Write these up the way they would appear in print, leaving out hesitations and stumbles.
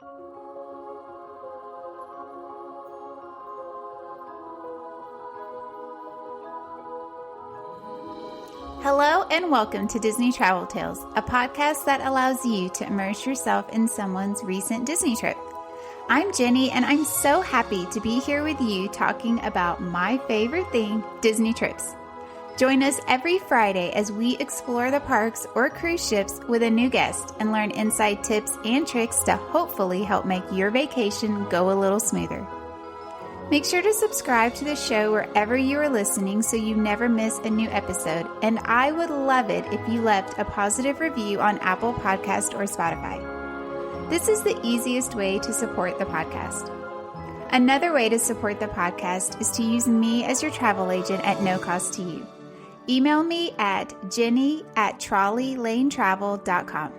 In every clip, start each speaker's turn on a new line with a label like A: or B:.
A: Hello and welcome to Disney Travel Tales, a podcast that allows you to immerse yourself in someone's recent Disney trip. I'm Jenny, and I'm so happy to be here with you talking about my favorite thing, Disney trips. Join us every Friday as we explore the parks or cruise ships with a new guest and learn inside tips and tricks to hopefully help make your vacation go a little smoother. Make sure to subscribe to the show wherever you are listening so you never miss a new episode. And I would love it if you left a positive review on Apple Podcast or Spotify. This is the easiest way to support the podcast. Another way to support the podcast is to use me as your travel agent at no cost to you. Email me at jenny@trolleylanetravel.com.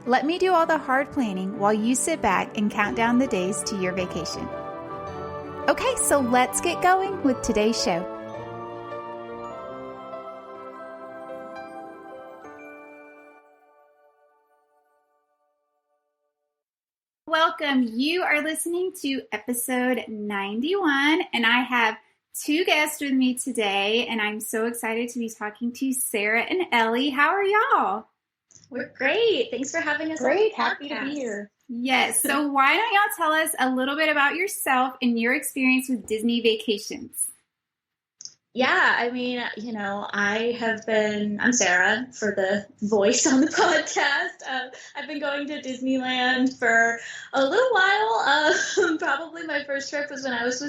A: Let me do all the hard planning while you sit back and count down the days to your vacation. Okay, so let's get going with today's show. Welcome. You are listening to episode 91, and I have two guests with me today, and I'm so excited to be talking to Sarah and Ellie. How are y'all?
B: We're great. Thanks for having us.
C: Great. Happy to be here.
A: Yes. So why don't y'all tell us a little bit about yourself and your experience with Disney vacations?
B: Yeah, I'm Sarah for the voice on the podcast. I've been going to Disneyland for a little while. Probably my first trip was when I was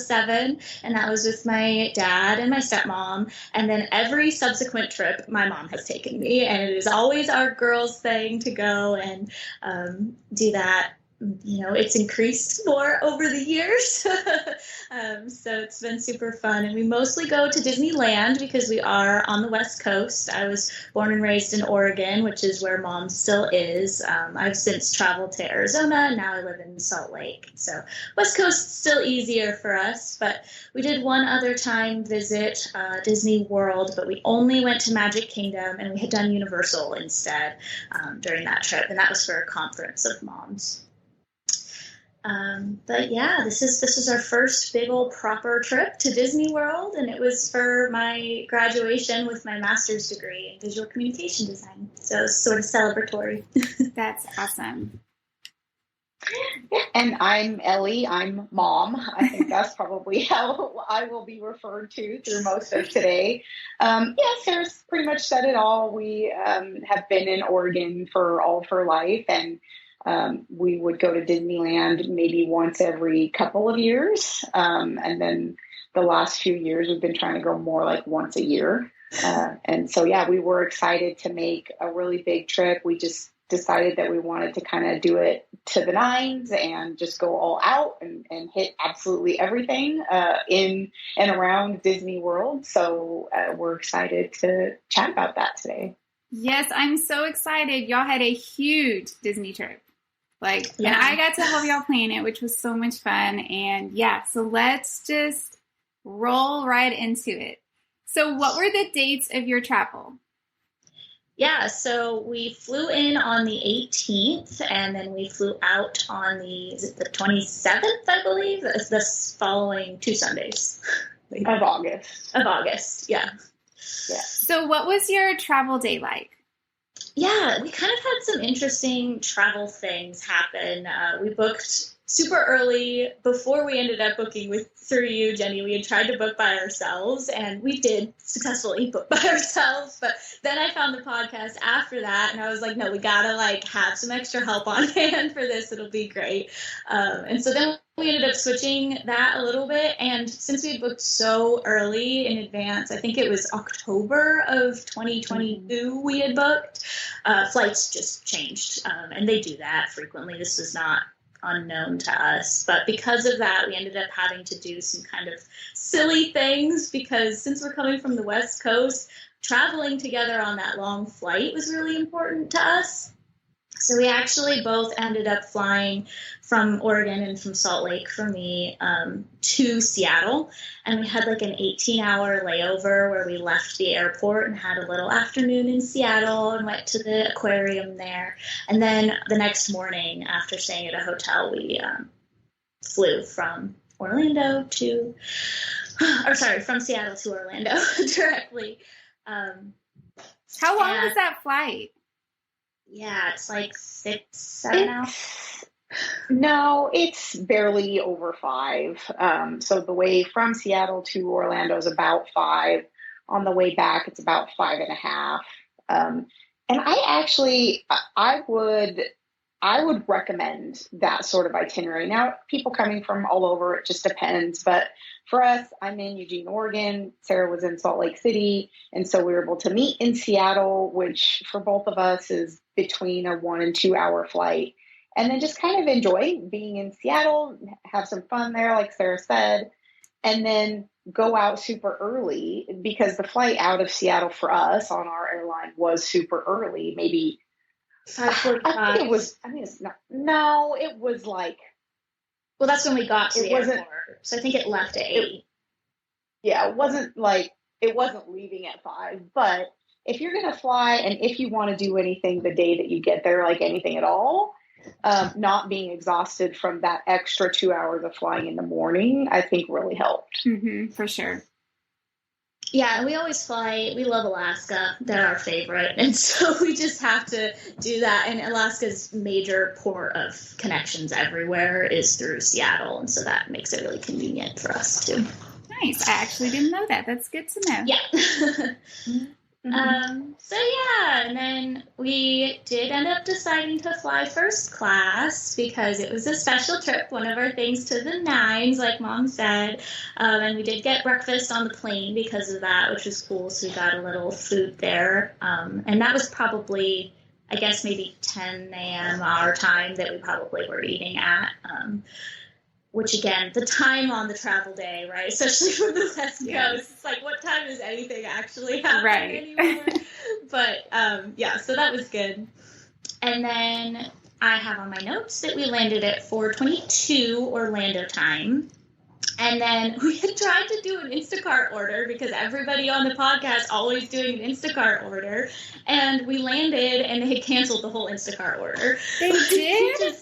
B: 7, and that was with my dad and my stepmom. And then every subsequent trip, my mom has taken me, and it is always our girls' thing to go and do that. It's increased more over the years. So it's been super fun. And we mostly go to Disneyland because we are on the West Coast. I was born and raised in Oregon, which is where Mom still is. I've since traveled to Arizona, and now I live in Salt Lake. So West Coast is still easier for us. But we did one other time visit Disney World, but we only went to Magic Kingdom, and we had done Universal instead during that trip. And that was for a conference of moms. But yeah, this is our first big old proper trip to Disney World, and it was for my graduation with my master's degree in visual communication design. So it's sort of celebratory.
A: That's awesome.
C: And I'm Ellie. I'm Mom. I think that's probably how I will be referred to through most of today. Sarah's pretty much said it all. We have been in Oregon for all of her life, and we would go to Disneyland maybe once every couple of years. And then the last few years, we've been trying to go more like once a year. And so, we were excited to make a really big trip. We just decided that we wanted to kind of do it to the nines and just go all out and hit absolutely everything in and around Disney World. So we're excited to chat about that today.
A: Yes, I'm so excited. Y'all had a huge Disney trip. And I got to help y'all plan it, which was so much fun. And so let's just roll right into it. So what were the dates of your travel?
B: Yeah, so we flew in on the 18th, and then we flew out on the 27th, I believe, this following 2 Sundays.
C: Of August,
B: yeah.
A: So what was your travel day like?
B: Yeah, we kind of had some interesting travel things happen. We booked super early before we ended up booking through you, Jenny. We had tried to book by ourselves, and we did successfully book by ourselves. But then I found the podcast after that, and I was like, no, we gotta have some extra help on hand for this. It'll be great. And so then we ended up switching that a little bit. And since we had booked so early in advance, I think it was October of 2022 we had booked, flights just changed. And they do that frequently. This was not unknown to us, but because of that, we ended up having to do some kind of silly things because since we're coming from the West Coast, traveling together on that long flight was really important to us. So we actually both ended up flying from Oregon and from Salt Lake for me to Seattle. And we had like an 18-hour layover where we left the airport and had a little afternoon in Seattle and went to the aquarium there. And then the next morning, after staying at a hotel, we flew from Seattle to Orlando directly.
A: How long was that flight?
B: Yeah, it's like 6-7 hours.
C: No, it's barely over 5. So the way from Seattle to Orlando is about 5. On the way back, it's about 5.5. And I would recommend that sort of itinerary. Now, people coming from all over, it just depends. But for us, I'm in Eugene, Oregon. Sarah was in Salt Lake City. And so we were able to meet in Seattle, which for both of us is between a 1 and 2 hour flight. And then just kind of enjoy being in Seattle, have some fun there, like Sarah said, and then go out super early because the flight out of Seattle for us on our airline was super early, maybe
B: 5:45.
C: I think it was, it's not, no, it was like.
B: Well, that's when we got to the airport. So I think it left at 8.
C: It wasn't leaving at 5, but if you're going to fly and if you want to do anything the day that you get there, like anything at all, not being exhausted from that extra 2 hours of flying in the morning, I think really helped.
A: Mm-hmm, for sure.
B: Yeah, we always fly. We love Alaska. They're our favorite. And so we just have to do that. And Alaska's major port of connections everywhere is through Seattle. And so that makes it really convenient for us too.
A: Nice. I actually didn't know that. That's good to know.
B: Yeah. And then we did end up deciding to fly first class because it was a special trip, one of our things to the nines, like Mom said, and we did get breakfast on the plane because of that, which was cool, so we got a little food there, and that was probably, I guess, maybe 10 a.m. our time that we probably were eating at, which, again, the time on the travel day, right, especially from the West Coast, it's like, what time is anything actually happening anymore? But, so that was good. And then I have on my notes that we landed at 4:22 Orlando time. And then we had tried to do an Instacart order because everybody on the podcast always doing an Instacart order. And we landed and they had canceled the whole Instacart order.
A: They did?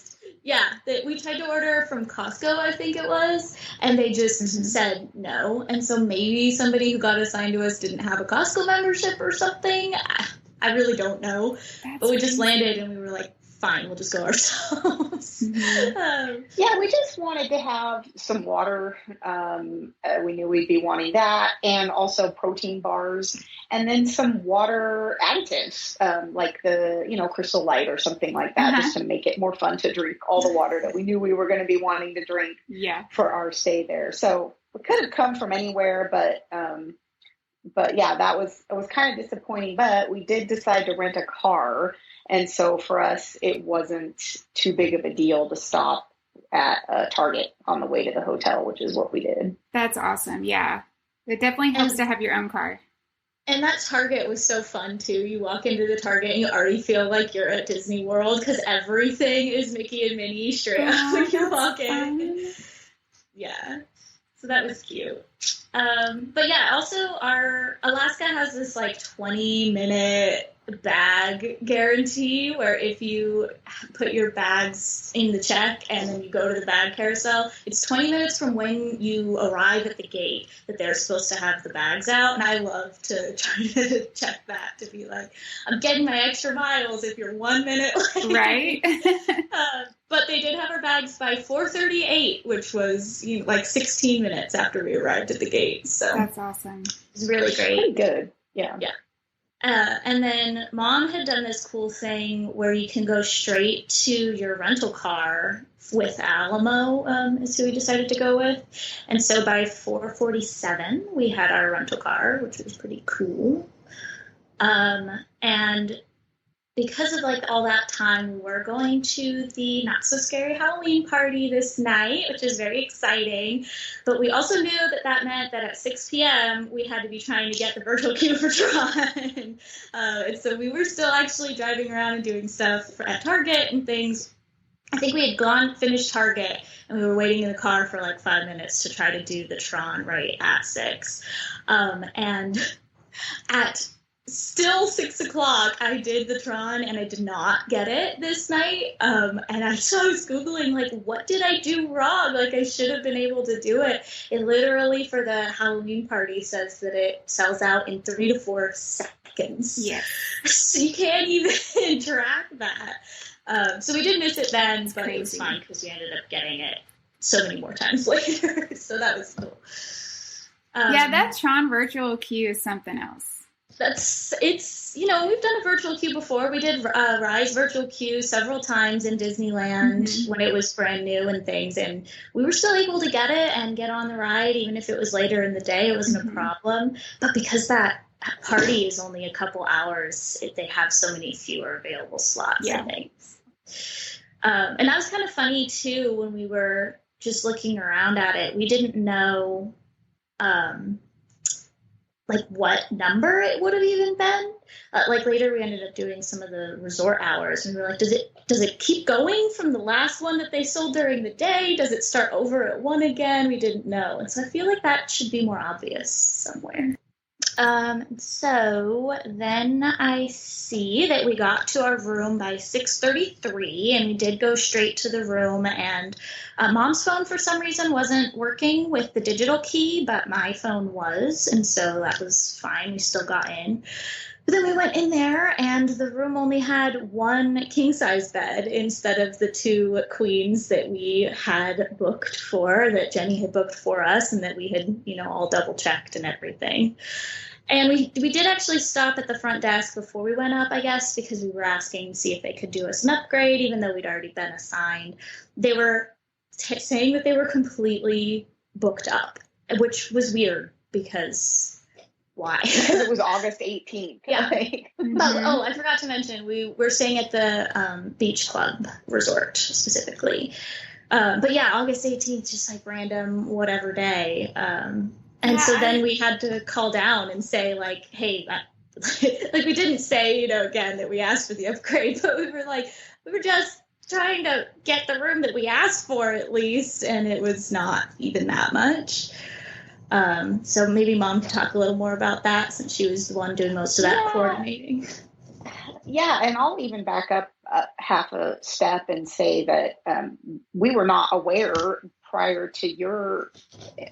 B: We tried to order from Costco, I think it was, and they just said no. And so maybe somebody who got assigned to us didn't have a Costco membership or something. I really don't know. But we just landed and we were like, fine, we'll just go ourselves.
C: We just wanted to have some water. We knew we'd be wanting that, and also protein bars, and then some water additives, like the Crystal Light or something like that, just to make it more fun to drink all the water that we knew we were going to be wanting to drink for our stay there. So we could have come from anywhere, but it was kind of disappointing. But we did decide to rent a car. And so for us, it wasn't too big of a deal to stop at a Target on the way to the hotel, which is what we did.
A: That's awesome. Yeah. It definitely helps to have your own car.
B: And that Target was so fun, too. You walk into the Target and you already feel like you're at Disney World because everything is Mickey and Minnie straight up when you walk in. Yeah. So that was cute. Also our Alaska has this 20-minute bag guarantee where if you put your bags in the check and then you go to the bag carousel, it's 20 minutes from when you arrive at the gate that they're supposed to have the bags out. And I love to try to check that to be like, I'm getting my extra miles if you're 1 minute late.
A: Right.
B: But they did have our bags by 4:38, which was 16 minutes after we arrived at the gate. So
A: that's awesome.
B: It was really great.
C: Pretty good. Yeah.
B: Yeah. And then Mom had done this cool thing where you can go straight to your rental car with Alamo, is who we decided to go with. And so by 4:47, we had our rental car, which was pretty cool. And because of like all that time, we're going to the not so scary Halloween party this night, which is very exciting. But we also knew that meant that at 6 p.m. we had to be trying to get the virtual queue for Tron. And so we were still actually driving around and doing stuff at Target and things. I think we had finished Target, and we were waiting in the car for like 5 minutes to try to do the Tron right at 6. And at still 6 o'clock, I did the Tron, and I did not get it this night. And I was Googling, like, what did I do wrong? Like, I should have been able to do it. It literally, for the Halloween party, says that it sells out in 3 to 4 seconds.
A: Yes.
B: So you can't even track that. So we did miss it then, but it was fun because we ended up getting it so many more times later. So that was cool.
A: Yeah, that Tron virtual queue is something else.
B: We've done a virtual queue before. We did Rise virtual queue several times in Disneyland when it was brand new and things, and we were still able to get it and get on the ride even if it was later in the day. It wasn't a problem. But because that party is only a couple hours, they have so many fewer available slots and things. And that was kind of funny too when we were just looking around at it. We didn't know like what number it would have even been. Like later we ended up doing some of the resort hours, and we were like, does it keep going from the last one that they sold during the day? Does it start over at 1 again? We didn't know. And so I feel like that should be more obvious somewhere. So then I see that we got to our room by 6:33, and we did go straight to the room, and Mom's phone for some reason wasn't working with the digital key, but my phone was, and so that was fine. We still got in. But then we went in there, and the room only had one king-size bed instead of the 2 queens that we had booked for, that Jenny had booked for us, and that we had, all double-checked and everything. And we did actually stop at the front desk before we went up, I guess, because we were asking to see if they could do us an upgrade, even though we'd already been assigned. They were saying that they were completely booked up, which was weird because... Why?
C: Because it was August 18th.
B: Yeah. I forgot to mention, we're staying at the Beach Club Resort specifically. But yeah, August 18th, just like random whatever day. So then we had to call down and say like, hey, like we didn't say, again that we asked for the upgrade, but we were just trying to get the room that we asked for at least, and it was not even that much. So maybe Mom could talk a little more about that since she was the one doing most of that coordinating.
C: Yeah, and I'll even back up half a step and say that we were not aware prior to your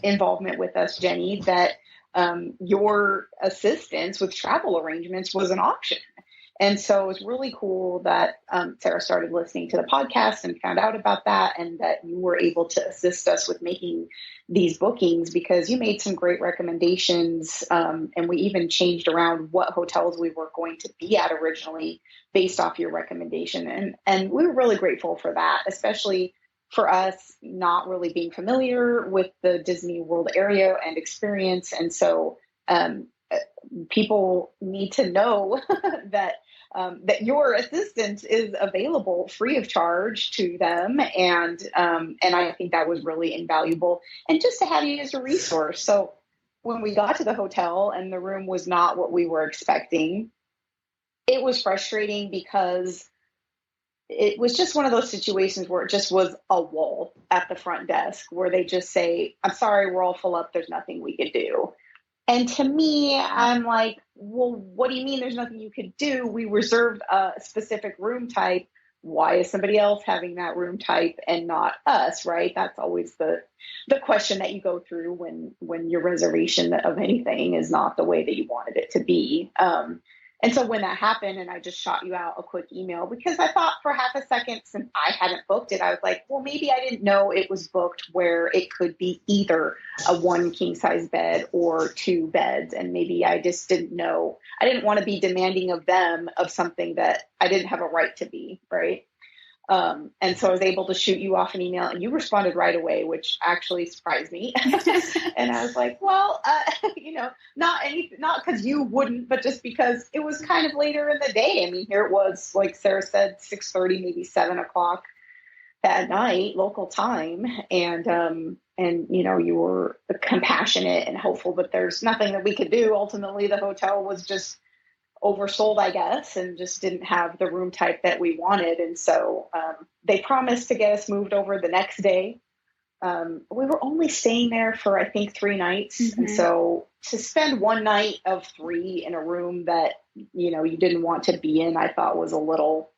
C: involvement with us, Jenny, that your assistance with travel arrangements was an option. And so it was really cool that Sarah started listening to the podcast and found out about that, and that you were able to assist us with making these bookings, because you made some great recommendations. And we even changed around what hotels we were going to be at originally based off your recommendation. And we were really grateful for that, especially for us not really being familiar with the Disney World area and experience. And so people need to know that your assistance is available free of charge to them. And I think that was really invaluable. And just to have you as a resource. So when we got to the hotel and the room was not what we were expecting, it was frustrating because it was just one of those situations where it just was a wall at the front desk where they just say, I'm sorry, we're all full up. There's nothing we could do. And to me, I'm like, well, what do you mean there's nothing you could do? We reserved a specific room type. Why is somebody else having that room type and not us, right? That's always the question that you go through when your reservation of anything is not the way that you wanted it to be. And so when that happened and I just shot you out a quick email, because I thought for half a second, since I hadn't booked it, I was like, well, maybe I didn't know it was booked where it could be either a 1 king size bed or 2 beds. And maybe I just didn't know. I didn't want to be demanding of them of something that I didn't have a right to be, right? And so I was able to shoot you off an email, and you responded right away, which actually surprised me. And I was like, well, not because you wouldn't, but just because it was kind of later in the day. I mean, here it was, like Sarah said, 6:30, maybe 7:00 that night, local time. And you were compassionate and hopeful, but there's nothing that we could do. Ultimately, the hotel was just oversold, I guess, and just didn't have the room type that we wanted. And so they promised to get us moved over the next day. We were only staying there for, I think, 3 nights.
A: Mm-hmm.
C: And so to spend one night of 3 in a room that, you didn't want to be in, I thought was a little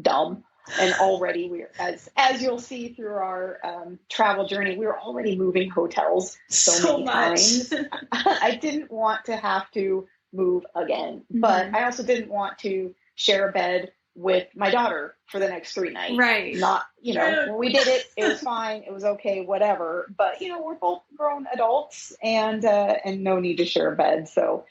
C: dumb. And already as you'll see through our travel journey, we were already moving hotels so many times. I didn't want to have to move again, but I also didn't want to share a bed with my daughter for the next 3 nights.
A: Right.
C: Not, when we did it, it was fine. It was okay, whatever. But, we're both grown adults and no need to share a bed. So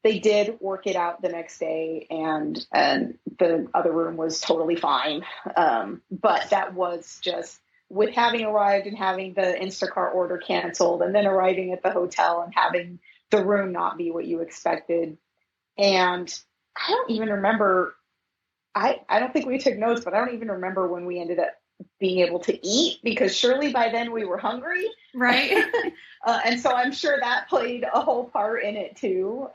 C: they did work it out the next day, and the other room was totally fine. But that was just with having arrived and having the Instacart order canceled, and then arriving at the hotel and having the room not be what you expected. And I don't even remember, I don't think we took notes, but I don't even remember when we ended up being able to eat, because surely by then we were hungry.
A: Right.
C: And so I'm sure that played a whole part in it too.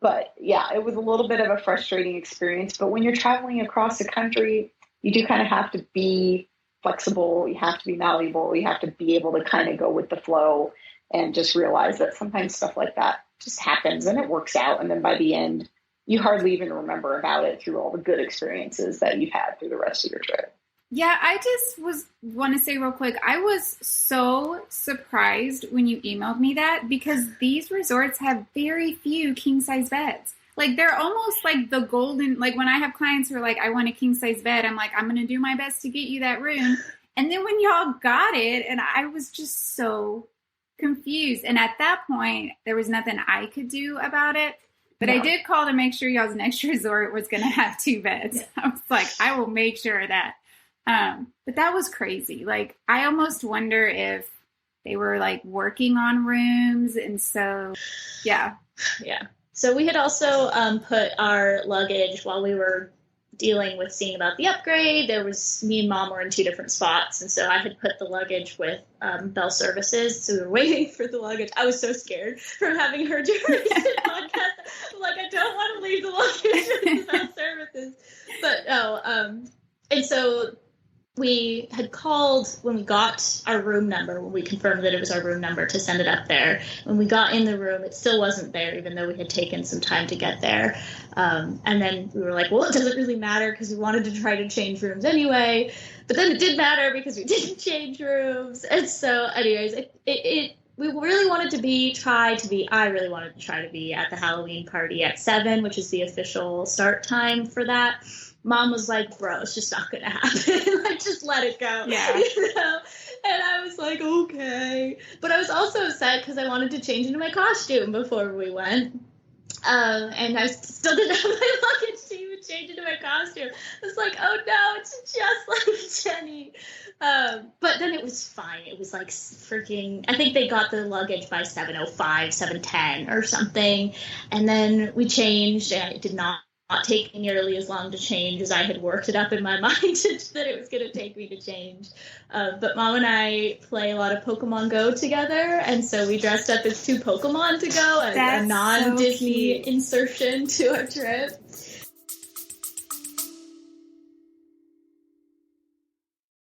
C: But yeah, it was a little bit of a frustrating experience. But when you're traveling across the country, you do kind of have to be flexible. You have to be malleable. You have to be able to kind of go with the flow and just realize that sometimes stuff like that just happens and it works out. And then by the end, you hardly even remember about it through all the good experiences that you've had through the rest of your trip.
A: Yeah, I just want to say real quick, I was so surprised when you emailed me that, because these resorts have very few king-size beds. Like, they're almost like the golden, like when I have clients who are like, I want a king-size bed, I'm like, I'm going to do my best to get you that room. And then when y'all got it, and I was just so confused. And at that point, there was nothing I could do about it. But no. I did call to make sure y'all's next resort was going to have 2 beds. Yeah. I was like, I will make sure of that. But that was crazy. Like, I almost wonder if they were like working on rooms. And so, yeah.
B: Yeah. So we had also put our luggage while we were dealing with seeing about the upgrade. There was, me and Mom were in 2 different spots. And so I had put the luggage with Bell Services. So we were waiting for the luggage. I was so scared from having her do a recent podcast. I'm like, I don't want to leave the luggage with Bell Services. But no. And so we had called when we got our room number, when we confirmed that it was our room number, to send it up there. When we got in the room, it still wasn't there, even though we had taken some time to get there. And then we were like, well, it doesn't really matter, because we wanted to try to change rooms anyway. But then it did matter, because we didn't change rooms. And so anyways, we really wanted to I really wanted to try to be at the Halloween party at 7, which is the official start time for that. Mom was like, bro, it's just not going to happen. Like, just let it go.
A: Yeah.
B: And I was like, okay. But I was also upset because I wanted to change into my costume before we went. And I still didn't have my luggage to even change into my costume. I was like, oh no, it's just like Jenny. But then it was fine. It was like freaking, I think they got the luggage by 7:05, 7:10 or something. And then we changed, and it did not take nearly as long to change as I had worked it up in my mind that it was going to take me to change. But Mom and I play a lot of Pokemon Go together, and so we dressed up as 2 Pokemon to go, as a non-Disney insertion to our trip.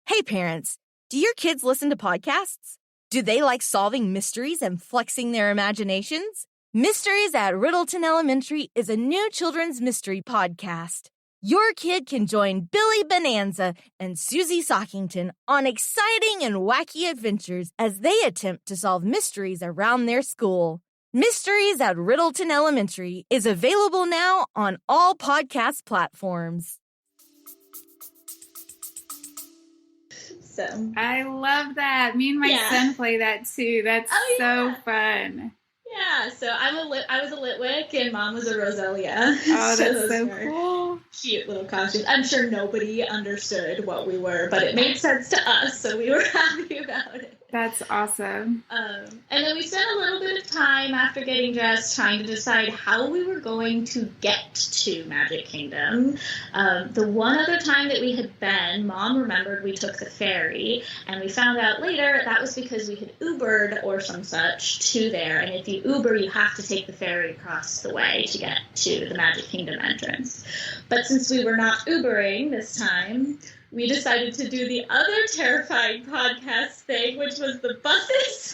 D: Hey parents, do your kids listen to podcasts? Do they like solving mysteries and flexing their imaginations? Mysteries at Riddleton Elementary is a new children's mystery podcast. Your kid can join Billy Bonanza and Susie Sockington on exciting and wacky adventures as they attempt to solve mysteries around their school. Mysteries at Riddleton Elementary is available now on all podcast platforms.
B: So
A: I love that. Me and my son play that too. That's so fun.
B: Yeah, so I was a Litwick and Mom was a Roselia.
A: Oh,
B: So
A: that's
B: those
A: so
B: were
A: cool.
B: cute little costumes. I'm sure nobody understood what we were, but it made sense to us, so we were happy about it.
A: That's awesome.
B: And then we spent a little bit of time after getting dressed trying to decide how we were going to get to Magic Kingdom. The one other time that we had been, Mom remembered we took the ferry, and we found out later that was because we had Ubered or some such to there. And if you Uber, you have to take the ferry across the way to get to the Magic Kingdom entrance. But since we were not Ubering this time, we decided to do the other terrifying podcast thing, which was the buses.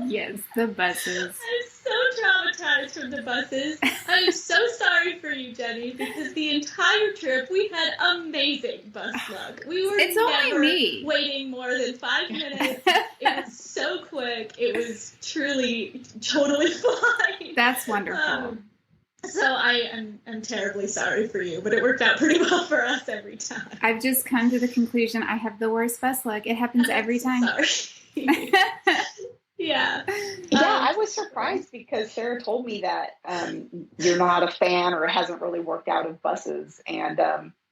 A: Yes, the buses.
B: I'm so traumatized from the buses. I'm so sorry for you, Jenny, because the entire trip we had amazing bus luck. We were never waiting more than 5 minutes. It was so quick. It was truly, totally fine.
A: That's wonderful.
B: So I am terribly sorry for you, but it worked out pretty well for us every time.
A: I've just come to the conclusion I have the worst bus luck. It happens every time.
B: Sorry. Yeah.
C: I was surprised because Sarah told me that you're not a fan or it hasn't really worked out of buses. And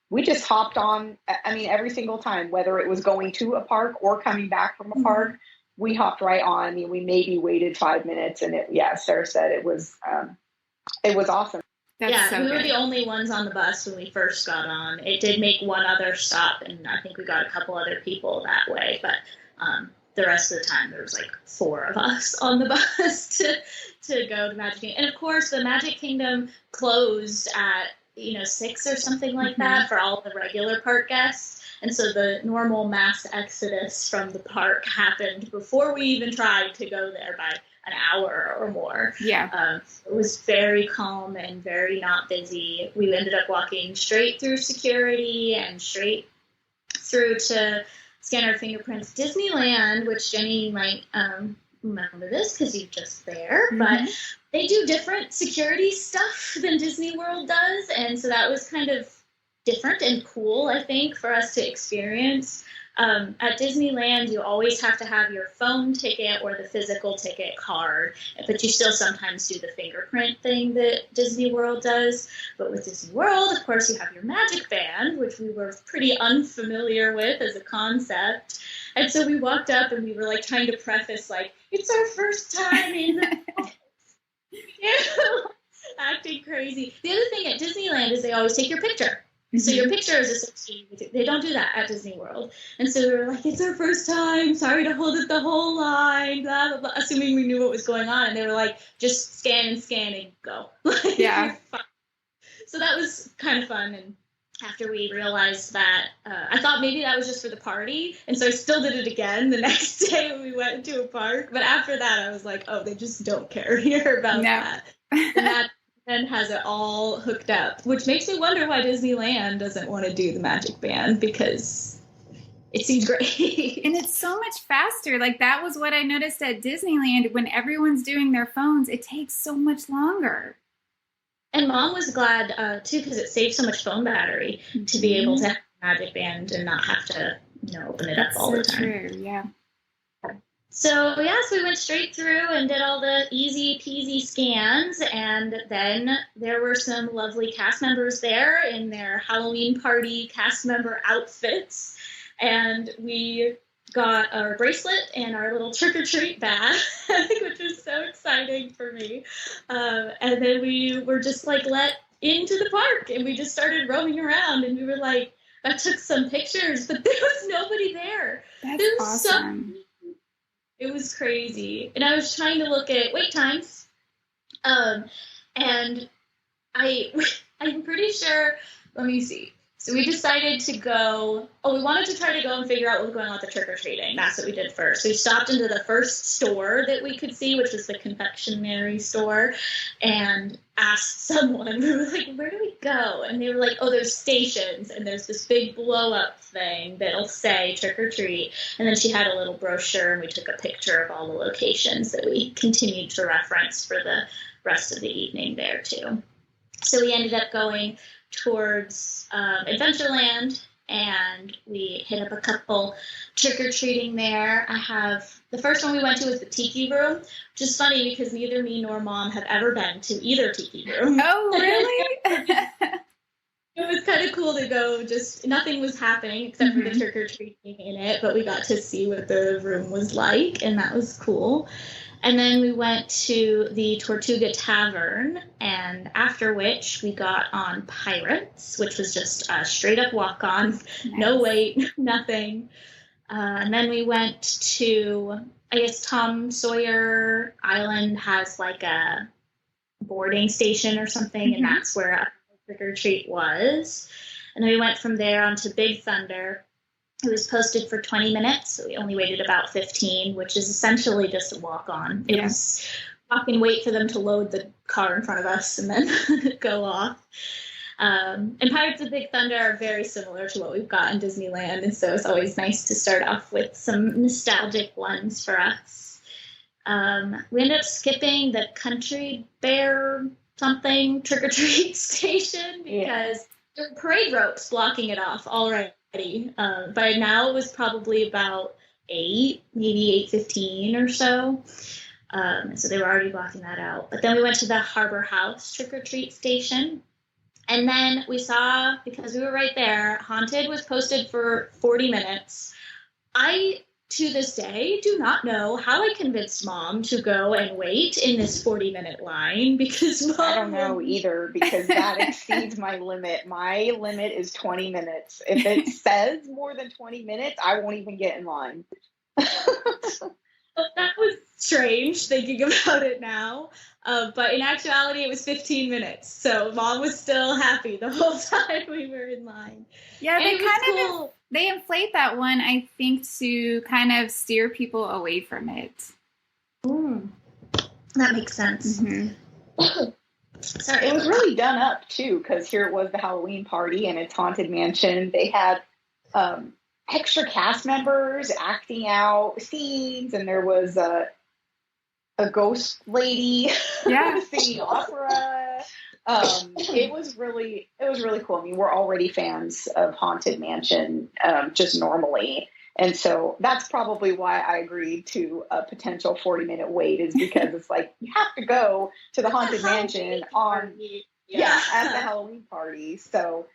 C: we just hopped on, every single time, whether it was going to a park or coming back from a park, we hopped right on. I mean, we maybe waited 5 minutes and Sarah said it was awesome.
B: We were the only ones on the bus when we first got on. It did make one other stop, and I think we got a couple other people that way. But the rest of the time, there was like 4 of us on the bus to go to Magic Kingdom. And of course, the Magic Kingdom closed at 6 or something like that for all the regular park guests. And so the normal mass exodus from the park happened before we even tried to go there by an hour or more.
A: Yeah.
B: It was very calm and very not busy. We ended up walking straight through security and straight through to scan our fingerprints. Disneyland, which Jenny might remember this because you're just there, but they do different security stuff than Disney World does. And so that was kind of different and cool, I think, for us to experience. At Disneyland, you always have to have your phone ticket or the physical ticket card, but you still sometimes do the fingerprint thing that Disney World does. But with Disney World, of course, you have your Magic Band, which we were pretty unfamiliar with as a concept. And so we walked up and we were like trying to preface, like, it's our first time in the acting crazy. The other thing at Disneyland is they always take your picture. So your picture is associated with it. They don't do that at Disney World. And so we were like, it's our first time. Sorry to hold it the whole line, blah, blah, blah, assuming we knew what was going on. And they were like, just scan and go.
A: Yeah.
B: So that was kind of fun. And after we realized that, I thought maybe that was just for the party. And so I still did it again the next day when we went to a park. But after that, I was like, oh, they just don't care here about that. And that and has it all hooked up, which makes me wonder why Disneyland doesn't want to do the Magic Band, because it seems great.
A: And it's so much faster. Like, that was what I noticed at Disneyland. When everyone's doing their phones, it takes so much longer.
B: And Mom was glad, too, because it saved so much phone battery to be able to have a Magic Band and not have to, open it up all the time.
A: True, yeah.
B: So, so we went straight through and did all the easy peasy scans, and then there were some lovely cast members there in their Halloween party cast member outfits, and we got our bracelet and our little trick-or-treat bag, which was so exciting for me, and then we were just, let into the park, and we just started roaming around, and we were I took some pictures, but there was nobody there.
A: That's awesome.
B: It was crazy. And I was trying to look at wait times. And I'm pretty sure, let me see. So we decided to go, we wanted to try to go and figure out what was going on with the trick-or-treating. That's what we did first. So we stopped into the first store that we could see, which was the confectionery store, and asked someone, we were like, where do we go? And they were like, there's stations, and there's this big blow-up thing that'll say trick-or-treat. And then she had a little brochure, and we took a picture of all the locations that we continued to reference for the rest of the evening there, too. So we ended up going towards Adventureland and we hit up a couple trick-or-treating there. The first one we went to was the Tiki Room, which is funny because neither me nor Mom have ever been to either Tiki Room.
A: Oh, really?
B: It was kind of cool to go, just nothing was happening except for the trick-or-treating in it, but we got to see what the room was like, and that was cool. And then we went to the Tortuga Tavern, and after which we got on Pirates, which was just a straight-up walk-on, no wait, nothing. And then we went to, I guess, Tom Sawyer Island has like a boarding station or something, and that's where a trick-or-treat was. And then we went from there on to Big Thunder. It was posted for 20 minutes, so we only waited about 15, which is essentially just a walk-on. It was walk and wait for them to load the car in front of us and then go off. And Pirates of Big Thunder are very similar to what we've got in Disneyland, and so it's always nice to start off with some nostalgic ones for us. We ended up skipping the Country Bear something trick-or-treat station because there were parade ropes blocking it off already. By now it was probably about 8, maybe 8:15 or so. So they were already blocking that out. But then we went to the Harbor House trick-or-treat station. And then we saw, because we were right there, Haunted was posted for 40 minutes. I, to this day, do not know how I convinced Mom to go and wait in this 40-minute line, because Mom...
C: I don't know either, because that exceeds my limit. My limit is 20 minutes. If it says more than 20 minutes, I won't even get in line.
B: That was strange, thinking about it now. But in actuality, it was 15 minutes. So Mom was still happy the whole time we were in line.
A: Yeah, they inflate that one, I think, to kind of steer people away from it.
B: That makes sense.
C: Sorry, it was really done up, too, because here it was the Halloween party, and it's Haunted Mansion. They had extra cast members acting out scenes, and there was a ghost lady singing opera. It was really cool. I mean, we're already fans of Haunted Mansion, just normally. And so that's probably why I agreed to a potential 40-minute wait, is because it's like, you have to go to the Haunted Mansion at the Halloween party. So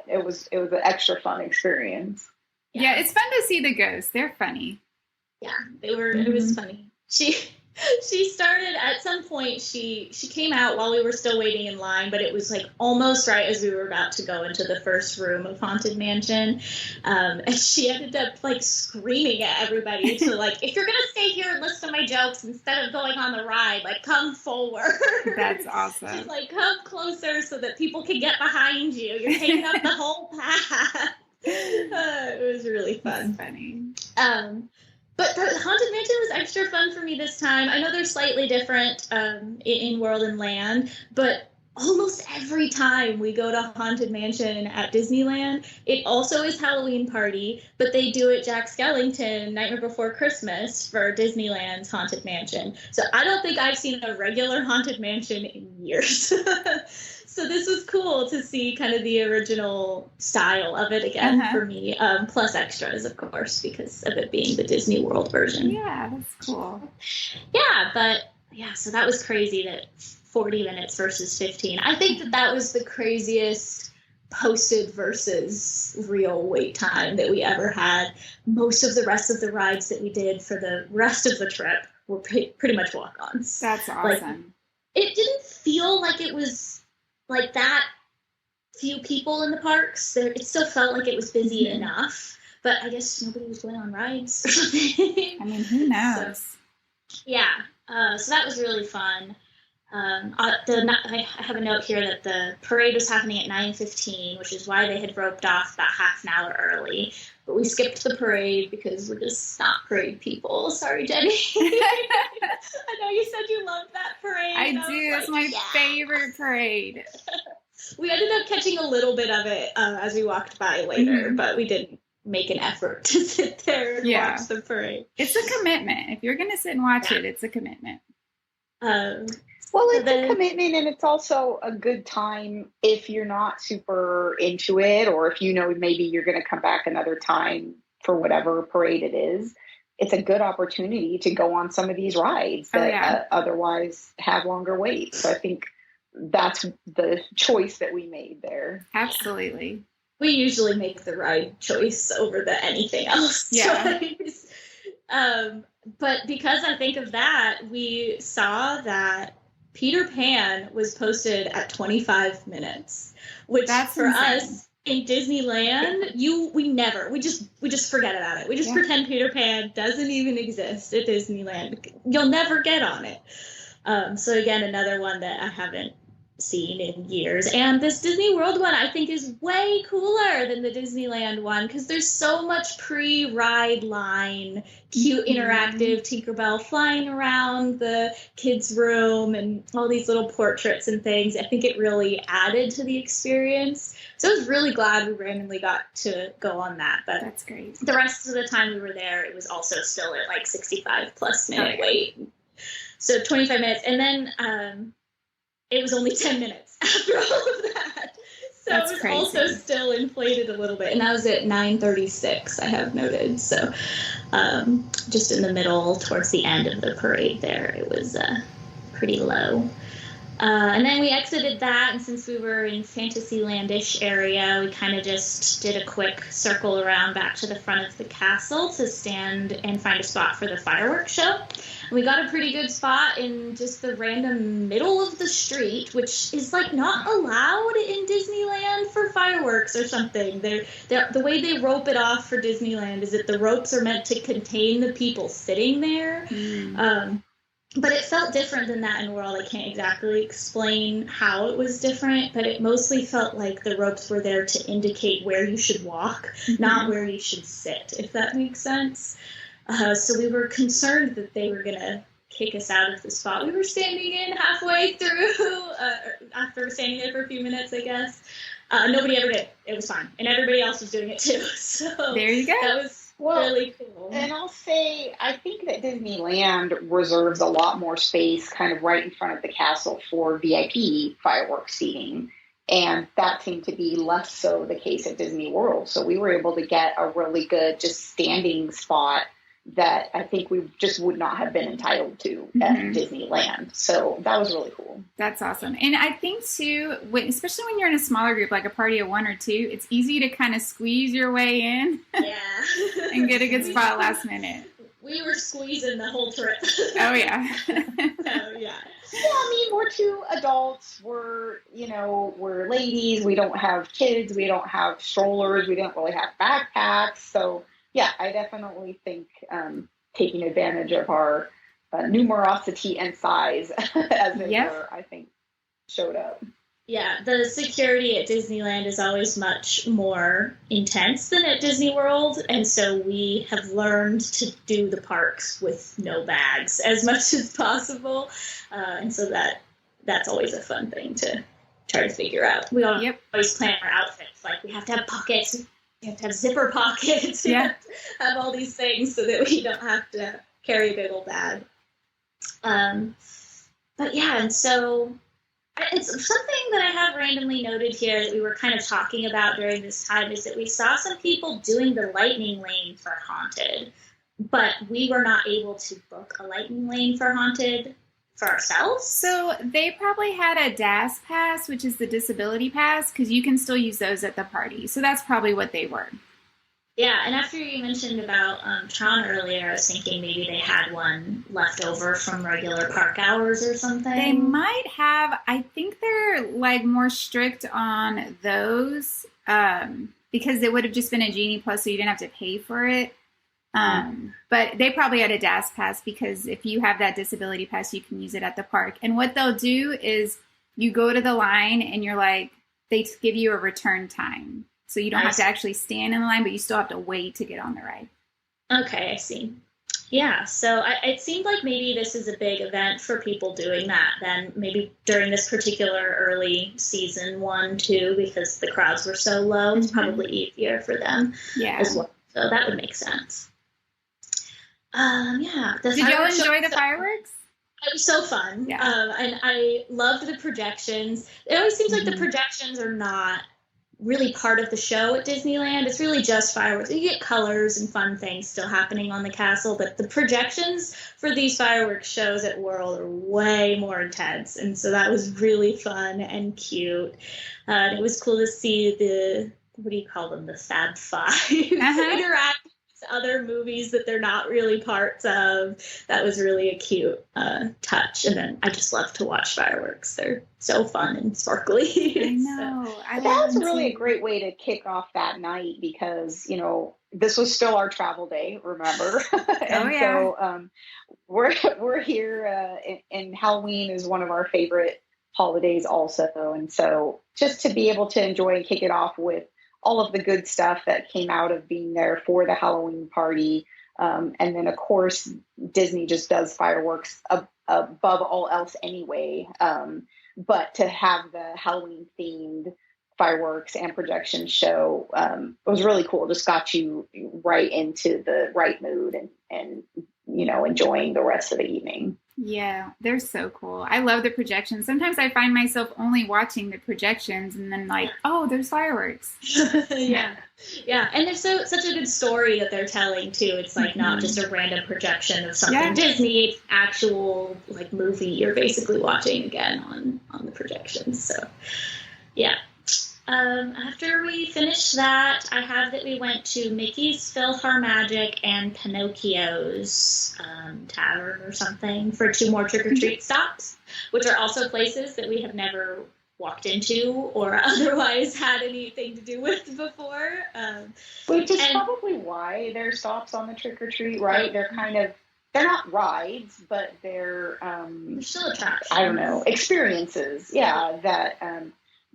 C: it was an extra fun experience.
A: Yeah, it's fun to see the ghosts. They're funny.
B: Yeah, they were. It was funny. She started at some point. She came out while we were still waiting in line, but it was like almost right as we were about to go into the first room of Haunted Mansion, and she ended up like screaming at everybody to like, if you're gonna stay here and listen to my jokes instead of going on the ride, like come forward.
A: That's awesome. She's
B: like, come closer so that people can get behind you. You're taking up the whole path. It was really fun.
A: That's funny.
B: But the Haunted Mansion was extra fun for me this time. I know they're slightly different in World and Land, but almost every time we go to Haunted Mansion at Disneyland, it also is Halloween party, but they do it Jack Skellington Nightmare Before Christmas for Disneyland's Haunted Mansion. So I don't think I've seen a regular Haunted Mansion in years. So this was cool to see kind of the original style of it again for me, plus extras, of course, because of it being the Disney World version.
A: Yeah, that's cool.
B: Yeah, so that was crazy that 40 minutes versus 15. I think that was the craziest posted versus real wait time that we ever had. Most of the rest of the rides that we did for the rest of the trip were pretty much walk-ons.
A: That's awesome.
B: Like, it didn't feel like it was like that few people in the parks. It still felt like it was busy enough, but I guess nobody was going on rides or something.
A: I mean, who knows?
B: So that was really fun. I have a note here that the parade was happening at 9:15, which is why they had roped off about half an hour early. But we skipped the parade because we're just not parade people. Sorry, Jenny. I know you said you loved that parade.
A: I do. It's my favorite parade.
B: We ended up catching a little bit of it as we walked by later, but we didn't make an effort to sit there and watch the parade.
A: It's a commitment. If you're going to sit and watch it, it's a commitment.
C: Well, it's a commitment, and it's also a good time if you're not super into it, or if you know maybe you're going to come back another time for whatever parade it is. It's a good opportunity to go on some of these rides that otherwise have longer waits. So I think that's the choice that we made there.
A: Absolutely.
B: We usually make the ride choice over the anything else choice. But because I think of that, we saw that Peter Pan was posted at 25 minutes, which that's for insane. Us in Disneyland, we just forget about it. We just pretend Peter Pan doesn't even exist at Disneyland. You'll never get on it. So again, another one that I haven't seen in years. And this Disney World one I think is way cooler than the Disneyland one because there's so much pre-ride line, cute interactive Tinkerbell flying around the kids' room and all these little portraits and things. I think it really added to the experience. So I was really glad we randomly got to go on that. But
A: that's great.
B: The rest of the time we were there, it was also still at like 65 plus minute wait. So 25 minutes. And then it was only 10 minutes after all of that. So it was crazy. Also still inflated a little bit. And that was at 9:36, I have noted. So just in the middle, towards the end of the parade there, it was pretty low. And then we exited that, and since we were in Fantasyland-ish area, we kind of just did a quick circle around back to the front of the castle to stand and find a spot for the fireworks show. And we got a pretty good spot in just the random middle of the street, which is like not allowed in Disneyland for fireworks or something. The way they rope it off for Disneyland is that the ropes are meant to contain the people sitting there. But it felt different than that in World. I can't exactly explain how it was different, but it mostly felt like the ropes were there to indicate where you should walk, not where you should sit, if that makes sense. So we were concerned that they were going to kick us out of the spot we were standing in halfway through, after standing there for a few minutes, I guess. Nobody ever did. It was fine. And everybody else was doing it too. So
A: there you go.
B: That was really cool.
C: And I'll say, I think that Disneyland reserves a lot more space kind of right in front of the castle for VIP fireworks seating. And that seemed to be less so the case at Disney World. So we were able to get a really good just standing spot that I think we just would not have been entitled to at Disneyland. So that was really cool.
A: That's awesome. And I think too, especially when you're in a smaller group, like a party of one or two, it's easy to kind of squeeze your way in and get a good spot last minute.
B: We were squeezing the whole trip.
A: Oh, yeah.
C: Yeah, I mean, we're two adults. We're ladies. We don't have kids. We don't have strollers. We don't really have backpacks. So, yeah, I definitely think taking advantage of our numerosity and size as they were, I think, showed up.
B: Yeah, the security at Disneyland is always much more intense than at Disney World, and so we have learned to do the parks with no bags as much as possible, and so that's always a fun thing to try to figure out. We always plan our outfits, like we have to have pockets, we have to have zipper pockets, we have to have all these things so that we don't have to carry a big old bag. But yeah, and so it's something that I have randomly noted here that we were kind of talking about during this time is that we saw some people doing the lightning lane for Haunted, but we were not able to book a lightning lane for Haunted for ourselves.
A: So they probably had a DAS pass, which is the disability pass, because you can still use those at the party. So that's probably what they were.
B: Yeah, and after you mentioned about Tron earlier, I was thinking maybe they had one left over from regular park hours or something.
A: They might have. I think they're like more strict on those because it would have just been a Genie Plus, so you didn't have to pay for it. But they probably had a DAS pass because if you have that disability pass, you can use it at the park. And what they'll do is you go to the line and you're like, they give you a return time. So you don't have to actually stand in the line, but you still have to wait to get on the ride.
B: Okay, I see. Yeah, so it seemed like maybe this is a big event for people doing that then, maybe during this particular early season 1, 2, because the crowds were so low. It's probably easier for them as well. So that would make sense. Yeah.
A: Did y'all enjoy the fireworks?
B: It was so fun.
A: Yeah.
B: And I loved the projections. It always seems like the projections are not really part of the show at Disneyland. It's really just fireworks. You get colors and fun things still happening on the castle, but the projections for these fireworks shows at World are way more intense. And so that was really fun and cute. And it was cool to see the, what do you call them? The Fab Five interact other movies that they're not really parts of. That was really a cute touch. And then I just love to watch fireworks. They're so fun and sparkly.
A: I know.
C: So, that was really a great way to kick off that night because, you know, this was still our travel day, remember? And so we're here and Halloween is one of our favorite holidays also. And so just to be able to enjoy and kick it off with all of the good stuff that came out of being there for the Halloween party. And then, of course, Disney just does fireworks above all else anyway. But to have the Halloween-themed fireworks and projection show was really cool. Just got you right into the right mood and you know, enjoying the rest of the evening.
A: Yeah, they're so cool. I love the projections. Sometimes I find myself only watching the projections and then like, oh, there's fireworks.
B: Yeah. And there's such a good story that they're telling too. It's like not just a random projection of something Disney, it's actual like movie you're basically watching again on the projections. So yeah. After we finished that, I have that we went to Mickey's PhilharMagic and Pinocchio's Tavern or something for 2 more trick-or-treat stops, which are also places that we have never walked into or otherwise had anything to do with before.
C: Which is probably why they're stops on the trick-or-treat, right? They're they're not rides, but they're
B: still attractions.
C: I don't know, experiences,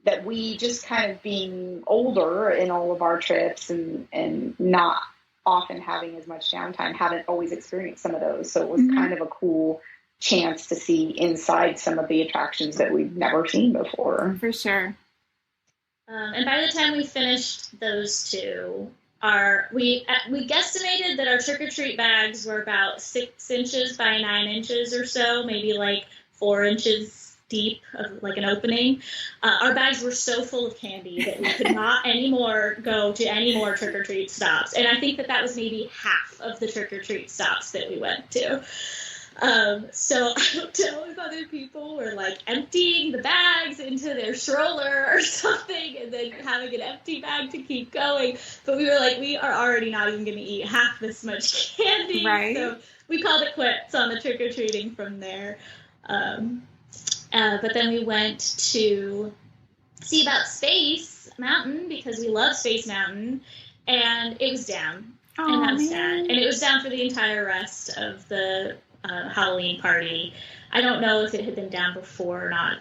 C: that we just kind of being older in all of our trips and not often having as much downtime, haven't always experienced some of those. So it was kind of a cool chance to see inside some of the attractions that we've never seen before.
A: For sure.
B: And by the time we finished those 2, we guesstimated that our trick-or-treat bags were about 6 inches by 9 inches or so, maybe like 4 inches deep of like an opening. Our bags were so full of candy that we could not anymore go to any more trick-or-treat stops. And I think that was maybe half of the trick-or-treat stops that we went to. So I don't know if other people were like emptying the bags into their stroller or something and then having an empty bag to keep going. But we were like, we are already not even going to eat half this much candy.
A: Right.
B: So we called it quits on the trick-or-treating from there. But then we went to see about Space Mountain because we love Space Mountain, and it was down. And that was sad. And it was down for the entire rest of the Halloween party. I don't know if it had been down before or not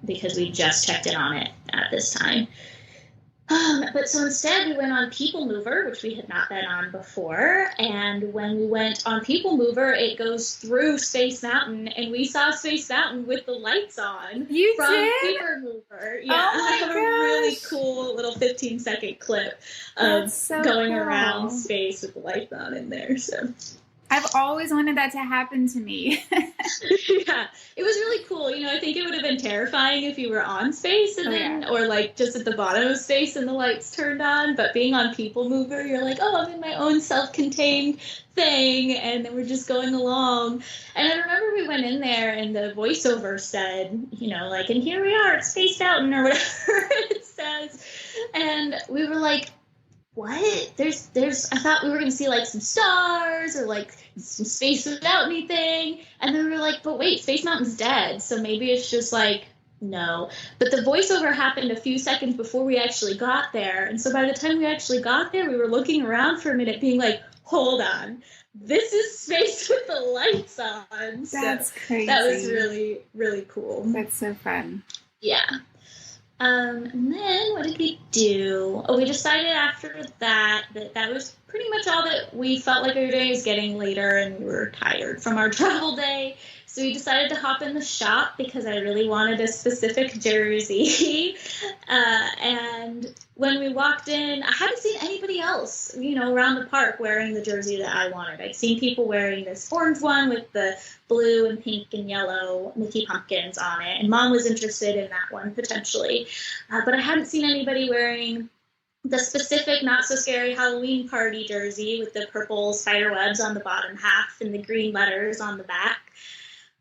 B: because we just checked in on it at this time. But so instead we went on People Mover, which we had not been on before. And when we went on People Mover, it goes through Space Mountain, and we saw Space Mountain with the lights on.
A: You
B: from
A: did?
B: People Mover. Yeah,
A: Oh
B: I have
A: my
B: a really
A: gosh.
B: cool little 15-second clip of
A: so
B: going
A: cool.
B: around space with the lights on in there. So
A: I've always wanted that to happen to me.
B: yeah, it was really cool. You know, I think it would have been terrifying if you were on space and or like just at the bottom of space and the lights turned on. But being on People Mover, you're like, oh, I'm in my own self-contained thing, and then we're just going along. And I remember we went in there and the voiceover said, you know, like, and here we are at Space Mountain or whatever it says. And we were like, what? There's I thought we were going to see like some stars or like some Space Without anything. And then we were like, but wait, Space Mountain's dead. So maybe it's just like, no. But the voiceover happened a few seconds before we actually got there. And so by the time we actually got there, we were looking around for a minute being like, hold on. This is space with the lights on.
A: That's crazy.
B: That was really, really cool.
A: That's so fun.
B: Yeah. And then what did we do? Oh, we decided after that was pretty much all that we felt like we were doing. It was getting later and we were tired from our travel day. So we decided to hop in the shop because I really wanted a specific jersey. And when we walked in, I hadn't seen anybody else, around the park wearing the jersey that I wanted. I'd seen people wearing this orange one with the blue and pink and yellow Mickey pumpkins on it. And Mom was interested in that one potentially. But I hadn't seen anybody wearing the specific not so scary Halloween party jersey with the purple spider webs on the bottom half and the green letters on the back.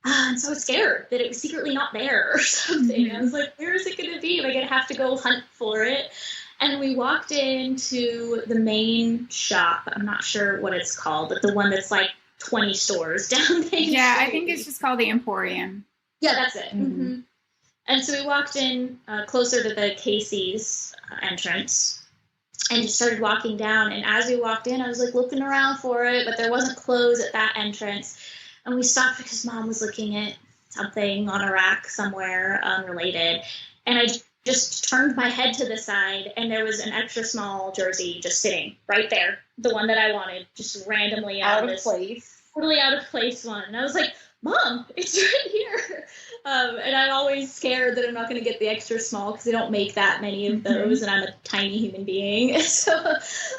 B: And so I was scared that it was secretly not there or something. I was like, where is it going to be? Am I going to have to go hunt for it? And we walked into the main shop. I'm not sure what it's called, but the one that's like 20 stores down there.
A: Yeah, I think it's just called the Emporium.
B: Yeah, that's it. Mm-hmm. And so we walked in closer to the Casey's entrance and just started walking down. And as we walked in, I was like looking around for it, but there wasn't clothes at that entrance. And we stopped because Mom was looking at something on a rack somewhere unrelated. And I just turned my head to the side, and there was an extra small jersey just sitting right there. The one that I wanted, just randomly out of place. Totally out of place one. And I was like, Mom, it's right here. And I'm always scared that I'm not going to get the extra small because they don't make that many of those, and I'm a tiny human being. So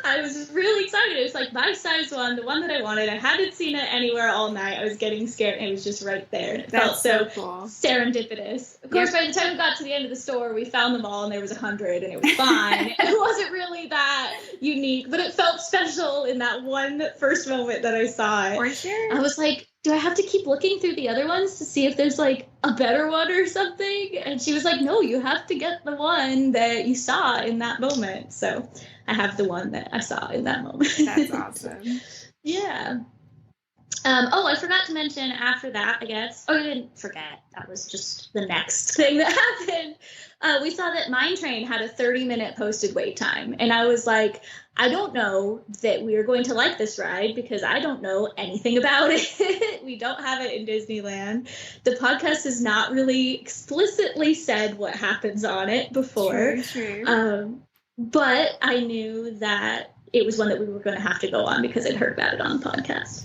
B: I was really excited. It was like my size one, the one that I wanted. I hadn't seen it anywhere all night. I was getting scared, and it was just right there. And it felt so cool. Serendipitous. Of course, by the time we got to the end of the store, we found them all, and there was 100, and it was fine. It wasn't really that unique, but it felt special in that one first moment that I saw it.
A: For sure.
B: I was like, do I have to keep looking through the other ones to see if there's like a better one or something? And she was like, no, you have to get the one that you saw in that moment. So I have the one that I saw in that moment.
A: That's awesome.
B: Yeah. I forgot to mention after that, I guess. Oh, I didn't forget. That was just the next thing that happened. We saw that Mine Train had a 30-minute posted wait time. And I was like, I don't know that we are going to like this ride because I don't know anything about it. We don't have it in Disneyland. The podcast has not really explicitly said what happens on it before.
A: True.
B: But I knew that it was one that we were going to have to go on because I'd heard about it on the podcast.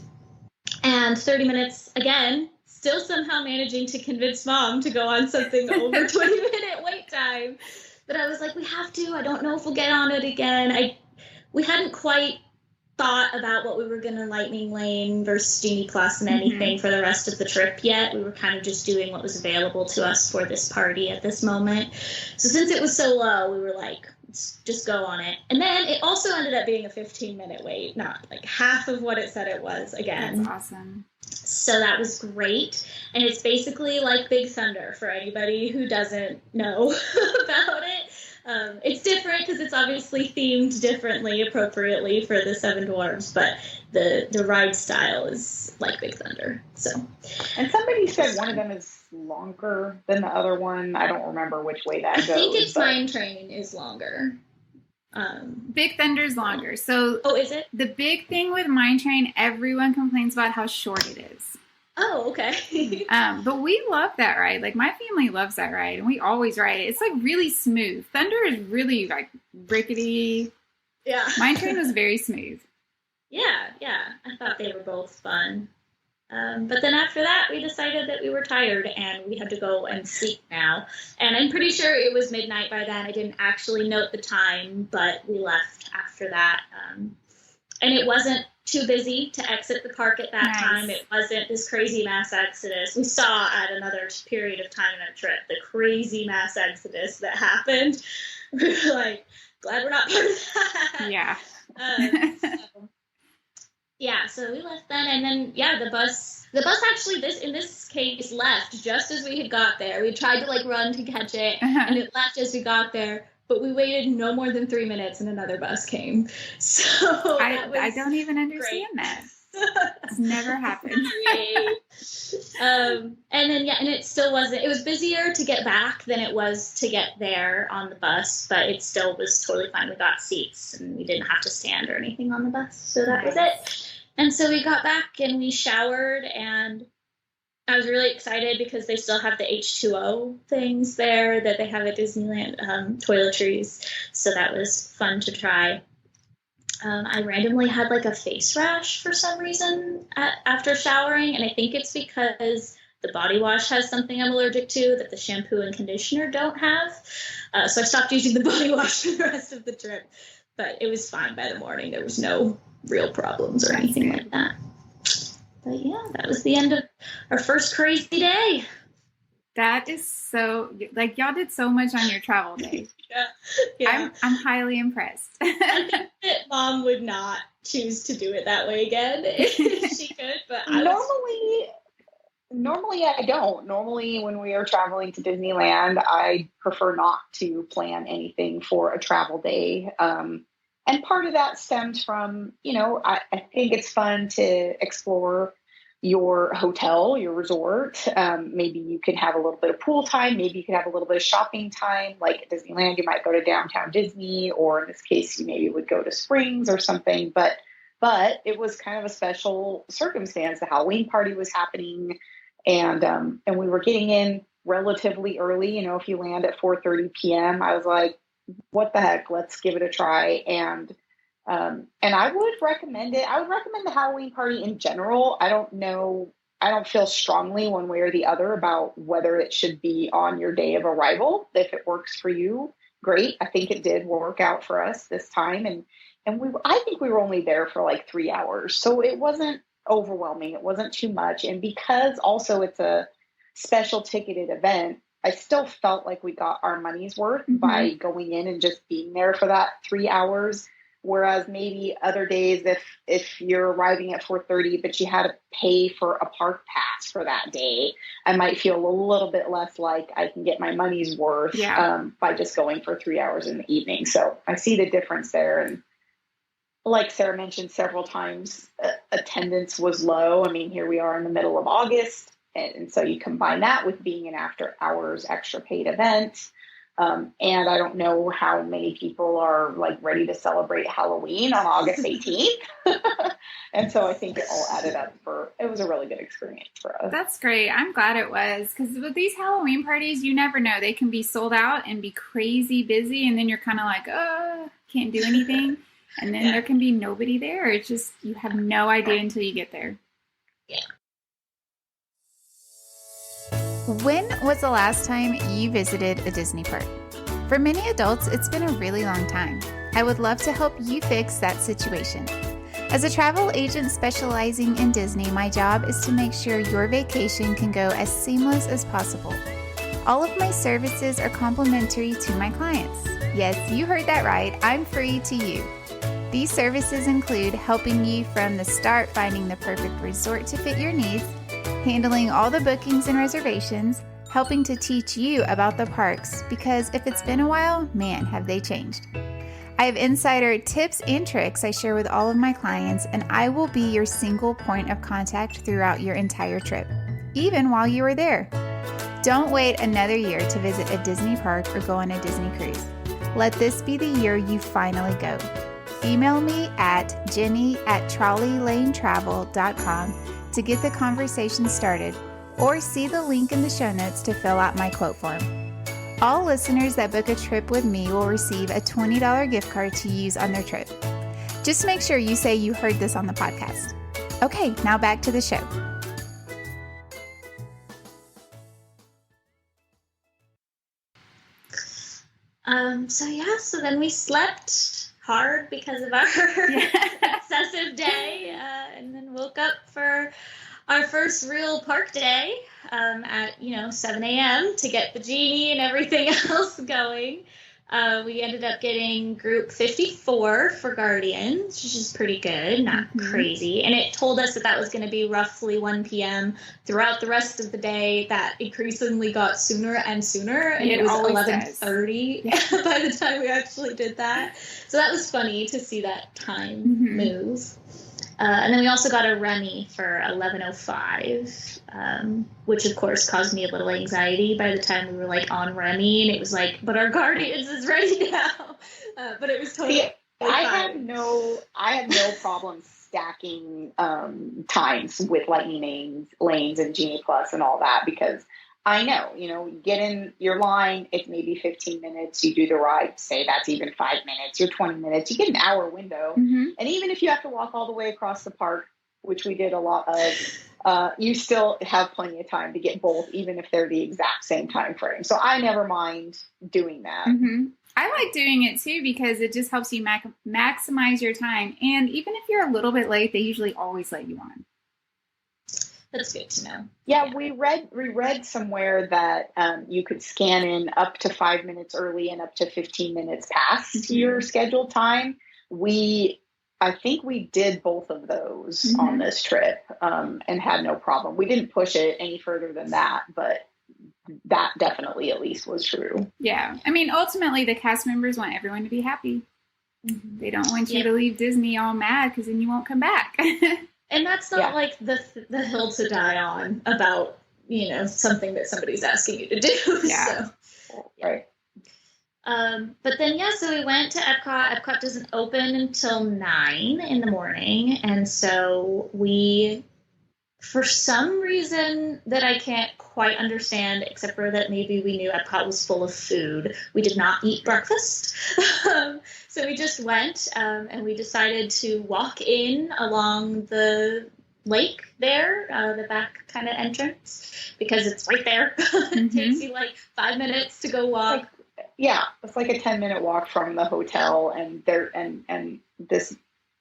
B: And 30 minutes, again, still somehow managing to convince Mom to go on something over 20-minute wait time. But I was like, we have to. I don't know if we'll get on it again. We hadn't quite thought about what we were going to Lightning Lane versus Genie Plus and anything for the rest of the trip yet. We were kind of just doing what was available to us for this party at this moment. So since it was so low, we were like, let's just go on it. And then it also ended up being a 15-minute wait, not like half of what it said it was again.
A: That's awesome.
B: So that was great. And it's basically like Big Thunder for anybody who doesn't know about it. It's different because it's obviously themed differently, appropriately for the Seven Dwarfs, but the ride style is like Big Thunder. So,
C: and somebody said one of them is longer than the other one. I don't remember which way that goes.
B: I think it's Mine Train is longer.
A: Big Thunder's longer. So,
B: is it?
A: The big thing with Mine Train, everyone complains about how short it is.
B: Oh, okay.
A: But we love that ride. Like, my family loves that ride, and we always ride it. It's, like, really smooth. Thunder is really, like, rickety.
B: Yeah.
A: Mine Train was very smooth.
B: Yeah. I thought they were both fun. But then after that, we decided that we were tired, and we had to go and sleep now. And I'm pretty sure it was midnight by then. I didn't actually note the time, but we left after that. And it wasn't too busy to exit the park at that time. It wasn't this crazy mass exodus. We saw at another period of time in our trip the crazy mass exodus that happened. We were like, glad we're not part of that.
A: Yeah.
B: So we left then, and then the bus actually in this case left just as we had got there. We tried to like run to catch it, and it left as we got there. But we waited no more than 3 minutes and another bus came. So
A: I don't even understand that. It's never happened.
B: And then, and it still wasn't, it was busier to get back than it was to get there on the bus, but it still was totally fine. We got seats and we didn't have to stand or anything on the bus. So that was it. And so we got back and we showered, and I was really excited because they still have the H2O things there that they have at Disneyland, toiletries. So that was fun to try. I randomly had like a face rash for some reason after showering, and I think it's because the body wash has something I'm allergic to that the shampoo and conditioner don't have. So I stopped using the body wash for the rest of the trip, but it was fine by the morning. There was no real problems or anything like that. But yeah, that was the end of our first crazy day.
A: That is so, like, y'all did so much on your travel day.
B: Yeah.
A: I'm highly impressed.
B: I think that Mom would not choose to do it that way again if she could, but
C: Normally I don't. Normally when we are traveling to Disneyland, I prefer not to plan anything for a travel day. And part of that stems from, I think it's fun to explore your hotel, your resort. Maybe you can have a little bit of pool time. Maybe you can have a little bit of shopping time. Like at Disneyland, you might go to downtown Disney, or in this case, you maybe would go to Springs or something. But it was kind of a special circumstance. The Halloween party was happening, and we were getting in relatively early. If you land at 4:30 p.m., I was like, what the heck? Let's give it a try. And I would recommend it. I would recommend the Halloween party in general. I don't feel strongly one way or the other about whether it should be on your day of arrival. If it works for you, great. I think it did work out for us this time. And I think we were only there for like 3 hours. So it wasn't overwhelming. It wasn't too much. And because also it's a special ticketed event, I still felt like we got our money's worth by going in and just being there for that 3 hours. Whereas maybe other days, if you're arriving at 4:30, but you had to pay for a park pass for that day, I might feel a little bit less like I can get my money's worth by just going for 3 hours in the evening. So I see the difference there. And like Sarah mentioned several times, attendance was low. I mean, here we are in the middle of August. And so you combine that with being an after hours extra paid event. And I don't know how many people are like ready to celebrate Halloween on August 18th. And so I think it all added up it was a really good experience for us.
A: That's great. I'm glad it was, because with these Halloween parties, you never know. They can be sold out and be crazy busy. And then you're kind of like, can't do anything. And then there can be nobody there. It's just, you have no idea until you get there.
B: Yeah.
A: When was the last time you visited a Disney park? For many adults, it's been a really long time. I would love to help you fix that situation. As a travel agent specializing in Disney, my job is to make sure your vacation can go as seamless as possible. All of my services are complimentary to my clients. Yes, you heard that right. I'm free to you. These services include helping you from the start finding the perfect resort to fit your needs, handling all the bookings and reservations, helping to teach you about the parks, because if it's been a while, man, have they changed. I have insider tips and tricks I share with all of my clients, and I will be your single point of contact throughout your entire trip, even while you are there. Don't wait another year to visit a Disney park or go on a Disney cruise. Let this be the year you finally go. Email me at jenny@trolleylanetravel.com to get the conversation started, or see the link in the show notes to fill out my quote form. All listeners that book a trip with me will receive a $20 gift card to use on their trip. Just make sure you say you heard this on the podcast. Okay, now back to the show.
B: So then we slept hard because of our excessive day, and then woke up for our first real park day at 7 a.m. to get the genie and everything else going. We ended up getting group 54 for Guardians, which is pretty good, not crazy. And it told us that was going to be roughly 1 p.m. throughout the rest of the day. That increasingly got sooner and sooner, and it was 11:30 by the time we actually did that. So that was funny to see that time move. And then we also got a Remy for 11:05, which of course caused me a little anxiety by the time we were like on Remy, and it was like, but our Guardians is ready now. But it was totally.
C: I have no problem stacking times with Lightning lanes and Genie Plus and all that, because I know, you get in your line, it's maybe 15 minutes, you do the ride, say that's even 5 minutes, you're 20 minutes, you get an hour window.
A: Mm-hmm.
C: And even if you have to walk all the way across the park, which we did a lot of, you still have plenty of time to get both, even if they're the exact same time frame. So I never mind doing that.
A: Mm-hmm. I like doing it too because it just helps you maximize your time. And even if you're a little bit late, they usually always let you on.
B: That's good to know.
C: Yeah, we read somewhere that you could scan in up to 5 minutes early and up to 15 minutes past your scheduled time. I think we did both of those on this trip and had no problem. We didn't push it any further than that, but that definitely at least was true.
A: Yeah. I mean, ultimately, the cast members want everyone to be happy. Mm-hmm. They don't want you to leave Disney all mad because then you won't come back.
B: And that's not like the hill to die on about, something that somebody's asking you to do.
A: Yeah.
B: So, right. But then, so we went to Epcot. Epcot doesn't open until 9 in the morning. And so we, for some reason that I can't quite understand, except for that maybe we knew Epcot was full of food, we did not eat breakfast. So we just went and we decided to walk in along the lake there, the back kind of entrance, because it's right there. It takes you like 5 minutes to go walk.
C: It's like a 10-minute walk from the hotel, and this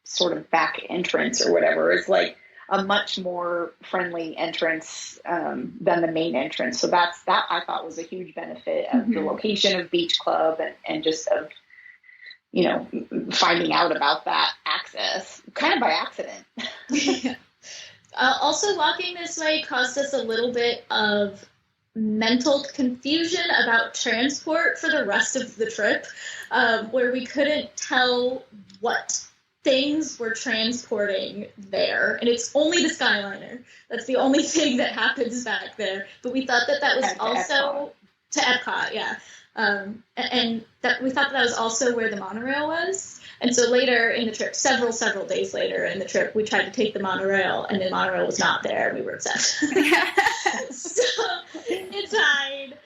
C: sort of back entrance or whatever is like a much more friendly entrance than the main entrance. So that I thought was a huge benefit of the location of Beach Club and just of, finding out about that access kind of by accident.
B: Also, walking this way caused us a little bit of mental confusion about transport for the rest of the trip, where we couldn't tell what things were transporting there, and it's only the Skyliner. That's the only thing that happens back there. But we thought that was also to Epcot, and that we thought that was also where the monorail was. And so later in the trip, several days later in the trip, we tried to take the monorail, and the monorail was not there, and we were upset. So it died.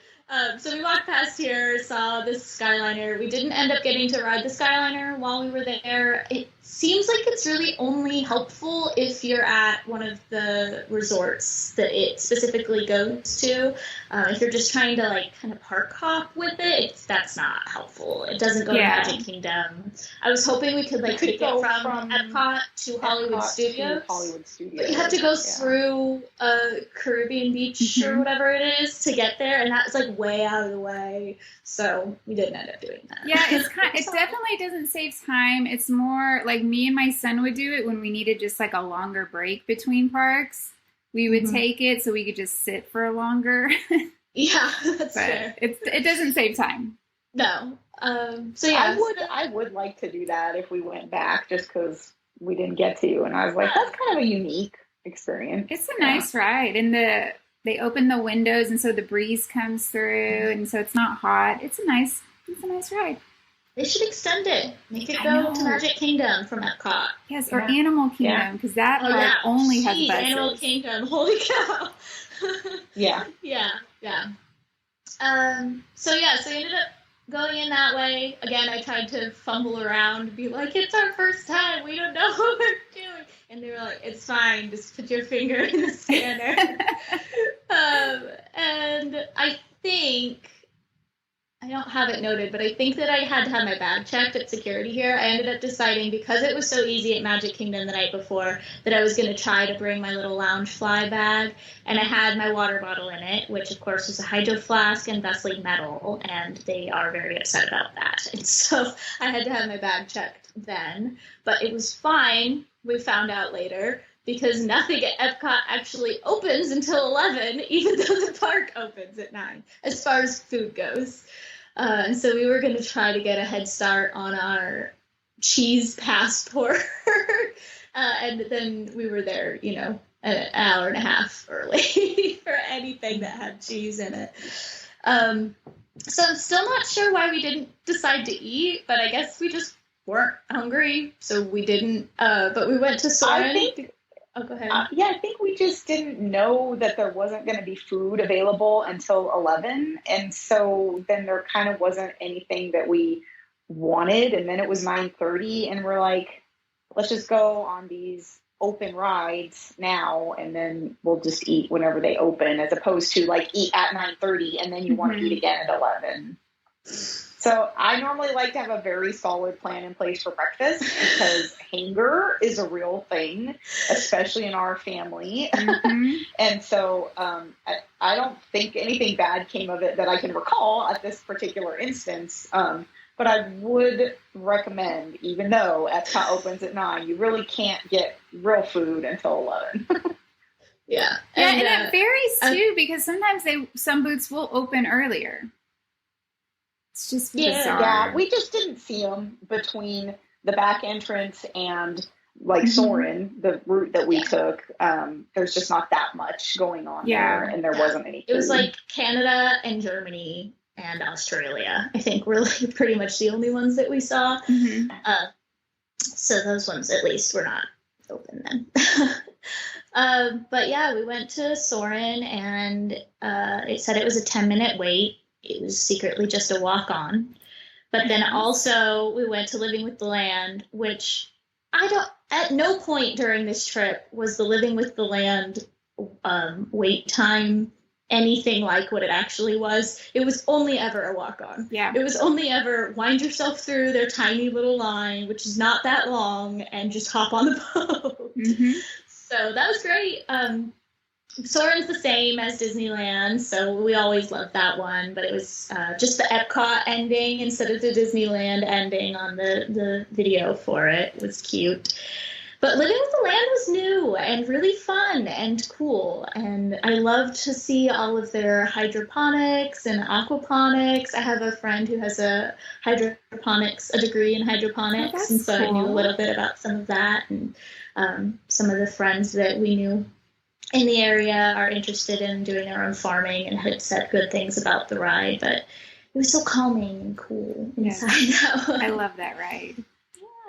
B: So we walked past here, saw this Skyliner. We didn't end up getting to ride the Skyliner while we were there. It seems like it's really only helpful if you're at one of the resorts that it specifically goes to. If you're just trying to kind of park hop with it, that's not helpful. It doesn't go to Magic Kingdom. I was hoping we could take it from Epcot to Hollywood Studios. But you have to go through Caribbean Beach or whatever it is to get there, and that's way out of the way. So we didn't end up doing that.
A: Yeah, it definitely doesn't save time. It's more like me and my son would do it when we needed just a longer break between parks. We would take it so we could just sit for longer.
B: Yeah, that's fair.
A: It doesn't save time.
B: No.
C: I would like to do that if we went back, just because we didn't get to, and I was like, that's kind of a unique experience.
A: It's a nice ride, and they open the windows, and so the breeze comes through, and so it's not hot. It's a nice ride.
B: They should extend it. Make it go to Magic Kingdom from Epcot.
A: Yes, or Animal Kingdom, because that only has buses.
B: Animal Kingdom. Holy cow.
C: Yeah.
B: So we ended up going in that way. Again, I tried to fumble around, be like, it's our first time. We don't know what we're doing. And they were like, it's fine. Just put your finger in the scanner. And I think, I don't have it noted, but I think that I had to have my bag checked at security here. I ended up deciding, because it was so easy at Magic Kingdom the night before, that I was going to try to bring my little Loungefly bag. And I had my water bottle in it, which of course was a Hydro Flask and Vesely metal, and they are very upset about that. And so I had to have my bag checked then. But it was fine, we found out later, because nothing at Epcot actually opens until 11, even though the park opens at 9, as far as food goes. And so we were going to try to get a head start on our cheese passport. And then we were there, an hour and a half early for anything that had cheese in it. So I'm still not sure why we didn't decide to eat, but I guess we just weren't hungry, so we didn't. But we went to Soarin'. Oh, go ahead.
C: Yeah, I think we just didn't know that there wasn't going to be food available until 11. And so then there kind of wasn't anything that we wanted. And then it was 9:30 and we're like, let's just go on these open rides now. And then we'll just eat whenever they open, as opposed to like eat at 9:30 and then you want to eat again at 11. So I normally like to have a very solid plan in place for breakfast because hunger is a real thing, especially in our family. And so I don't think anything bad came of it that I can recall at this particular instance. But I would recommend, even though Epcot opens at 9, you really can't get real food until 11.
B: Yeah.
A: And it varies too, because sometimes some booths will open earlier. It's just bizarre.
C: Yeah, we just didn't see them between the back entrance and like Soarin', the route that we took. There's just not that much going on there, and there wasn't any food.
B: It was like Canada and Germany and Australia, I think, were like pretty much the only ones that we saw. So those ones at least were not open then. But yeah, we went to Soarin', and it said it was a 10-minute wait. It was secretly just a walk-on. But then also we went to Living with the Land, which at no point during this trip was the Living with the Land wait time anything like what it actually was. It was only ever a walk-on.
A: Yeah.
B: It was only ever wind yourself through their tiny little line, which is not that long, and just hop on the boat. So that was great. Soarin's the same as Disneyland, so we always loved that one, but it was just the Epcot ending instead of the Disneyland ending on the video for it. It was cute. But Living with the Land was new and really fun and cool, and I loved to see all of their hydroponics and aquaponics. I have a friend who has a degree in hydroponics, and so cool. I knew a little bit about some of that, and some of the friends that we knew in the area are interested in doing their own farming and had said good things about the ride, but it was so calming and cool inside that one.
A: I love that ride.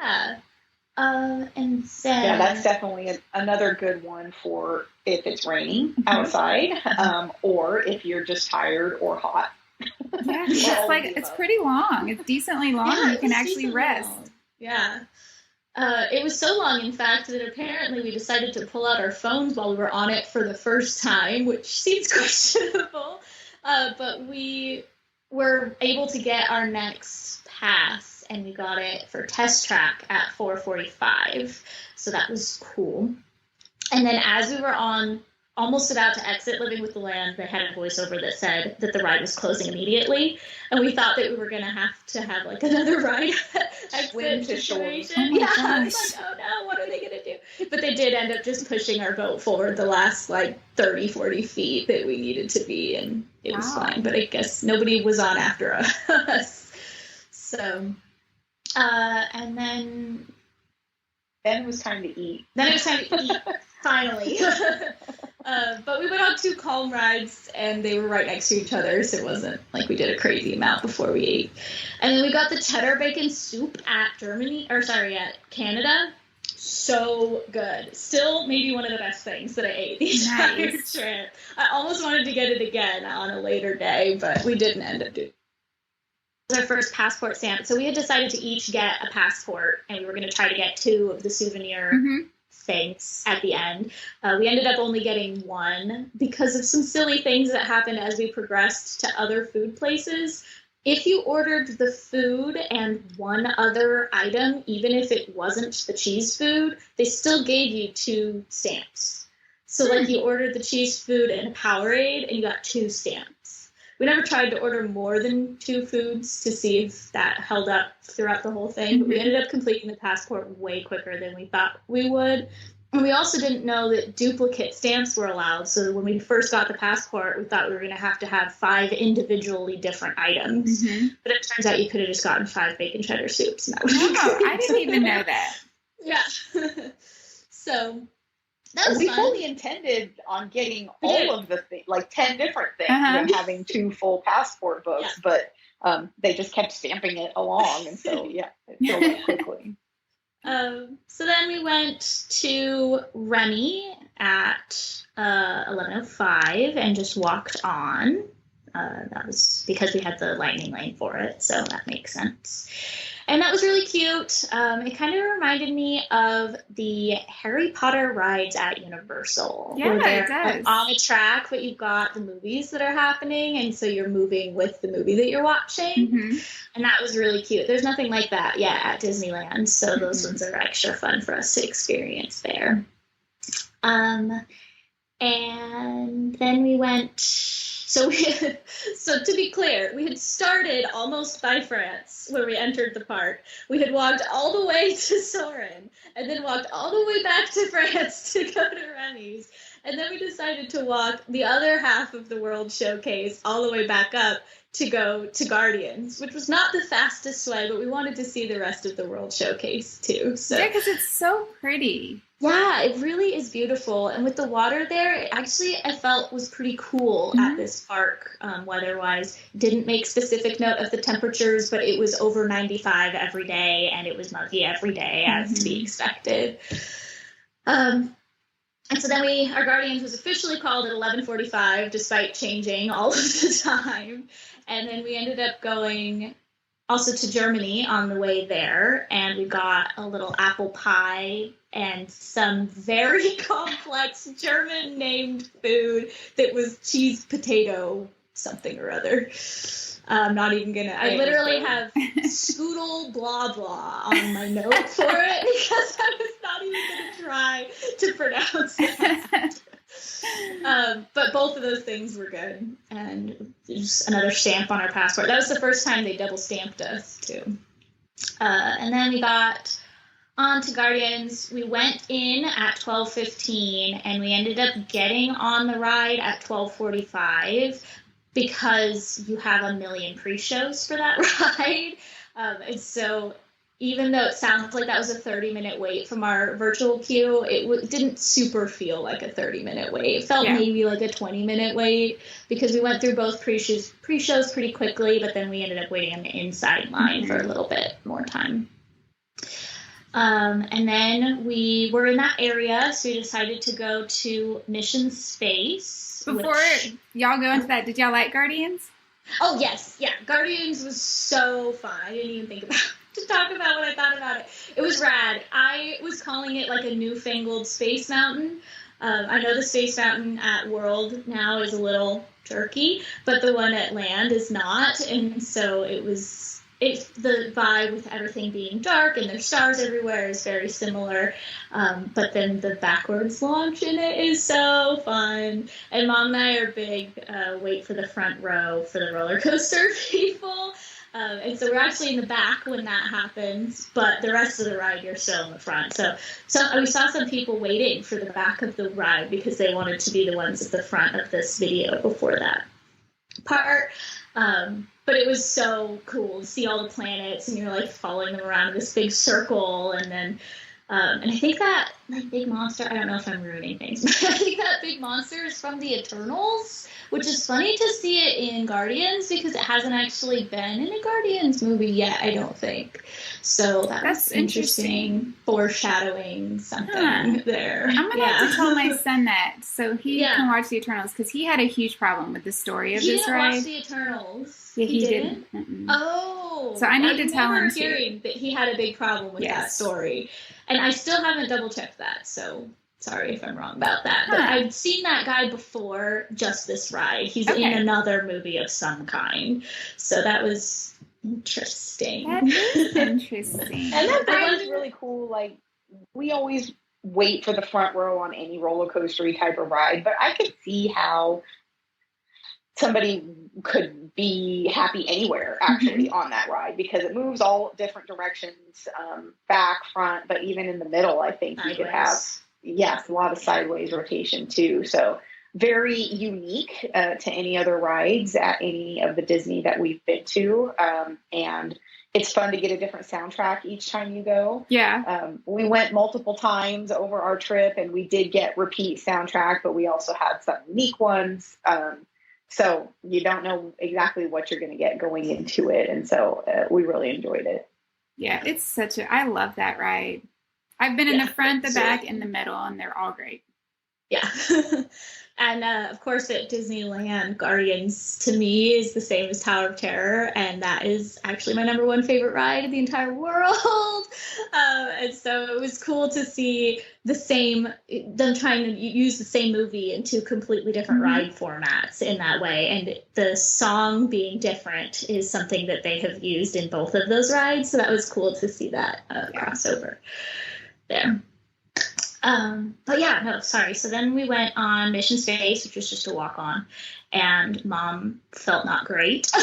B: Yeah. And then...
C: Yeah, that's definitely another good one for if it's raining outside, or if you're just tired or hot.
A: Yeah, it's pretty long. It's decently long.
B: Yeah,
A: you can actually rest.
B: Long. Yeah. It was so long, in fact, that apparently we decided to pull out our phones while we were on it for the first time, which seems questionable. But we were able to get our next pass, and we got it for Test Track at 4:45. So that was cool. And then as we were almost about to exit Living with the Land, they had a voiceover that said that the ride was closing immediately, and we thought that we were going to have like another ride
C: swim to shore.
B: I was like, oh no, what are they going to do? But they did end up just pushing our boat forward the last like 30-40 feet that we needed to be, and it was fine. But I guess nobody was on after us. So, and then
C: it was time to eat.
B: Finally. But we went on 2 Calm rides, and they were right next to each other, so it wasn't like we did a crazy amount before we ate. And then we got the cheddar bacon soup at Canada. So good. Still maybe one of the best things that I ate the entire trip. I almost wanted to get it again on a later day, but we didn't end up doing it. Our first passport stamp. So we had decided to each get a passport, and we were going to try to get 2 of the souvenir things at the end. We ended up only getting 1 because of some silly things that happened as we progressed to other food places. If you ordered the food and 1 other item, even if it wasn't the cheese food, they still gave you 2 stamps. So like you ordered the cheese food and a Powerade, and you got 2 stamps. We never tried to order more than 2 foods to see if that held up throughout the whole thing, but we ended up completing the passport way quicker than we thought we would. And we also didn't know that duplicate stamps were allowed, so when we first got the passport, we thought we were going to have 5 individually different items. But it turns out you could have just gotten 5 bacon cheddar soups. And that was
A: I didn't even know that.
B: Yeah. So...
C: we fully intended on getting all of the things, like 10 different things, and having 2 full passport books, but they just kept stamping it along, and so it filled up quickly.
B: So then we went to Remy at 11:05 and just walked on. That was because we had the lightning lane for it, so that makes sense. And that was really cute. It kind of reminded me of the Harry Potter rides at Universal.
A: Yeah,
B: where
A: it does.
B: On a track, but you've got the movies that are happening, and so you're moving with the movie that you're watching.
A: Mm-hmm.
B: And that was really cute. There's nothing like that yet at Disneyland, so those ones are extra fun for us to experience there. And then we went... So to be clear, we had started almost by France when we entered the park. We had walked all the way to Soarin' and then walked all the way back to France to go to Remy's. And then we decided to walk the other half of the World Showcase all the way back up to go to Guardians, which was not the fastest way, but we wanted to see the rest of the World Showcase too. So.
A: Yeah, because it's so pretty.
B: Yeah, it really is beautiful. And with the water there, it actually, I felt, was pretty cool at this park, weather-wise. Didn't make specific note of the temperatures, but it was over 95 every day, and it was muggy every day, as to be expected. And so then our Guardians was officially called at 11:45, despite changing all of the time. And then we ended up going also to Germany on the way there, and we got a little apple pie and some very complex German-named food that was cheese potato something or other. I'm not even gonna... I literally have Scoodle blah blah on my note for it because I was not even gonna try to pronounce it. But both of those things were good, and just another stamp on our passport. That was the first time they double stamped us too. And then we got on to Guardians. We went in at 12:15, and we ended up getting on the ride at 12:45 because you have a million pre-shows for that ride. And so even though it sounds like that was a 30-minute wait from our virtual queue, it didn't super feel like a 30-minute wait. It felt maybe like a 20-minute wait because we went through both pre-shows pretty quickly, but then we ended up waiting in the inside line for a little bit more time. And then we were in that area, so we decided to go to Mission Space.
A: Before y'all go into that, did y'all like Guardians?
B: Oh, yes. Yeah. Guardians was so fun. I didn't even think to talk about what I thought about it. It was rad. I was calling it like a newfangled Space Mountain. I know the Space Mountain at World now is a little jerky, but the one at Land is not. And so it's the vibe with everything being dark and there's stars everywhere is very similar. But then the backwards launch in it is so fun. And Mom and I are big wait for the front row for the roller coaster people. And so we're actually in the back when that happens, but the rest of the ride, you're still in the front. So we saw some people waiting for the back of the ride because they wanted to be the ones at the front of this video before that part. But it was so cool to see all the planets, and you're like following them around in this big circle. And then, and I think that big monster, I don't know if I'm ruining things, but I think that big monster is from the Eternals, which is funny to see it in Guardians because it hasn't actually been in a Guardians movie yet, I don't think. So that's interesting. Foreshadowing something there.
A: I'm going to have to tell my son that so he can watch the Eternals because he had a huge problem with the story of this ride.
B: He didn't watch the Eternals.
A: Yeah, he didn't.
B: Oh.
A: So I need to tell him
B: to. I remember hearing that he had a big problem with that story. And I still haven't double-checked that, so sorry if I'm wrong about that. But I've seen that guy before just this ride. He's in another movie of some kind. So that was interesting.
A: That is interesting.
C: And that ride is really cool. Like, we always wait for the front row on any roller coaster type of ride, but I could see how somebody could be happy anywhere actually on that ride because it moves all different directions, back, front, but even in the middle, I think you could have, a lot of sideways rotation too. So very unique to any other rides at any of the Disney that we've been to. And it's fun to get a different soundtrack each time you go.
A: Yeah.
C: We went multiple times over our trip and we did get repeat soundtrack, but we also had some unique ones. So you don't know exactly what you're going to get going into it. And so we really enjoyed it.
A: Yeah, it's I love that ride. I've been in the front, the back, and the middle, and they're all great.
B: Yeah. And of course at Disneyland, Guardians to me is the same as Tower of Terror, and that is actually my number one favorite ride in the entire world. And so it was cool to see them trying to use the same movie in two completely different ride formats in that way. And the song being different is something that they have used in both of those rides. So that was cool to see that crossover there. But yeah, no, sorry. So then we went on Mission Space, which was just a walk on, and Mom felt not great about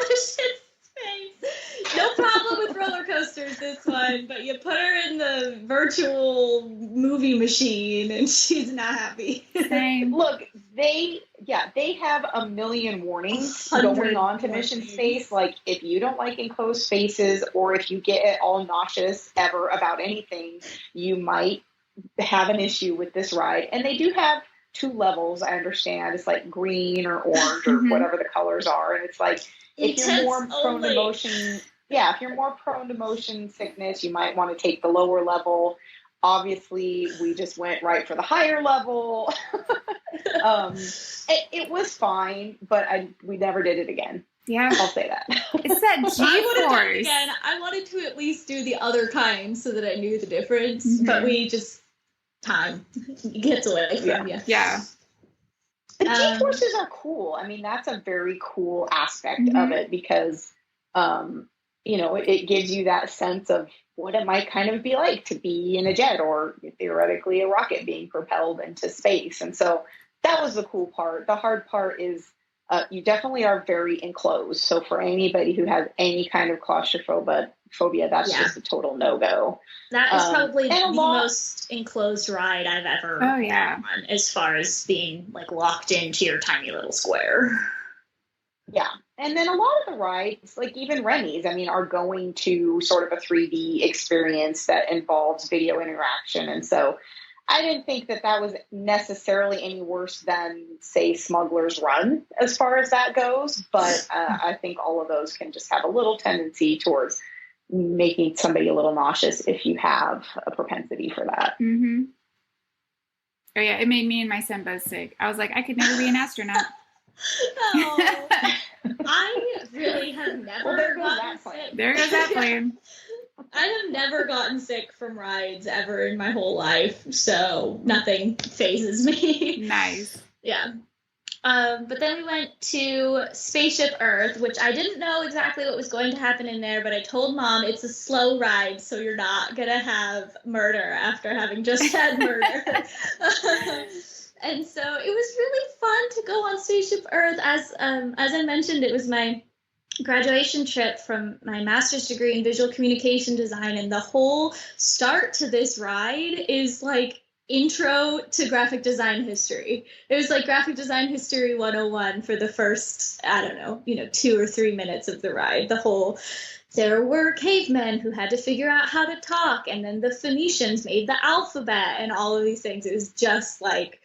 B: Mission Space. No problem with roller coasters, this one, but you put her in the virtual movie machine and she's not happy.
A: Same.
C: Look, they have a million warnings going on to Mission Space. Like, if you don't like enclosed spaces, or if you get all nauseous ever about anything, you might have an issue with this ride. And they do have 2 levels, I understand. It's like green or orange or whatever the colors are. And it's like, if you're more prone to motion, if you're more prone to motion sickness, you might want to take the lower level. Obviously, we just went right for the higher level. It was fine, but we never did it again.
A: Yeah,
C: I'll say that.
A: It's that G-force.
B: Again, I wanted to at least do the other kind so that I knew the difference, but we just time gets away from you.
A: Yeah.
C: The G-forces are cool. I mean, that's a very cool aspect of it because, it gives you that sense of what it might kind of be like to be in a jet or theoretically a rocket being propelled into space. And so that was the cool part. The hard part is you definitely are very enclosed. So for anybody who has any kind of claustrophobia, that's just a total no-go.
B: That is probably the most enclosed ride I've ever been on, as far as being like locked into your tiny little square.
C: Yeah. And then a lot of the rides, like even Remy's, I mean, are going to sort of a 3D experience that involves video interaction. And so I didn't think that was necessarily any worse than, say, Smuggler's Run as far as that goes. But I think all of those can just have a little tendency towards making somebody a little nauseous if you have a propensity for that.
A: Mm-hmm. Oh, yeah. It made me and my son both sick. I was like, I could never be an astronaut.
B: Oh, I really have never gotten sick.
A: There goes that plan.
B: I have never gotten sick from rides ever in my whole life, so nothing phases me.
A: Nice.
B: Yeah. But then we went to Spaceship Earth, which I didn't know exactly what was going to happen in there, but I told Mom it's a slow ride, so you're not going to have murder after having just had murder. And so it was really fun to go on Spaceship Earth. As I mentioned, it was my graduation trip from my master's degree in visual communication design, and the whole start to this ride is like intro to graphic design history. It was like graphic design history 101 for the first, 2 or 3 minutes of the ride. There were cavemen who had to figure out how to talk, and then the Phoenicians made the alphabet and all of these things. It was just like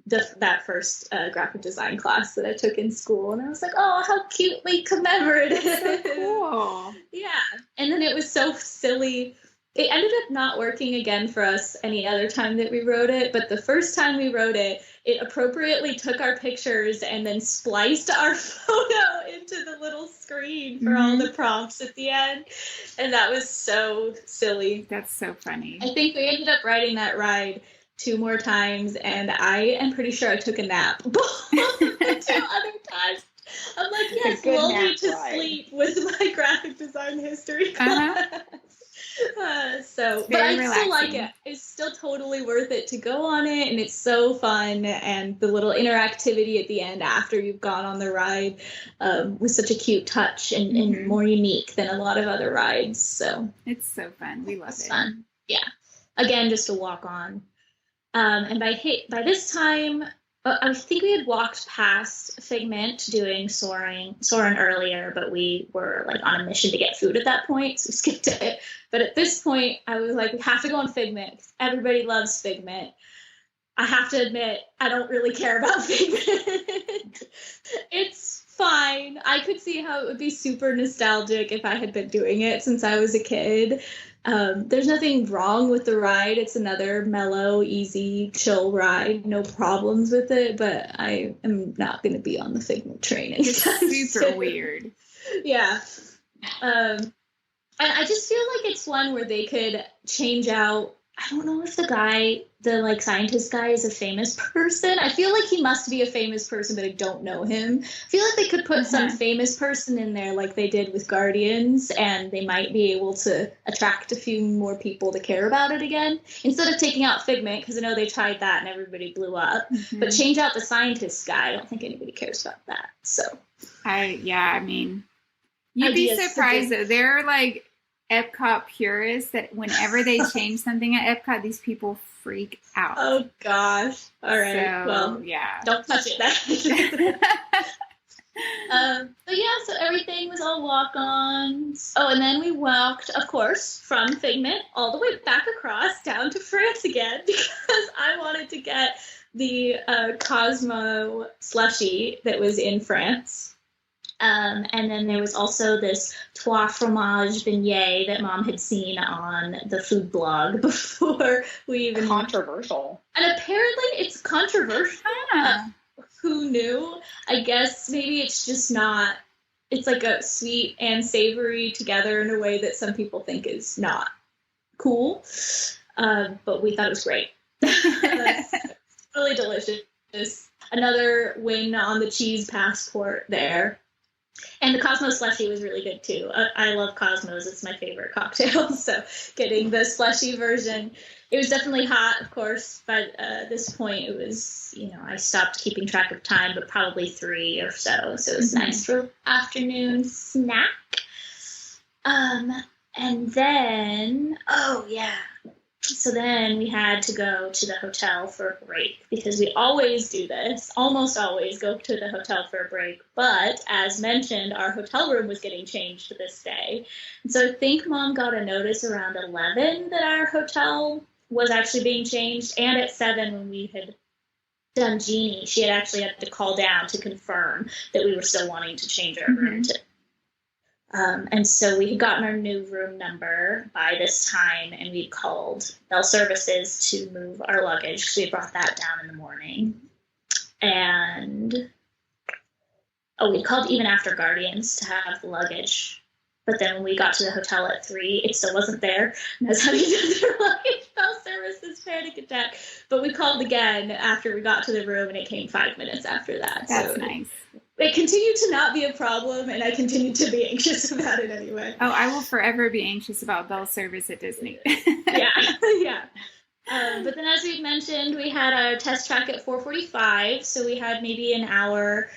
B: that first graphic design class that I took in school, and I was like, oh, how cutely commemorative.
A: So cool.
B: Yeah. And then it was so silly. It ended up not working again for us any other time that we wrote it, but the first time we wrote it, it appropriately took our pictures and then spliced our photo into the little screen for all the prompts at the end. And that was so silly.
A: That's so funny.
B: I think we ended up writing that ride 2 more times, and I am pretty sure I took a nap both the 2 other times. I'm like, yes, lull me to sleep was my graphic design history class. But I still like it. It's still totally worth it to go on it, and it's so fun. And the little interactivity at the end after you've gone on the ride was such a cute touch and more unique than a lot of other rides. So
A: it's so fun. We love it.
B: It's fun. Yeah. Again, just a walk on. And by this time, I think we had walked past Figment doing Soarin' earlier, but we were like on a mission to get food at that point, so we skipped it. But at this point, I was like, we have to go on Figment because everybody loves Figment. I have to admit, I don't really care about Figment. It's fine. I could see how it would be super nostalgic if I had been doing it since I was a kid. There's nothing wrong with the ride. It's another mellow, easy, chill ride. No problems with it, but I am not going to be on the Figment train anytime
A: It's super
B: soon.
A: weird.
B: Yeah. And I just feel like it's one where they could change out. I don't know if the scientist guy is a famous person. I feel like he must be a famous person, but I don't know him. I feel like they could put some famous person in there like they did with Guardians, and they might be able to attract a few more people to care about it again. Instead of taking out Figment, because I know they tried that and everybody blew up, but change out the scientist guy. I don't think anybody cares about that. So,
A: I mean, you'd be surprised though. They're like Epcot purists that whenever they change something at Epcot, these people freak out.
B: Oh gosh! All right, well,
A: yeah,
B: don't touch it. But yeah, so everything was all walk-ons. Oh, and then we walked, of course, from Figment all the way back across down to France again because I wanted to get the Cosmo slushie that was in France. And then there was also this Trois Fromage beignet that Mom had seen on the food blog before we even...
C: Controversial.
B: And apparently it's controversial. Who knew? I guess maybe it's just not... It's like a sweet and savory together in a way that some people think is not cool. But we thought it was great. Really delicious. Another win on the cheese passport there. And the Cosmo slushie was really good, too. I love Cosmos. It's my favorite cocktail. So getting the slushie version, it was definitely hot, of course. By this point, it was, I stopped keeping track of time, but probably 3 or so. So it was nice for afternoon snack. And then, so then we had to go to the hotel for a break because we always do this, almost always go to the hotel for a break. But as mentioned, our hotel room was getting changed this day. And so I think Mom got a notice around 11 that our hotel was actually being changed. And at 7 when we had done Genie, she had actually had to call down to confirm that we were still wanting to change our room to. And so we had gotten our new room number by this time, and we called Bell Services to move our luggage because we had brought that down in the morning. And, we called even after Guardians to have the luggage. But then when we got to the hotel at 3, it still wasn't there. And that's how you did their luggage. Bell Services panic attack. But we called again after we got to the room, and it came 5 minutes after that.
A: That's nice.
B: It continued to not be a problem, and I continued to be anxious about it anyway.
A: Oh, I will forever be anxious about Bell Service at Disney.
B: Yeah. But then, as we mentioned, we had our test track at 4:45, so we had maybe an hour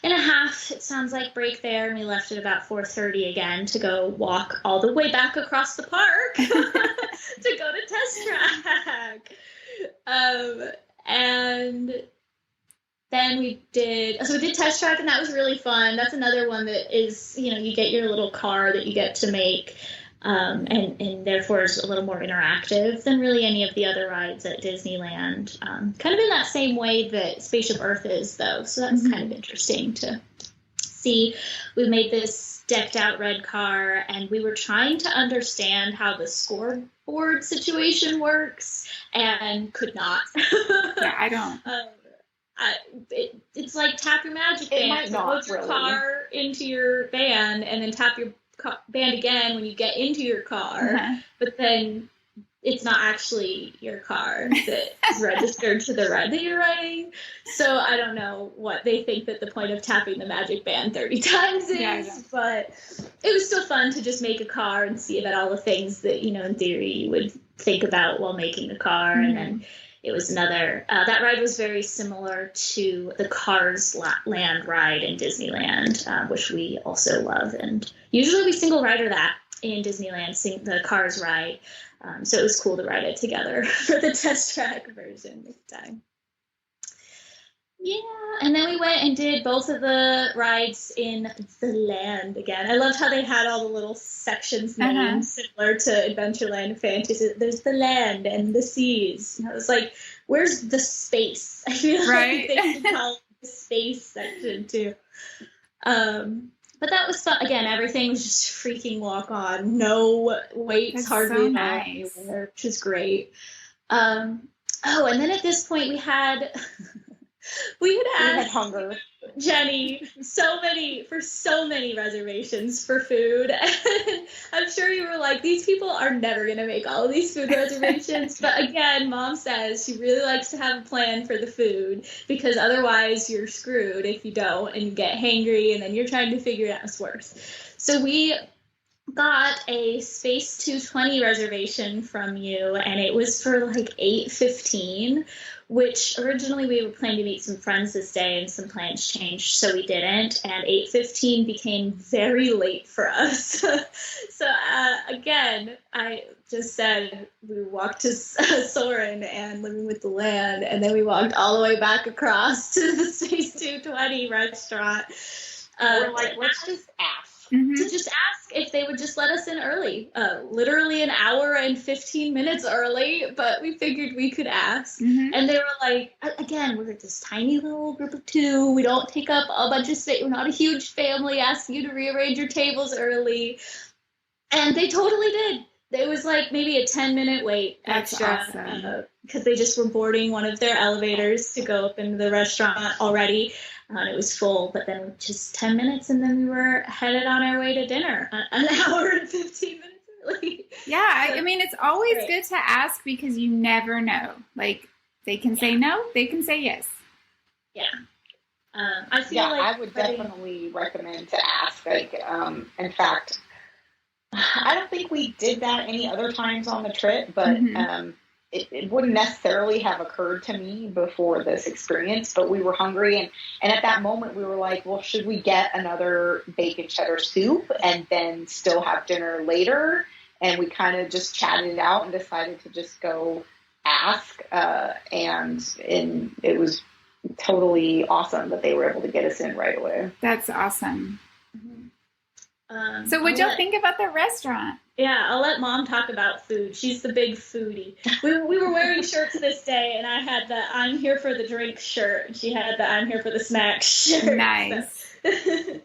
B: and a half, it sounds like, break there, and we left at about 4:30 again to go walk all the way back across the park to go to test track. And then we did test track, and that was really fun. That's another one that is, you get your little car that you get to make, and therefore is a little more interactive than really any of the other rides at Disneyland. Kind of in that same way that Spaceship Earth is, though. So that's kind of interesting to see. We made this decked out red car, and we were trying to understand how the scoreboard situation works, and could not.
A: Yeah, I don't.
B: It's like tap your magic band, put your car into your van, and then tap your band again when you get into your car. But then it's not actually your car that's registered to the ride that you're riding. So I don't know what they think that the point of tapping the magic band 30 times is, but it was still fun to just make a car and see about all the things that, in theory you would think about while making a car. And then it was another, that ride was very similar to the Cars Land ride in Disneyland, which we also love. And usually we single rider that in Disneyland, the Cars ride. So it was cool to ride it together for the test track version this time. Yeah, and then we went and did both of the rides in the land again. I loved how they had all the little sections named similar to Adventureland and Fantasy. There's the land and the seas. And I was like, where's the space? I feel like they should call it the space section too. But that was fun. Again, everything was just freaking walk on. No waits,
A: That's
B: hardly
A: so
B: at all
A: nice.
B: anywhere, which is great. And then at this point we had
C: had hunger.
B: Jenny so many reservations for food. And I'm sure you were like, these people are never going to make all of these food reservations. But again, Mom says she really likes to have a plan for the food, because otherwise you're screwed if you don't, and you get hangry and then you're trying to figure out what's worse. So we got a Space 220 reservation from you, and it was for like 8:15, which originally we were planning to meet some friends this day, and some plans changed, so we didn't, and 8:15 became very late for us. So again, I just said we walked to Soren and Living with the Land, and then we walked all the way back across to the Space 220 restaurant.
C: We're like, let's just ask.
B: To just ask if they would just let us in early, literally an hour and 15 minutes early, but we figured we could ask. And they were like, again, we're this tiny little group of 2. We don't take up a bunch of space. We're not a huge family asking you to rearrange your tables early. And they totally did. It was like maybe a 10-minute wait extra, because they just were boarding one of their elevators to go up into the restaurant already. It was full, but then just 10 minutes, and then we were headed on our way to dinner an hour and 15 minutes early.
A: Yeah, I mean, it's always good to ask, because you never know. Like, they can say no, they can say yes.
B: Yeah. I feel like
C: I would definitely recommend to ask. Like, in fact, I don't think we did that any other times on the trip, but it wouldn't necessarily have occurred to me before this experience, but we were hungry, and at that moment we were like, well, should we get another bacon cheddar soup and then still have dinner later? And we kind of just chatted it out and decided to just go ask, and it was totally awesome that they were able to get us in right away.
A: That's awesome. So what'd y'all think about the restaurant?
B: Yeah, I'll let Mom talk about food. She's the big foodie. We were wearing shirts this day, and I had the I'm here for the drink shirt, and she had the I'm here for the snacks shirt.
A: Nice.
B: So.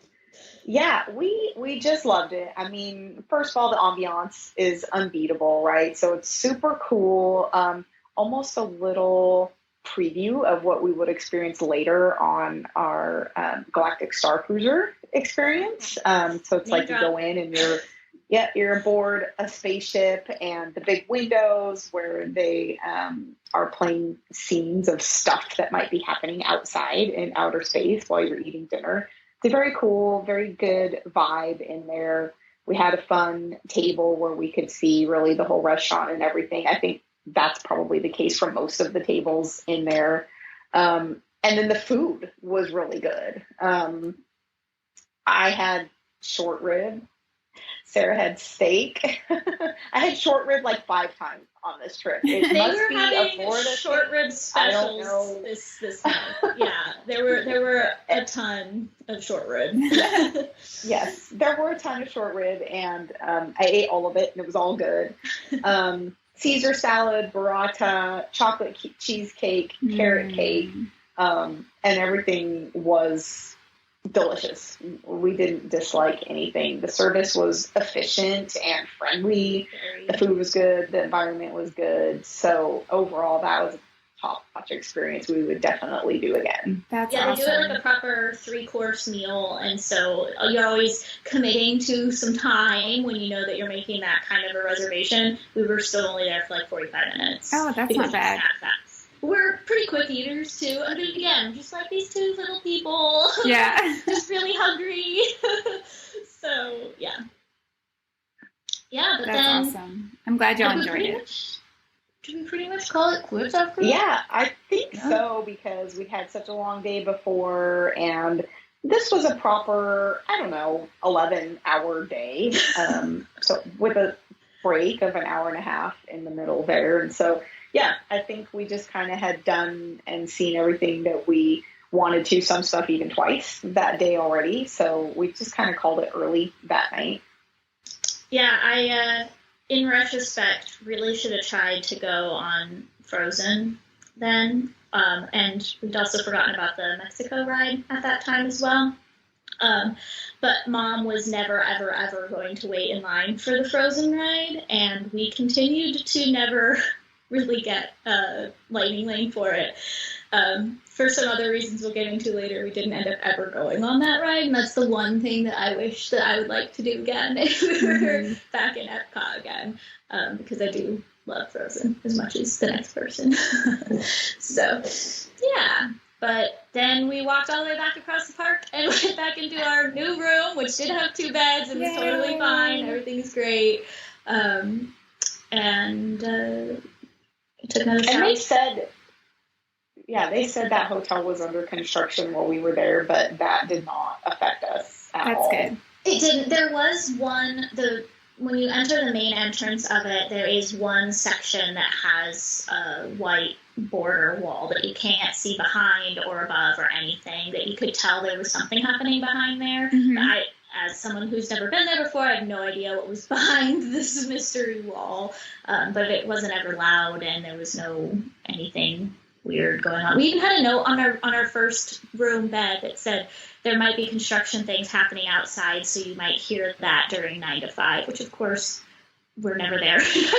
C: Yeah, we just loved it. I mean, first of all, the ambiance is unbeatable, right? So it's super cool. Almost a little preview of what we would experience later on our Galactic Star Cruiser experience. So it's like you go in and you're aboard a spaceship, and the big windows where they are playing scenes of stuff that might be happening outside in outer space while you're eating dinner. It's a very cool, very good vibe in there. We had a fun table where we could see really the whole restaurant and everything. I think that's probably the case for most of the tables in there. And then the food was really good. I had short rib. Sarah had steak. I had short rib like 5 times on this trip. It
B: they
C: must
B: were
C: be
B: having
C: a Florida
B: short rib specials this month. Yeah, there were a ton of short rib.
C: Yes, there were a ton of short rib, and I ate all of it, and it was all good. Caesar salad, burrata, chocolate cheesecake, carrot cake, and everything was delicious. We didn't dislike anything. The service was efficient and friendly. The food was good. The environment was good. So overall, that was a top-notch experience we would definitely do again.
A: That's
B: awesome. They do it like a proper 3-course meal, and so you're always committing to some time when you know that you're making that kind of a reservation. We were still only there for like 45 minutes.
A: Oh, that's not bad.
B: We're pretty quick eaters too. I mean, again, just like these 2 little people.
A: Yeah.
B: Just really hungry. So, yeah. Yeah, but
A: that's awesome. I'm glad y'all enjoyed it.
B: Did we pretty much call it quits after?
C: Yeah, I think so, because we had such a long day before, and this was a proper, 11-hour day. So with a break of an hour and a half in the middle there. And so, yeah, I think we just kind of had done and seen everything that we wanted to, some stuff even twice that day already. So we just kind of called it early that night.
B: Yeah, I, in retrospect, really should have tried to go on Frozen then. And we'd also forgotten about the Mexico ride at that time as well. But Mom was never, ever, ever going to wait in line for the Frozen ride, and we continued to never really get a lightning lane for it. For some other reasons we'll get into later, we didn't end up ever going on that ride, and that's the one thing that I wish that I would like to do again if we were back in Epcot again, because I do love Frozen as much as the next person. So, yeah. But then we walked all the way back across the park and went back into our new room, which did have 2 beds and was totally fine. Everything's great. And took another shower.
C: And they said that hotel was under construction while we were there, but that did not affect us at all.
A: That's good.
B: It didn't. There was one, when you enter the main entrance of it, there is one section that has a white border wall that you can't see behind or above or anything, that you could tell there was something happening behind there. But as someone who's never been there before, I had no idea what was behind this mystery wall. But it wasn't ever loud, and there was no anything weird going on. We even had a note on our first room bed that said there might be construction things happening outside, so you might hear that during 9 to 5, which of course we're never there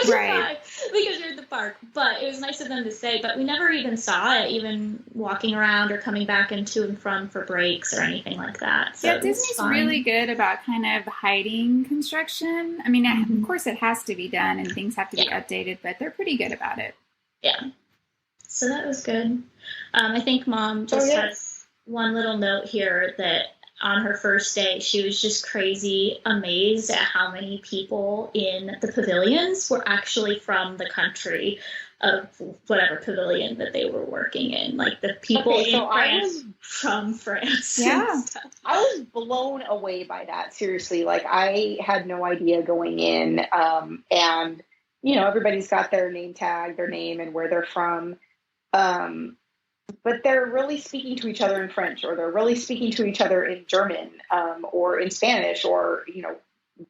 B: right, because you're at the park. But it was nice of them to say, but we never even saw it, even walking around or coming back into and from for breaks or anything like that. So
A: yeah, Disney's really good about kind of hiding construction. I mean, of course it has to be done and things have to be updated, but they're pretty good about it.
B: Yeah. So that was good. I think Mom just has one little note here that on her first day, she was just crazy amazed at how many people in the pavilions were actually from the country of whatever pavilion that they were working in. Like the people in France from France.
A: Yeah.
C: I was blown away by that. Seriously. Like I had no idea going in. And, you know, everybody's got their name tag, their name and where they're from. But they're really speaking to each other in French, or they're really speaking to each other in German, or in Spanish, or, you know,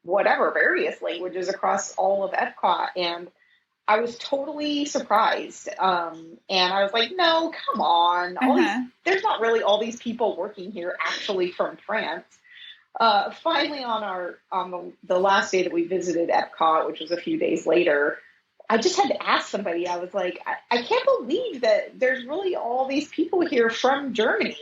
C: whatever, various languages across all of Epcot. And I was totally surprised. And I was like, no, come on. There's not really all these people working here actually from France. Finally, on the last day that we visited Epcot, which was a few days later, I just had to ask somebody. I was like, I can't believe that there's really all these people here from Germany.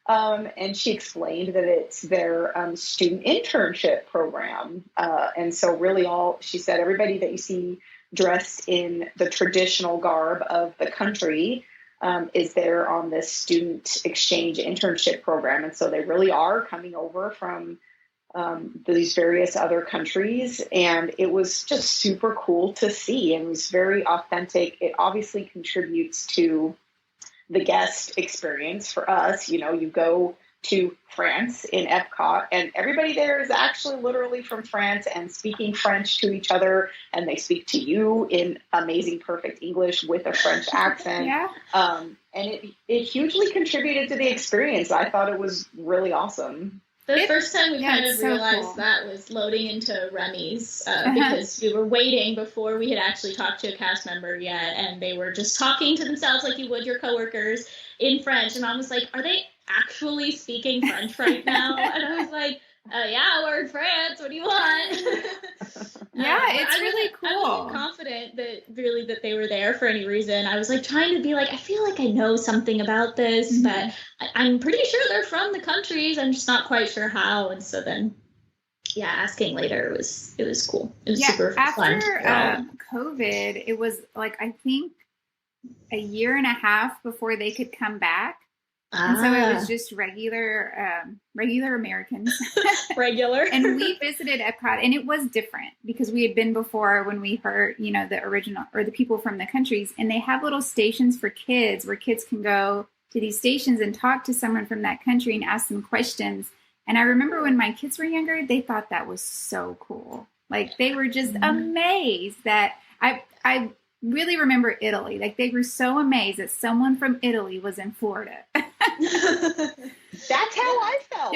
C: And she explained that it's their student internship program. And so really she said, everybody that you see dressed in the traditional garb of the country is there on this student exchange internship program. And so they really are coming over from these various other countries, and it was just super cool to see, and it was very authentic. It obviously contributes to the guest experience for us. You know, you go to France in Epcot, and everybody there is actually literally from France and speaking French to each other, and they speak to you in amazing, perfect English with a French accent. And it hugely contributed to the experience. I thought it was really awesome.
B: The first time we kind of realized that was loading into Remy's, because we were waiting before we had actually talked to a cast member yet, and they were just talking to themselves like you would your coworkers in French, and I was like, are they actually speaking French right now? And I was like, yeah, we're in France, what do you want?
A: It's really cool.
B: I wasn't confident that they were there for any reason. I was like trying to be like, I feel like I know something about this, but I'm pretty sure they're from the countries. I'm just not quite sure how. And so then, asking later, it was cool. It was super fun.
A: After COVID, it was like, I think a year and a half before they could come back. And so it was just regular Americans.
B: Regular.
A: And we visited Epcot, and it was different because we had been before when we heard, you know, the original or the people from the countries, and they have little stations for kids where kids can go to these stations and talk to someone from that country and ask them questions. And I remember when my kids were younger, they thought that was so cool. Like they were just amazed that I really remember Italy. Like they were so amazed that someone from Italy was in Florida.
C: That's how I felt.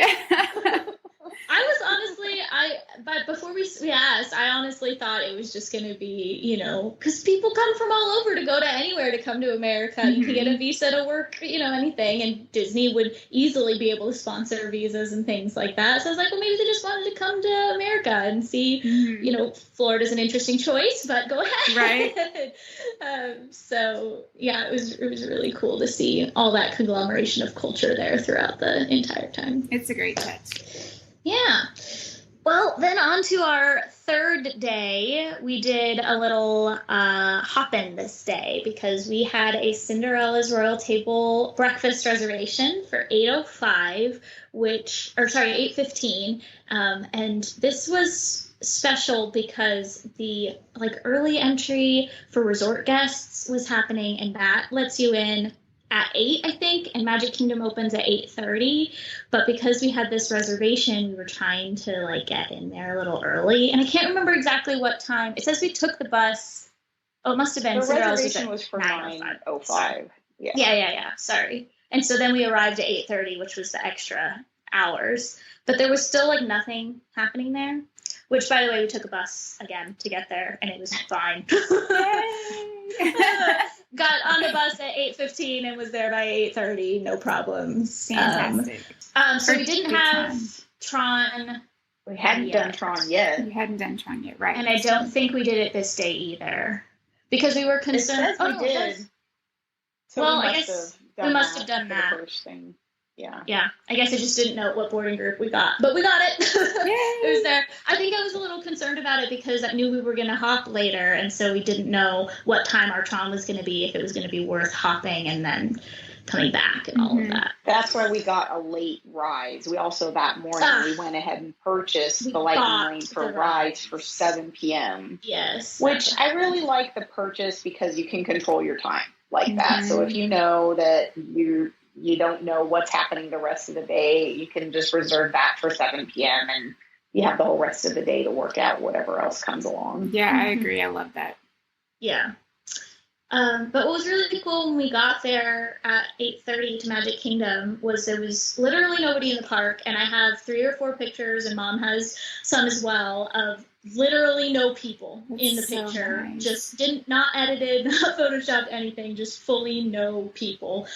B: I was honestly, but before we asked, I honestly thought it was was just going to be, you know, because people come from all over to go to anywhere to come to America. You can get a visa to work, you know, anything. And Disney would easily be able to sponsor visas and things like that. So I was like, well, maybe they just wanted to come to America and see, you know, Florida's an interesting choice, but go ahead.
A: Right.
B: So yeah, it was really cool to see all that conglomeration of culture there throughout the entire time.
A: It's a great touch.
B: Yeah. Well, then on to our third day, we did a little hop-in this day because we had a Cinderella's Royal Table breakfast reservation for 8:05, 8:15, and this was special because the early entry for resort guests was happening, and that lets you in at 8, I think, and Magic Kingdom opens at 8:30. But because we had this reservation, we were trying to get in there a little early, and I can't remember exactly what time. It says we took the bus. Oh, it must have been.
C: The reservation was for 9:05.
B: Yeah. Sorry. And so then we arrived at 8:30, which was the extra hours. But there was still nothing happening there. Which, by the way, we took a bus again to get there, and it was fine. Got on the bus at 8:15 and was there by 8:30, no problems.
A: Fantastic.
B: So we didn't have Tron.
C: We hadn't done Tron yet.
A: We hadn't done Tron yet, right?
B: And I don't think we did it this day either, because we were concerned.
C: We did. So
B: well, I guess we must have done that.
C: The first thing. Yeah.
B: Yeah. I guess I just didn't know what boarding group we got, but we got it. It was there. I think I was a little concerned about it because I knew we were going to hop later, and so we didn't know what time our Tron was going to be, if it was going to be worth hopping and then coming back and all of that.
C: That's why we got a late rise. We also, that morning, we went ahead and purchased the Lightning Lane for rides for 7 p.m.
B: Yes.
C: Which I really like the purchase because you can control your time like that. So if you know that you don't know what's happening the rest of the day, you can just reserve that for 7 p.m. and you have the whole rest of the day to work out whatever else comes along.
A: Yeah, I agree. I love that.
B: Yeah. But what was really cool when we got there at 8:30 to Magic Kingdom was there was literally nobody in the park, and I have 3 or 4 pictures, and Mom has some as well, of literally no people in the picture.
A: Nice.
B: Just not edited, not photoshopped, anything, just fully no people,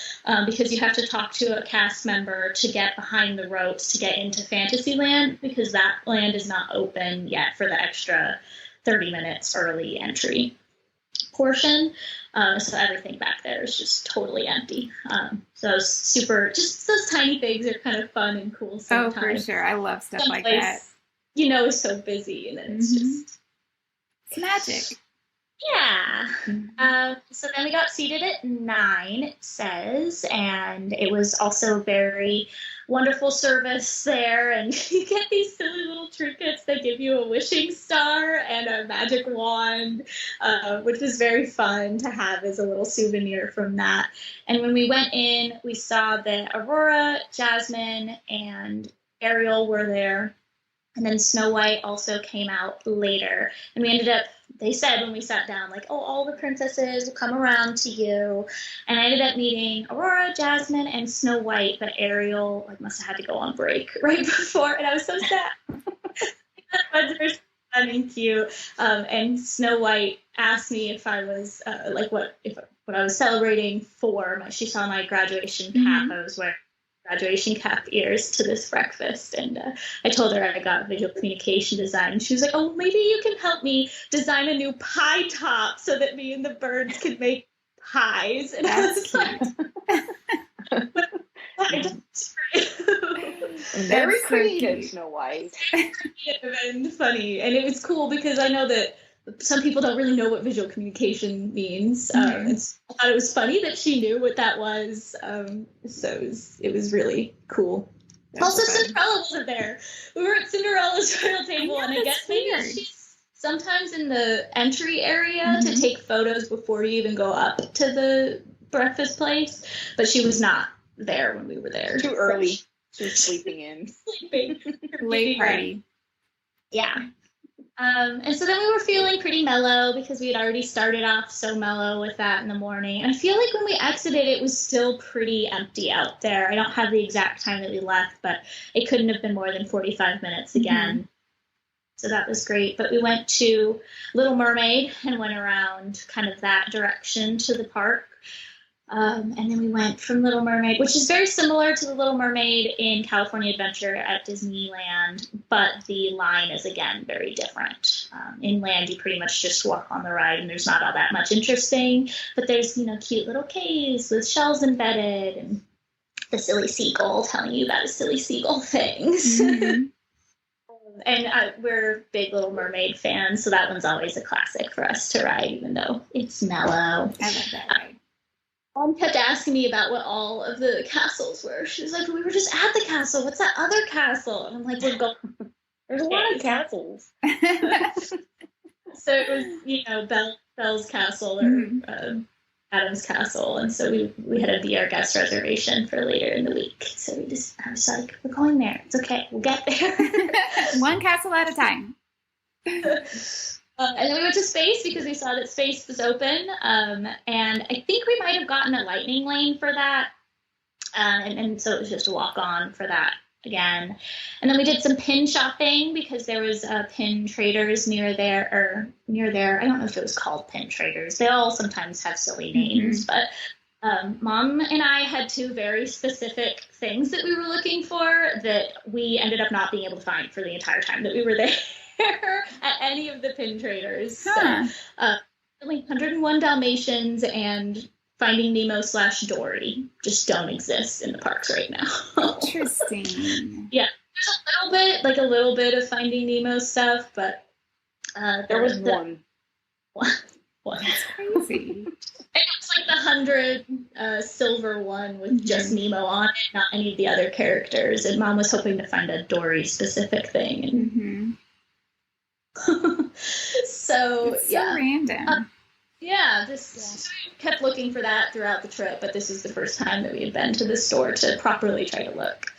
B: because you have to talk to a cast member to get behind the ropes to get into Fantasyland, because that land is not open yet for the extra 30 minutes early entry portion. So everything back there is just totally empty. So it was super, just those tiny things are kind of fun and cool sometimes.
A: Oh, for sure. I love stuff like that.
B: You know, it's so busy, and then it's just...
A: It's magic.
B: Yeah. So then we got seated at 9, it says, and it was also very wonderful service there, and you get these silly little trinkets. They give you a wishing star and a magic wand, which was very fun to have as a little souvenir from that. And when we went in, we saw that Aurora, Jasmine, and Ariel were there. And then Snow White also came out later. And we ended up, they said when we sat down, all the princesses will come around to you. And I ended up meeting Aurora, Jasmine, and Snow White, but Ariel must have had to go on break right before. And I was so sad. They're so fun and cute. And Snow White asked me if I was, what I was celebrating for. She saw my graduation cap. I was wearing graduation cap ears to this breakfast, and I told her I got visual communication design, and she was like, oh, maybe you can help me design a new pie top so that me and the birds could make pies. And
A: That's
B: I was like,
C: very creative,
A: cute.
C: Snow White.
B: creative and funny, and it was cool because I know that some people don't really know what visual communication means. And I thought it was funny that she knew what that was. So it was really cool.
A: That's
B: also,
A: fun.
B: Cinderella wasn't there. We were at Cinderella's Royal Table, and I guess maybe
A: weird.
B: she's sometimes in the entry area to take photos before you even go up to the breakfast place. But she was not there when we were there.
C: Too early. She was sleeping in.
A: Late party.
B: Yeah. And so then we were feeling pretty mellow because we had already started off so mellow with that in the morning. And I feel like when we exited, it was still pretty empty out there. I don't have the exact time that we left, but it couldn't have been more than 45 minutes again. So that was great. But we went to Little Mermaid and went around kind of that direction to the park. And then we went from Little Mermaid, which is very similar to the Little Mermaid in California Adventure at Disneyland, but the line is, again, very different. In land, you pretty much just walk on the ride, and there's not all that much interesting, but there's, cute little caves with shells embedded, and the silly seagull telling you about his silly seagull things. Mm-hmm. And we're big Little Mermaid fans, so that one's always a classic for us to ride, even though it's mellow.
A: I love that ride.
B: Mom kept asking me about what all of the castles were. She was like, we were just at the castle. What's that other castle? And I'm like, we're going.
C: There's a lot of castles.
B: So it was, Belle's castle or Adam's castle. And so we had to be our guest reservation for later in the week. So I was like, we're going there. It's okay. We'll get there.
A: One castle at a time.
B: And then we went to Space because we saw that Space was open. And I think we might have gotten a lightning lane for that. And so it was just a walk on for that again. And then we did some pin shopping because there was pin traders near there. I don't know if it was called pin traders. They all sometimes have silly names. But Mom and I had two very specific things that we were looking for that we ended up not being able to find for the entire time that we were there. At any of the pin traders.
A: Huh.
B: So, 101 Dalmatians and Finding Nemo / Dory just don't exist in the parks right now.
A: Interesting.
B: Yeah, there's a little bit of Finding Nemo stuff, but
C: there was one.
A: That's crazy.
B: It was like the 100 silver one with just Nemo on it, not any of the other characters. And Mom was hoping to find a Dory specific thing. And so
A: it's so random.
B: Just kept looking for that throughout the trip, but this is the first time that we had been to the store to properly try to look.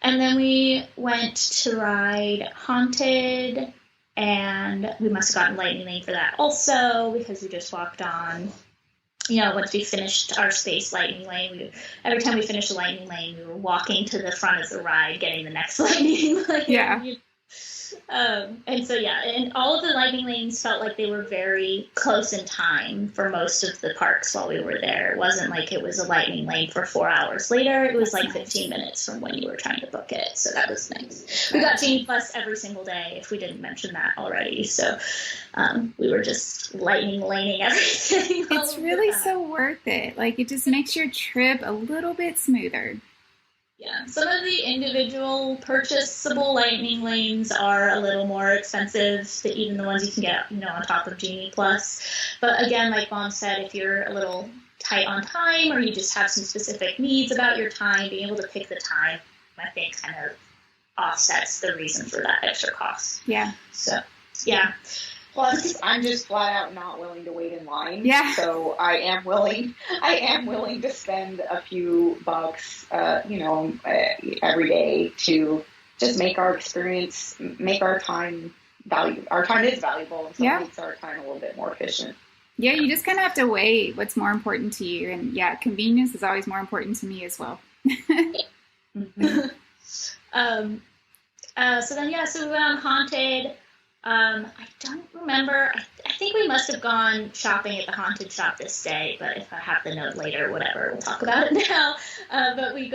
B: And then we went to ride Haunted, and we must have gotten lightning lane for that also because we just walked on. Once we finished our Space lightning lane, every time we finished a lightning lane, we were walking to the front of the ride, getting the next lightning lane.
A: Yeah.
B: And so, and all of the lightning lanes felt like they were very close in time for most of the parks while we were there. It wasn't like it was a lightning lane for 4 hours later. It was like 15 minutes from when you were trying to book it. So that was nice. We got Genie Plus every single day, if we didn't mention that already. So we were just lightning laning everything.
A: It's really so worth it. Like, it just makes your trip a little bit smoother.
B: Yeah, some of the individual purchasable lightning lanes are a little more expensive than even the ones you can get, on top of Genie Plus. But again, like Mom said, if you're a little tight on time or you just have some specific needs about your time, being able to pick the time, I think, kind of offsets the reason for that extra cost.
A: Yeah.
B: So, yeah.
C: Plus, I'm just flat out not willing to wait in line.
A: Yeah.
C: So I am willing to spend a few bucks, every day to just make our experience, make our time valuable. Our time is valuable, and so it makes our time a little bit more efficient.
A: Yeah, you just kind of have to weigh what's more important to you. And convenience is always more important to me as well.
B: So we went on Haunted. I don't remember. I think we must have gone shopping at the Haunted shop this day, but if I have the note later, whatever, we'll talk about it now. But we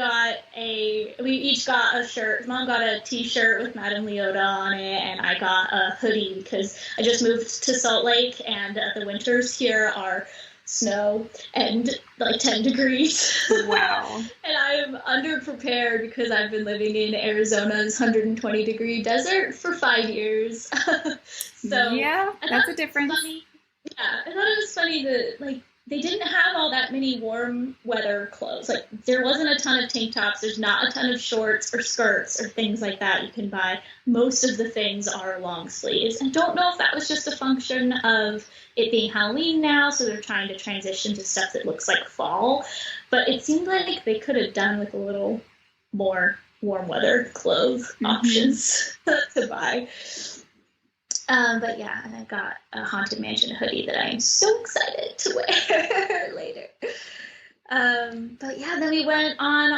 B: each got a shirt. Mom got a t-shirt with Madame Leota on it, and I got a hoodie because I just moved to Salt Lake, and the winters here are snow and like 10 degrees.
A: Wow.
B: And I am underprepared because I've been living in Arizona's 120 degree desert for 5 years. So
A: yeah, that's a difference.
B: I thought it was funny that they didn't have all that many warm weather clothes. Like, there wasn't a ton of tank tops. There's not a ton of shorts or skirts or things like that you can buy. Most of the things are long sleeves. I don't know if that was just a function of it being Halloween now, so they're trying to transition to stuff that looks like fall. But it seemed like they could have done with a little more warm weather clothes options to buy. But yeah, and I got a Haunted Mansion hoodie that I am so excited to wear later. But yeah, then we went on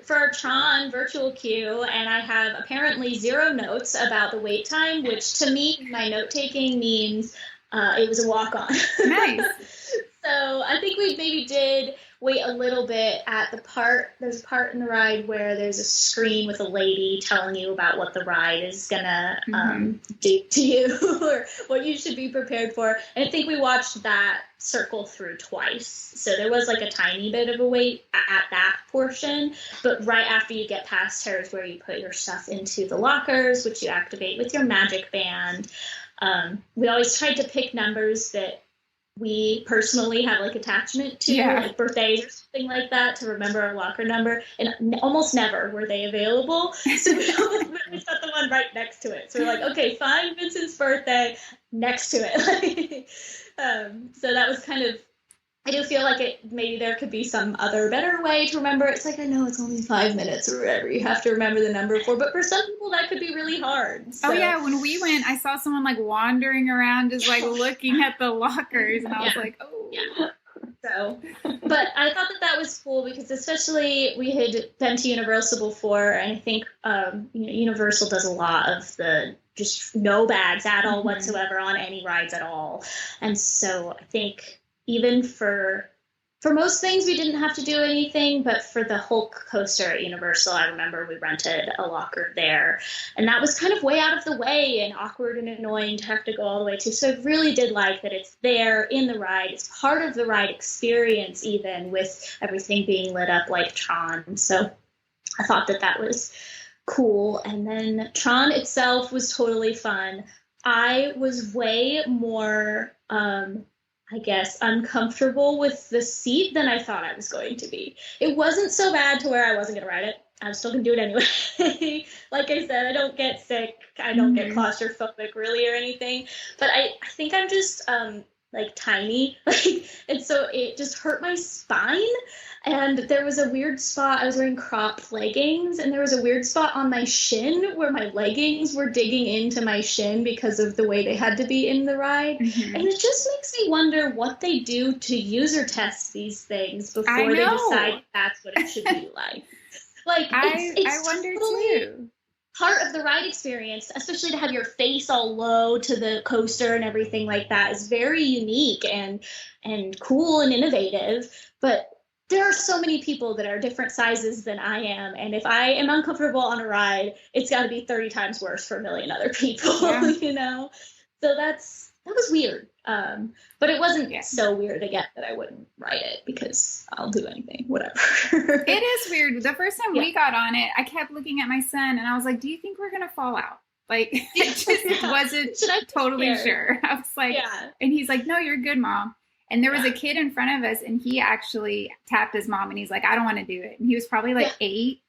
B: for our Tron virtual queue, and I have apparently 0 notes about the wait time, which to me, my note taking means it was a walk on.
A: Nice.
B: So I think we maybe did wait a little bit at there's a part in the ride where there's a screen with a lady telling you about what the ride is gonna do to you or what you should be prepared for. And I think we watched that circle through twice. So there was like a tiny bit of a wait at that portion, but right after you get past her is where you put your stuff into the lockers, which you activate with your magic band. We always tried to pick numbers that we personally have like attachment to, like birthdays or something like that, to remember our locker number, and almost never were they available. So we always got the one right next to it. So we're like, okay, find Vincent's birthday next to it. So that was kind of, I do feel like maybe there could be some other better way to remember. It's like, I know it's only 5 minutes or whatever you have to remember the number for, but for some people that could be really hard. So.
A: Oh yeah, when we went, I saw someone like wandering around just like looking at the lockers, and I was like, oh. Yeah.
B: So, but I thought that was cool because especially we had been to Universal before, and I think Universal does a lot of the just no bags at all whatsoever on any rides at all. And so I think even for most things, we didn't have to do anything, but for the Hulk coaster at Universal, I remember we rented a locker there, and that was kind of way out of the way and awkward and annoying to have to go all the way to. So I really did like that it's there in the ride. It's part of the ride experience, even with everything being lit up like Tron. So I thought that was cool. And then Tron itself was totally fun. I was way more I guess, uncomfortable with the seat than I thought I was going to be. It wasn't so bad to where I wasn't going to ride it. I was still going to do it anyway. Like I said, I don't get sick. I don't get claustrophobic really or anything. But I think I'm just like tiny. And so it just hurt my spine. And there was a weird spot. I was wearing cropped leggings, and there was a weird spot on my shin where my leggings were digging into my shin because of the way they had to be in the ride. And it just makes me wonder what they do to user test these things before they decide that's what it should be like. Like, I wonder totally too. Part of the ride experience, especially to have your face all low to the coaster and everything like that, is very unique and cool and innovative. But there are so many people that are different sizes than I am, and if I am uncomfortable on a ride, it's got to be 30 times worse for a million other people, you know? So that was weird. But it wasn't so weird again that I wouldn't ride it because I'll do anything, whatever.
A: It is weird. The first time we got on it, I kept looking at my son, and I was like, do you think we're going to fall out? Like, I just wasn't totally sure. I was like, and he's like, no, you're good, Mom. And there was a kid in front of us, and he actually tapped his mom, and he's like, I don't want to do it. And he was probably like 8.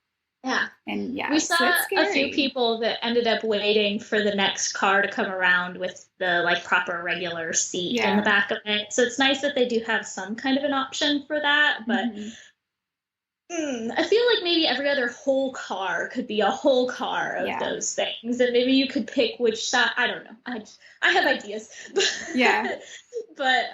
B: Yeah.
A: And
B: we saw a few people that ended up waiting for the next car to come around with the like proper regular seat in the back of it. So it's nice that they do have some kind of an option for that. But I feel like maybe every other whole car could be a whole car of those things. And maybe you could pick which side. I don't know. I have ideas. But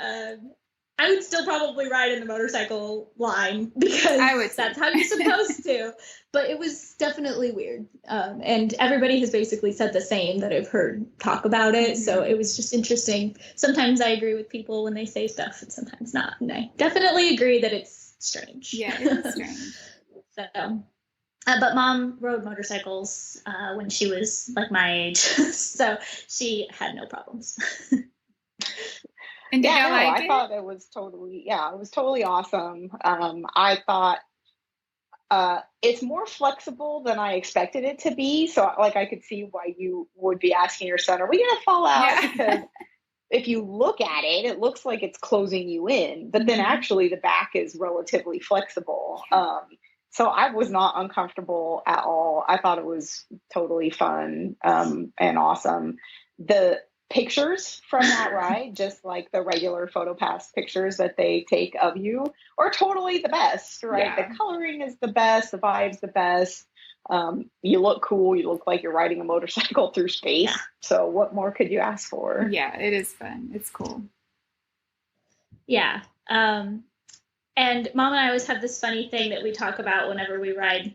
B: I would still probably ride in the motorcycle line because that's how you're supposed to. But it was definitely weird. And everybody has basically said the same that I've heard talk about it. So it was just interesting. Sometimes I agree with people when they say stuff and sometimes not. And I definitely agree that it's strange.
A: Yeah, it's strange.
B: But Mom rode motorcycles when she was like my age. So she had no problems.
A: And
C: I thought it was totally awesome. I thought it's more flexible than I expected it to be. So like I could see why you would be asking your son, are we going to fall out? Because if you look at it, it looks like it's closing you in, but then actually the back is relatively flexible. So I was not uncomfortable at all. I thought it was totally fun and awesome. The pictures from that ride, just like the regular PhotoPass pictures that they take of you, are totally the best, right? The coloring is the best, the vibe's the best. You look cool. You look like you're riding a motorcycle through space. So what more could you ask for?
A: Yeah, it is fun. It's cool.
B: Yeah. And Mom and I always have this funny thing that we talk about whenever we ride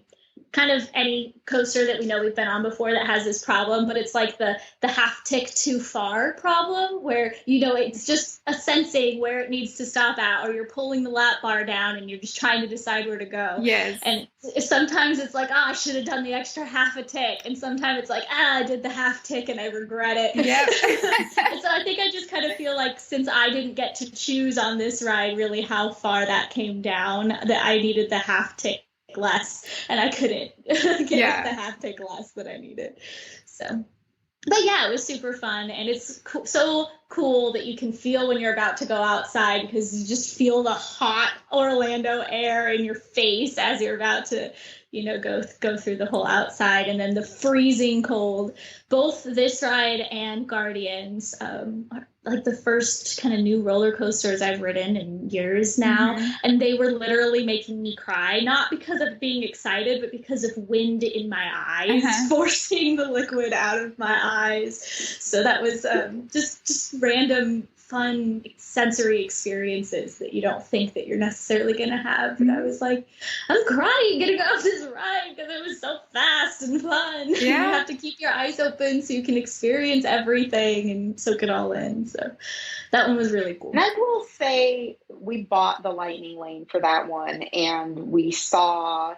B: kind of any coaster that we know we've been on before that has this problem, but it's like the half tick too far problem, where, you know, it's just a sensing where it needs to stop at, or you're pulling the lap bar down and you're just trying to decide where to go.
A: Yes.
B: And sometimes it's like, I should have done the extra half a tick. And sometimes it's like, I did the half tick and I regret it.
A: Yep.
B: And so I think I just kind of feel like, since I didn't get to choose on this ride really how far that came down, that I needed the half tick less, and I couldn't get the half tick less that I needed. So, but yeah, it was super fun, and it's so cool that you can feel when you're about to go outside, because you just feel the hot Orlando air in your face as you're about to, you know, go through the whole outside, and then the freezing cold. Both this ride and Guardians are like the first kind of new roller coasters I've ridden in years now. Mm-hmm. And they were literally making me cry, not because of being excited, but because of wind in my eyes, forcing the liquid out of my eyes. So that was just random fun sensory experiences that you don't think that you're necessarily going to have. But I was like, I'm crying getting off this ride because it was so fast and fun. Yeah. You have to keep your eyes open so you can experience everything and soak it all in. So that one was really cool.
C: And I will say, we bought the Lightning Lane for that one, and we saw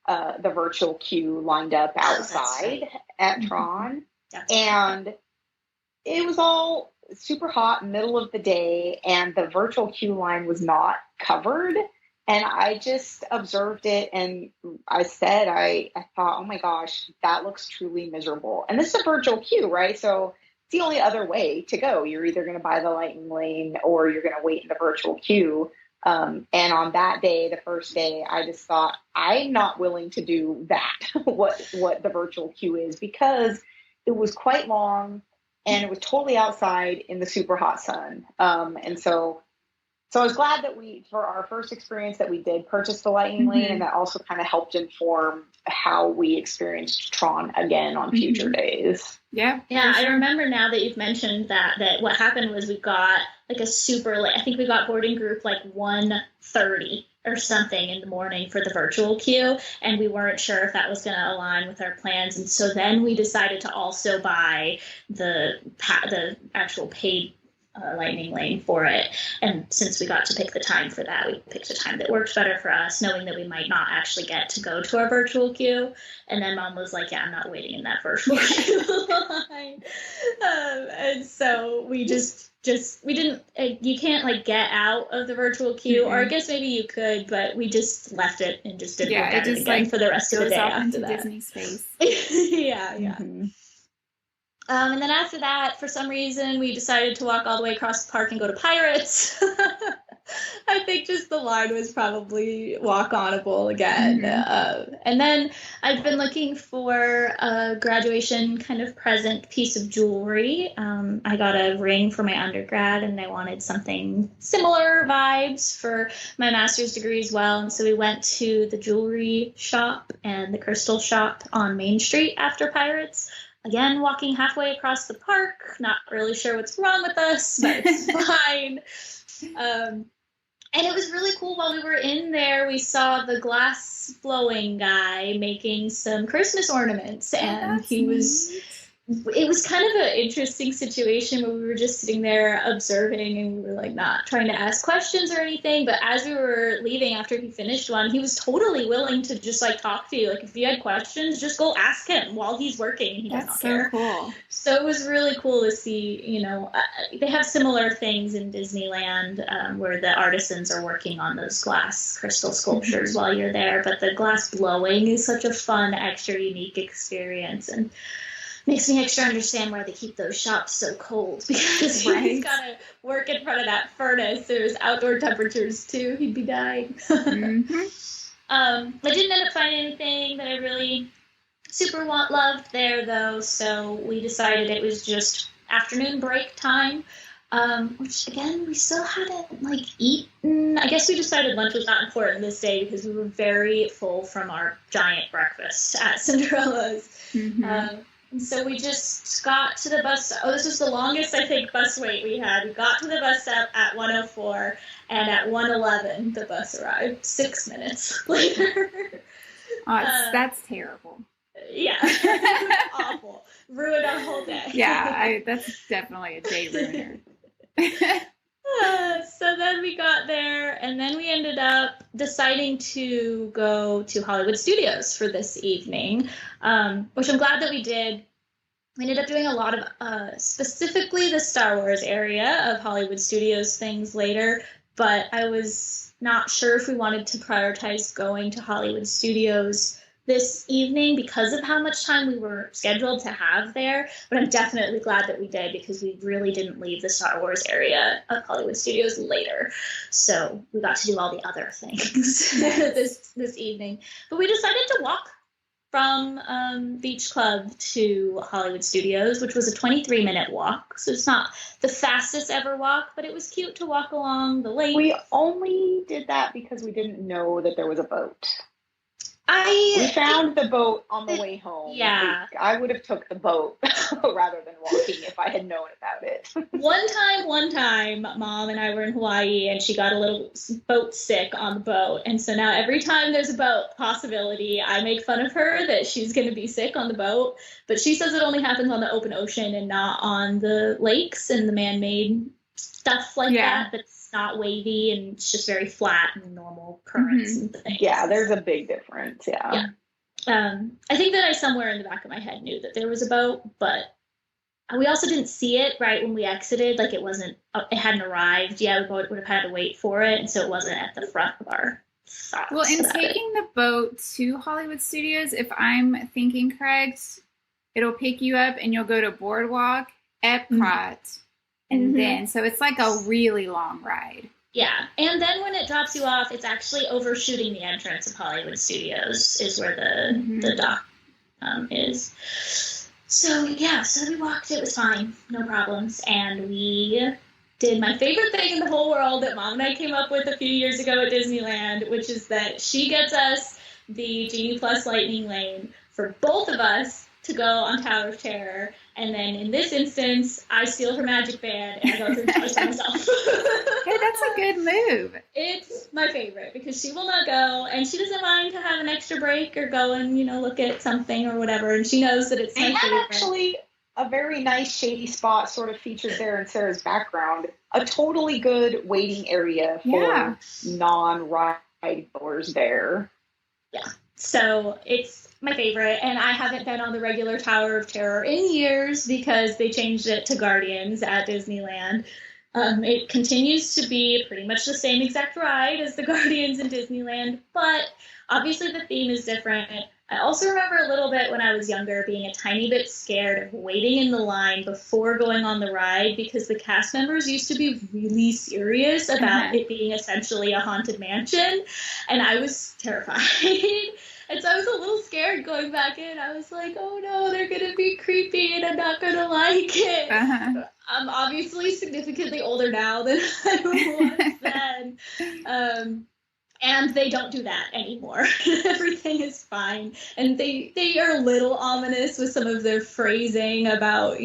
C: the virtual queue lined up outside at Tron. And it was all super hot, middle of the day, and the virtual queue line was not covered. And I just observed it, and I said, I thought, oh my gosh, that looks truly miserable. And this is a virtual queue, right? So it's the only other way to go. You're either going to buy the Lightning Lane or you're going to wait in the virtual queue. And on that day, the first day, I just thought, I'm not willing to do that, what the virtual queue is, because it was quite long. And it was totally outside in the super hot sun. And so I was glad that for our first experience, that we did purchase the Lightning Lane, and that also kind of helped inform how we experienced Tron again on future days.
B: Yeah. Yeah, I remember now that you've mentioned that what happened was we got like a super late, I think we got boarding group like 1:30 or something in the morning for the virtual queue, and we weren't sure if that was going to align with our plans, and so then we decided to also buy the actual paid Lightning Lane for it. And since we got to pick the time for that, we picked a time that worked better for us, knowing that we might not actually get to go to our virtual queue. And then Mom was like, yeah, I'm not waiting in that virtual queue line. And so we we didn't, you can't like get out of the virtual queue, or I guess maybe you could, but we just left it and just didn't look at it again for the rest of the day after that.
A: Disney space.
B: Yeah. And then after that, for some reason, we decided to walk all the way across the park and go to Pirates. I think just the line was probably walk-onable again. And then I've been looking for a graduation kind of present piece of jewelry. I got a ring for my undergrad, and I wanted something similar vibes for my master's degree as well. And so we went to the jewelry shop and the crystal shop on Main Street after Pirates. Again, walking halfway across the park, not really sure what's wrong with us, but it's fine. And it was really cool. While we were in there, we saw the glass blowing guy making some Christmas ornaments, and it was kind of an interesting situation where we were just sitting there observing, and we were like not trying to ask questions or anything. But as we were leaving after he finished one, he was totally willing to just like talk to you. Like if you had questions, just go ask him while he's working. He does not care.
A: Cool.
B: So it was really cool to see, you know, they have similar things in Disneyland where the artisans are working on those glass crystal sculptures while you're there. But the glass blowing is such a fun, extra unique experience, and makes me extra understand why they keep those shops so cold, because he's got to work in front of that furnace. There's outdoor temperatures too. He'd be dying. I didn't end up finding anything that I really super loved there, though, so we decided it was just afternoon break time, which, again, we still hadn't, like, eaten. I guess we decided lunch was not important this day because we were very full from our giant breakfast at Cinderella's. And so we just got to the bus. Oh, this was the longest, I think, bus wait we had. We got to the bus stop at 1:04, and at 1:11, the bus arrived 6 minutes later.
A: Oh, that's terrible.
B: Yeah. Awful. Ruined our whole day.
A: Yeah, that's definitely a day ruiner.
B: So then we got there, and then we ended up deciding to go to Hollywood Studios for this evening, which I'm glad that we did. We ended up doing a lot of specifically the Star Wars area of Hollywood Studios things later, but I was not sure if we wanted to prioritize going to Hollywood Studios this evening because of how much time we were scheduled to have there, but I'm definitely glad that we did because we really didn't leave the Star Wars area of Hollywood Studios later. So we got to do all the other things this evening. But we decided to walk from Beach Club to Hollywood Studios, which was a 23-minute walk. So it's not the fastest ever walk, but it was cute to walk along the lake.
C: We only did that because we didn't know that there was a boat. We found the boat on the way home.
B: Yeah.
C: I would have took the boat rather than walking if I had known about it.
B: One time, Mom and I were in Hawaii, and she got a little boat sick on the boat. And so now every time there's a boat possibility, I make fun of her that she's going to be sick on the boat. But she says it only happens on the open ocean and not on the lakes and the man-made stuff like that. That's not wavy, and it's just very flat and normal currents and things.
C: Yeah, there's a big difference. Yeah.
B: I think that I somewhere in the back of my head knew that there was a boat, but we also didn't see it right when we exited. Like it hadn't arrived. Yeah, we would have had to wait for it, and so it wasn't at the front of our thoughts.
A: Well, in taking the boat to Hollywood Studios, if I'm thinking correct, it'll pick you up and you'll go to Boardwalk, Epcot, and then, so it's like a really long ride.
B: Yeah, and then when it drops you off, it's actually overshooting the entrance of Hollywood Studios is where the dock is. So, yeah, so we walked. It was fine. No problems. And we did my favorite thing in the whole world that Mom and I came up with a few years ago at Disneyland, which is that she gets us the Genie Plus Lightning Lane for both of us to go on Tower of Terror, and then in this instance, I steal her magic band and I go through the by myself.
A: Hey, that's a good move.
B: It's my favorite because she will not go, and she doesn't mind to have an extra break or go and look at something or whatever, and she knows that it's my favorite.
C: And actually a very nice shady spot sort of featured there in Sarah's background. A totally good waiting area for non-ride goers there.
B: Yeah. So it's my favorite, and I haven't been on the regular Tower of Terror in years because they changed it to Guardians at Disneyland. It continues to be pretty much the same exact ride as the Guardians in Disneyland, but obviously the theme is different. I also remember a little bit when I was younger being a tiny bit scared of waiting in the line before going on the ride because the cast members used to be really serious about it being essentially a haunted mansion, and I was terrified. And so I was a little scared going back in. I was like, oh no, they're going to be creepy and I'm not going to like it. I'm obviously significantly older now than I was then. And they don't do that anymore. Everything is fine. And they are a little ominous with some of their phrasing about,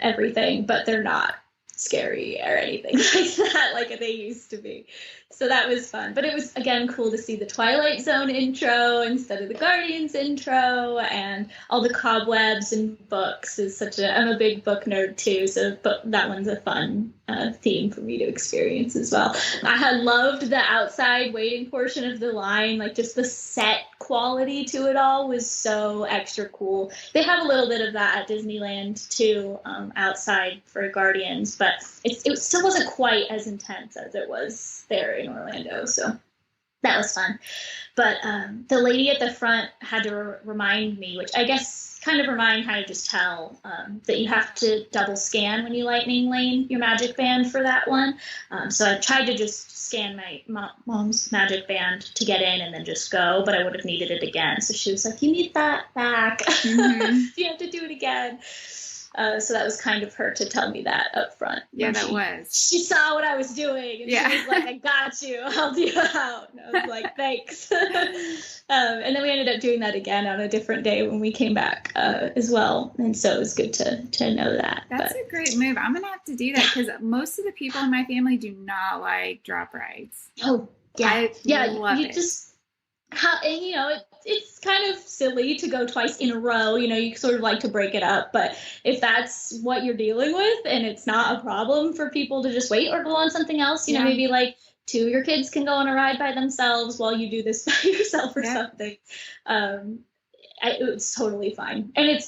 B: everything, but they're not scary or anything like that like they used to be. So that was fun. But it was, again, cool to see the Twilight Zone intro instead of the Guardians intro, and all the cobwebs and books I'm a big book nerd too, so that one's a fun theme for me to experience as well. I had loved the outside waiting portion of the line, like just the set quality to it all was so extra cool. They have a little bit of that at Disneyland too, outside for Guardians, but it still wasn't quite as intense as it was there in Orlando, so that was fun. But the lady at the front had to remind me, which I guess kind of remind how to just tell that you have to double scan when you lightning lane your magic band for that one. So I tried to just scan my mom's magic band to get in and then just go, but I would have needed it again. So she was like, you need that back. You have to do it again. So that was kind of her to tell me that up front.
A: Yeah, that was.
B: She saw what I was doing, and she was like, I got you. I'll help you out. And I was like, thanks. And then we ended up doing that again on a different day when we came back as well. And so it was good to know that.
A: That's a great move. I'm going to have to do that because most of the people in my family do not like drop rides.
B: Oh, yeah.
A: I love it.
B: And it's kind of silly to go twice in a row. You sort of like to break it up, but if that's what you're dealing with and it's not a problem for people to just wait or go on something else, maybe like 2 of your kids can go on a ride by themselves while you do this by yourself or something. It's totally fine. And it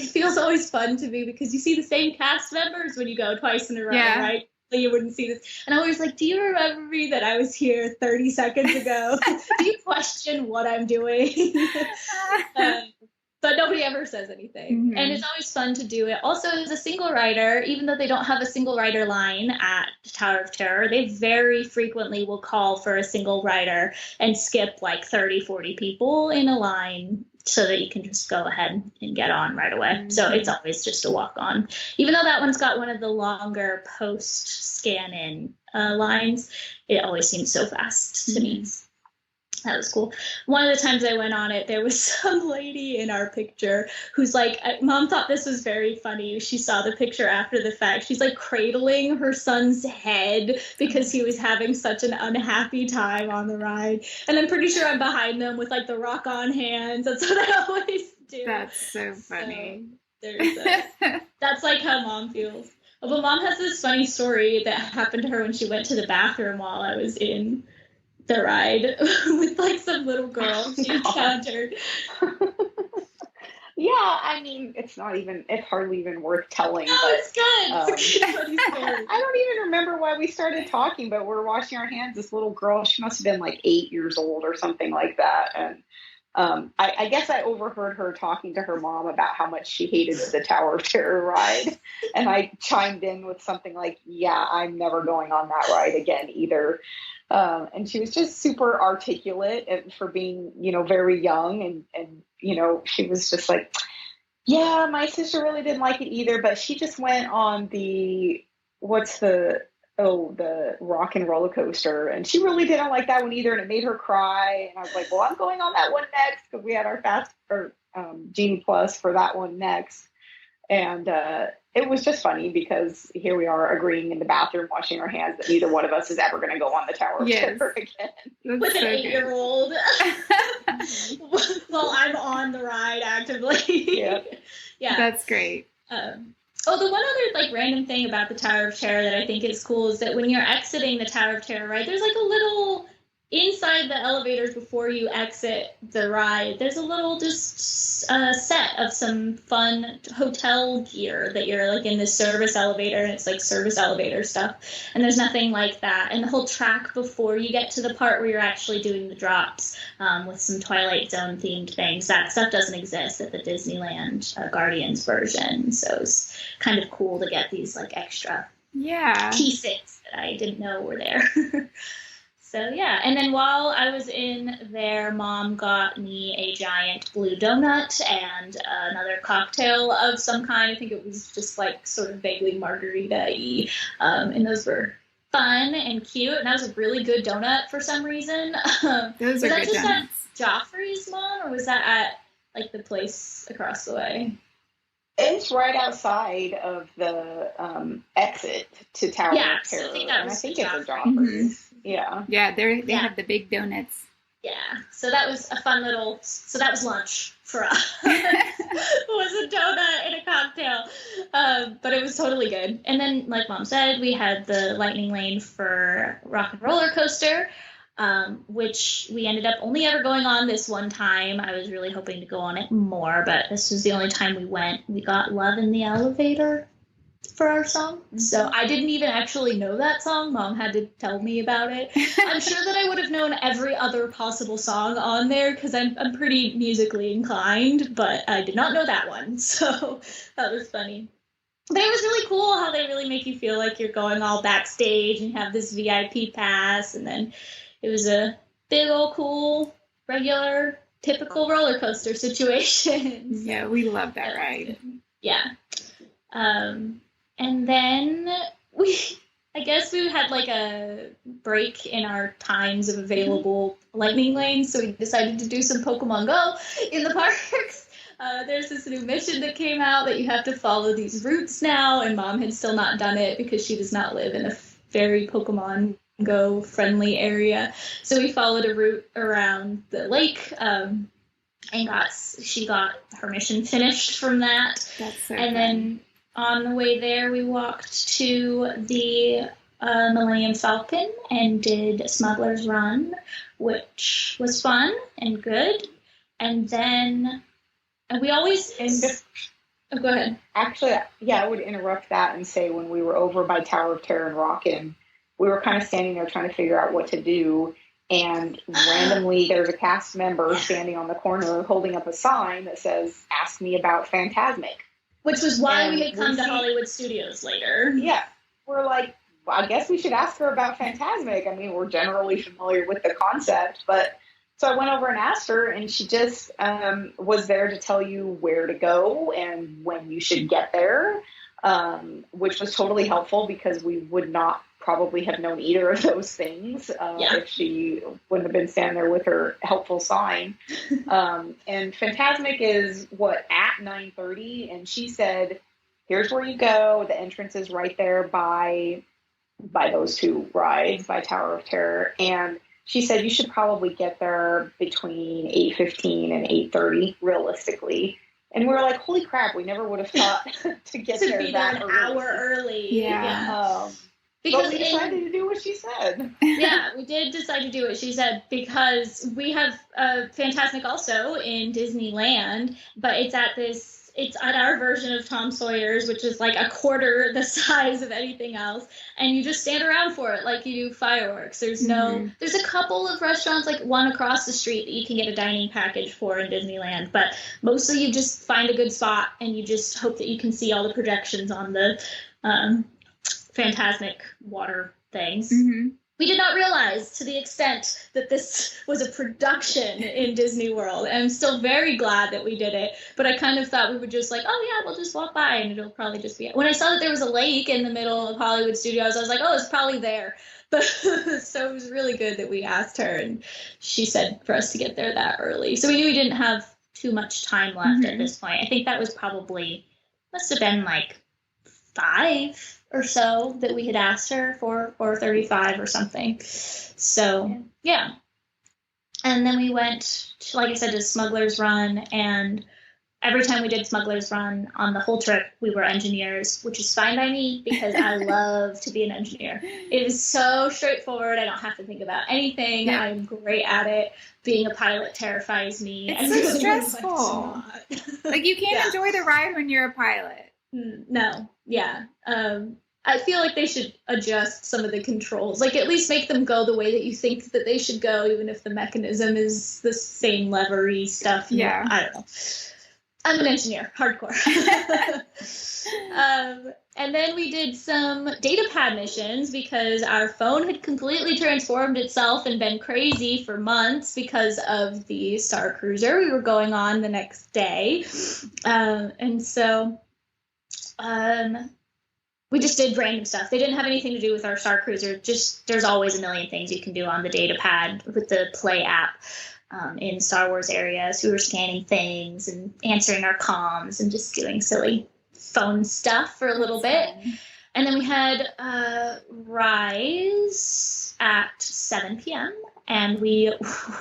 B: feels always fun to me because you see the same cast members when you go twice in a row, right? So you wouldn't see this. And I was like, do you remember me that I was here 30 seconds ago? Do you question what I'm doing? But nobody ever says anything. Mm-hmm. And it's always fun to do it. Also, as a single rider, even though they don't have a single rider line at Tower of Terror, they very frequently will call for a single rider and skip like 30, 40 people in a line so that you can just go ahead and get on right away. Mm-hmm. So it's always just a walk on. Even though that one's got one of the longer post-scan-in lines, it always seems so fast to me. That was cool. One of the times I went on it, there was some lady in our picture who's like, Mom thought this was very funny. She saw the picture after the fact. She's like cradling her son's head because he was having such an unhappy time on the ride. And I'm pretty sure I'm behind them with like the rock on hands. That's what I always do.
A: That's so funny.
B: So that's like how Mom feels. Oh, but Mom has this funny story that happened to her when she went to the bathroom while I was in the ride with like some little girl she encountered.
C: Yeah, I mean, it's hardly even worth telling.
B: No,
C: but,
B: it's good. It's a good funny story.
C: I don't even remember why we started talking, but we're washing our hands. This little girl, she must have been like 8 years old or something like that. And I guess I overheard her talking to her mom about how much she hated the Tower of Terror ride. And I chimed in with something like, yeah, I'm never going on that ride again either. And she was just super articulate for being, very young. And, she was just like, yeah, my sister really didn't like it either, but she just went on the rock and roller coaster. And she really didn't like that one either. And it made her cry. And I was like, well, I'm going on that one next because we had our Genie Plus for that one next. And it was just funny because here we are agreeing in the bathroom, washing our hands, that neither one of us is ever going to go on the Tower of Terror again.
B: With an 8-year-old. Well, I'm on the ride actively.
C: Yeah.
B: Yeah.
A: That's great.
B: The one other random thing about the Tower of Terror that I think is cool is that when you're exiting the Tower of Terror ride, there's like a little inside the elevators before you exit the ride. There's a little set of some fun hotel gear that you're like in this service elevator, and it's like service elevator stuff. And there's nothing like that. And the whole track before you get to the part where you're actually doing the drops with some Twilight Zone themed things, that stuff doesn't exist at the Disneyland Guardians version. So it's kind of cool to get these like extra pieces that I didn't know were there. So, yeah. And then while I was in there, Mom got me a giant blue donut and another cocktail of some kind. I think it was just like sort of vaguely margarita-y. And those were fun and cute. And that was a really good donut for some reason.
A: Those are good donuts. Was that
B: just at Joffrey's, Mom? Or was that at like the place across the way?
C: It's right outside of the exit to Tower of Terror.
B: I think
C: it's a Joffrey's. Mm-hmm.
A: Yeah, they have the big donuts.
B: Yeah, so that was a fun that was lunch for us. It was a donut and a cocktail, but it was totally good. And then, like Mom said, we had the Lightning Lane for Rock and Roller Coaster, which we ended up only ever going on this one time. I was really hoping to go on it more, but this was the only time we went. We got Love in the Elevator for our song. So I didn't even actually know that song. Mom had to tell me about it. I'm sure that I would have known every other possible song on there because I'm pretty musically inclined, but I did not know that one. So that was funny. But it was really cool how they really make you feel like you're going all backstage and have this VIP pass. And then it was a big old cool, regular, typical roller coaster situation.
A: Yeah, we love that ride.
B: Yeah. And then I guess we had like a break in our times of available lightning lanes, so we decided to do some Pokemon Go in the parks. There's this new mission that came out that you have to follow these routes now, and Mom had still not done it because she does not live in a very Pokemon Go friendly area. So we followed a route around the lake, and she got her mission finished from that.
A: That's so
B: and
A: fun.
B: Then on the way there, we walked to the Millennium Falcon and did Smuggler's Run, which was fun and good. And then we always... Oh, go ahead.
C: Actually, yeah, I would interrupt that and say when we were over by Tower of Terror and Rockin', we were kind of standing there trying to figure out what to do. And randomly, there's a cast member standing on the corner holding up a sign that says, "Ask me about Fantasmic."
B: Which was why we had come to Hollywood Studios later.
C: Yeah. We're like, well, I guess we should ask her about Fantasmic. I mean, we're generally familiar with the concept, but so I went over and asked her, and she just was there to tell you where to go and when you should get there, which was totally helpful because we would not probably have known either of those things if she wouldn't have been standing there with her helpful sign. And Fantasmic is at 9:30, and she said, "Here's where you go. The entrance is right there by those two rides, by Tower of Terror." And she said you should probably get there between 8:15 and 8:30, realistically. And we were like, "Holy crap! We never would have thought to get
B: to
C: there
B: be
C: that
B: there an
C: early."
B: hour early.
C: Yeah. Because we decided to do what she said.
B: Yeah, we did decide to do what she said because we have Fantasmic also in Disneyland, but it's at our version of Tom Sawyer's, which is like a quarter the size of anything else, and you just stand around for it like you do fireworks. There's a couple of restaurants, like one across the street, that you can get a dining package for in Disneyland, but mostly you just find a good spot and you just hope that you can see all the projections on the Fantasmic water things.
A: Mm-hmm.
B: We did not realize to the extent that this was a production in Disney World. And I'm still very glad that we did it. But I kind of thought we would just like, oh yeah, we'll just walk by and it'll probably just be... When I saw that there was a lake in the middle of Hollywood Studios, I was like, oh, it's probably there. But so it was really good that we asked her, and she said for us to get there that early. So we knew we didn't have too much time left at this point. I think that was must have been like 5 or so that we had asked her for, or 35 or something. So, yeah. And then we went, like I said, to Smuggler's Run, and every time we did Smuggler's Run on the whole trip, we were engineers, which is fine by me because I love to be an engineer. It is so straightforward. I don't have to think about anything. Yeah. I'm great at it. Being a pilot terrifies me.
A: It's so stressful. Like, you can't enjoy the ride when you're a pilot.
B: No. Yeah. I feel like they should adjust some of the controls, like at least make them go the way that you think that they should go, even if the mechanism is the same levery stuff.
A: Yeah.
B: I don't know. I'm an engineer, hardcore. And then we did some data pad missions because our phone had completely transformed itself and been crazy for months because of the Star Cruiser we were going on the next day. And so... we just did random stuff. They didn't have anything to do with our Star Cruiser. Just there's always a million things you can do on the data pad with the Play app in Star Wars areas. We were scanning things and answering our comms and just doing silly phone stuff for a little bit. And then we had Rise at 7 p.m. and we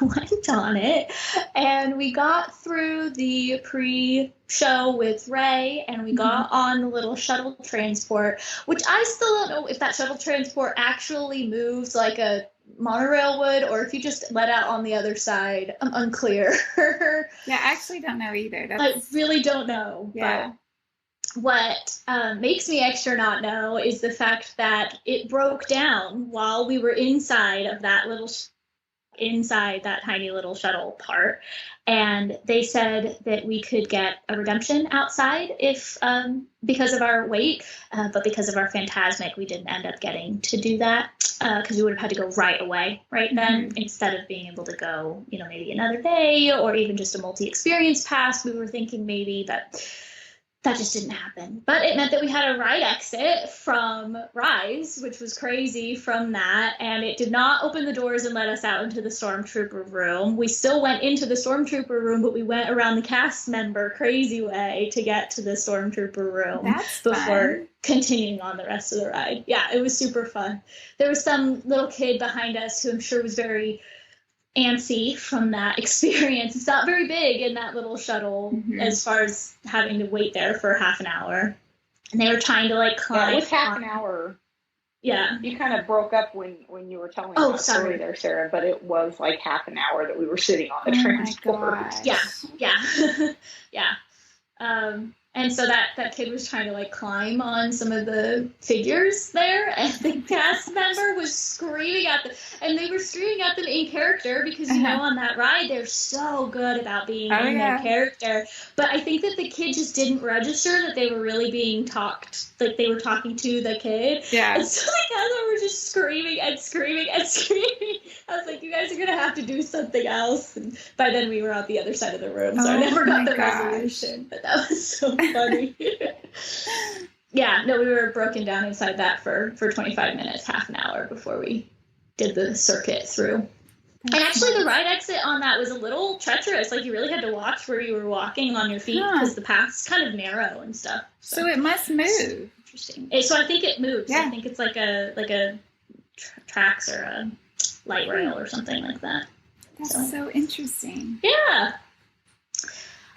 B: went on it, and we got through the pre-show with Ray, and we got on the little shuttle transport, which I still don't know if that shuttle transport actually moves like a monorail would, or if you just let out on the other side. I'm unclear.
A: Yeah, I actually don't know either.
B: I really don't know.
A: Yeah.
B: But what makes me extra not know is the fact that it broke down while we were inside of that little inside that tiny little shuttle part, and they said that we could get a redemption outside if because of our wait, but because of our Fantasmic we didn't end up getting to do that because we would have had to go right away right then instead of being able to go maybe another day or even just a multi-experience pass we were thinking maybe, but that just didn't happen. But it meant that we had a ride exit from Rise, which was crazy from that. And it did not open the doors and let us out into the Stormtrooper room. We still went into the Stormtrooper room, but we went around the cast member crazy way to get to the Stormtrooper room before continuing on the rest of the ride. Yeah, it was super fun. There was some little kid behind us who I'm sure was very antsy from that experience. It's not very big in that little shuttle as far as having to wait there for half an hour. And they were trying to like climb.
C: Yeah, it was half an hour.
B: Yeah.
C: You kind of broke up when you were telling that story there, Sarah, but it was like half an hour that we were sitting on the transport.
B: Yeah. Yeah. And so that kid was trying to like climb on some of the figures there, and the cast member was screaming at them, and they were screaming at them in character because you know on that ride they're so good about being in their character. But I think that the kid just didn't register that they were really being talked, like they were talking to the kid. Yeah. And so the cast member was just screaming and screaming and screaming. I was like, you guys are gonna have to do something else. And by then we were on the other side of the room, so I never got the resolution. But that was so funny. Yeah, no, we were broken down inside that for 25 minutes, half an hour before we did the circuit through. And actually the ride exit on that was a little treacherous. Like you really had to watch where you were walking on your feet because the path's kind of narrow and stuff.
A: So it must move.
B: Interesting. So I think it moves. Yeah. I think it's like a tracks or a light rail or something like that.
A: That's so interesting.
B: Yeah.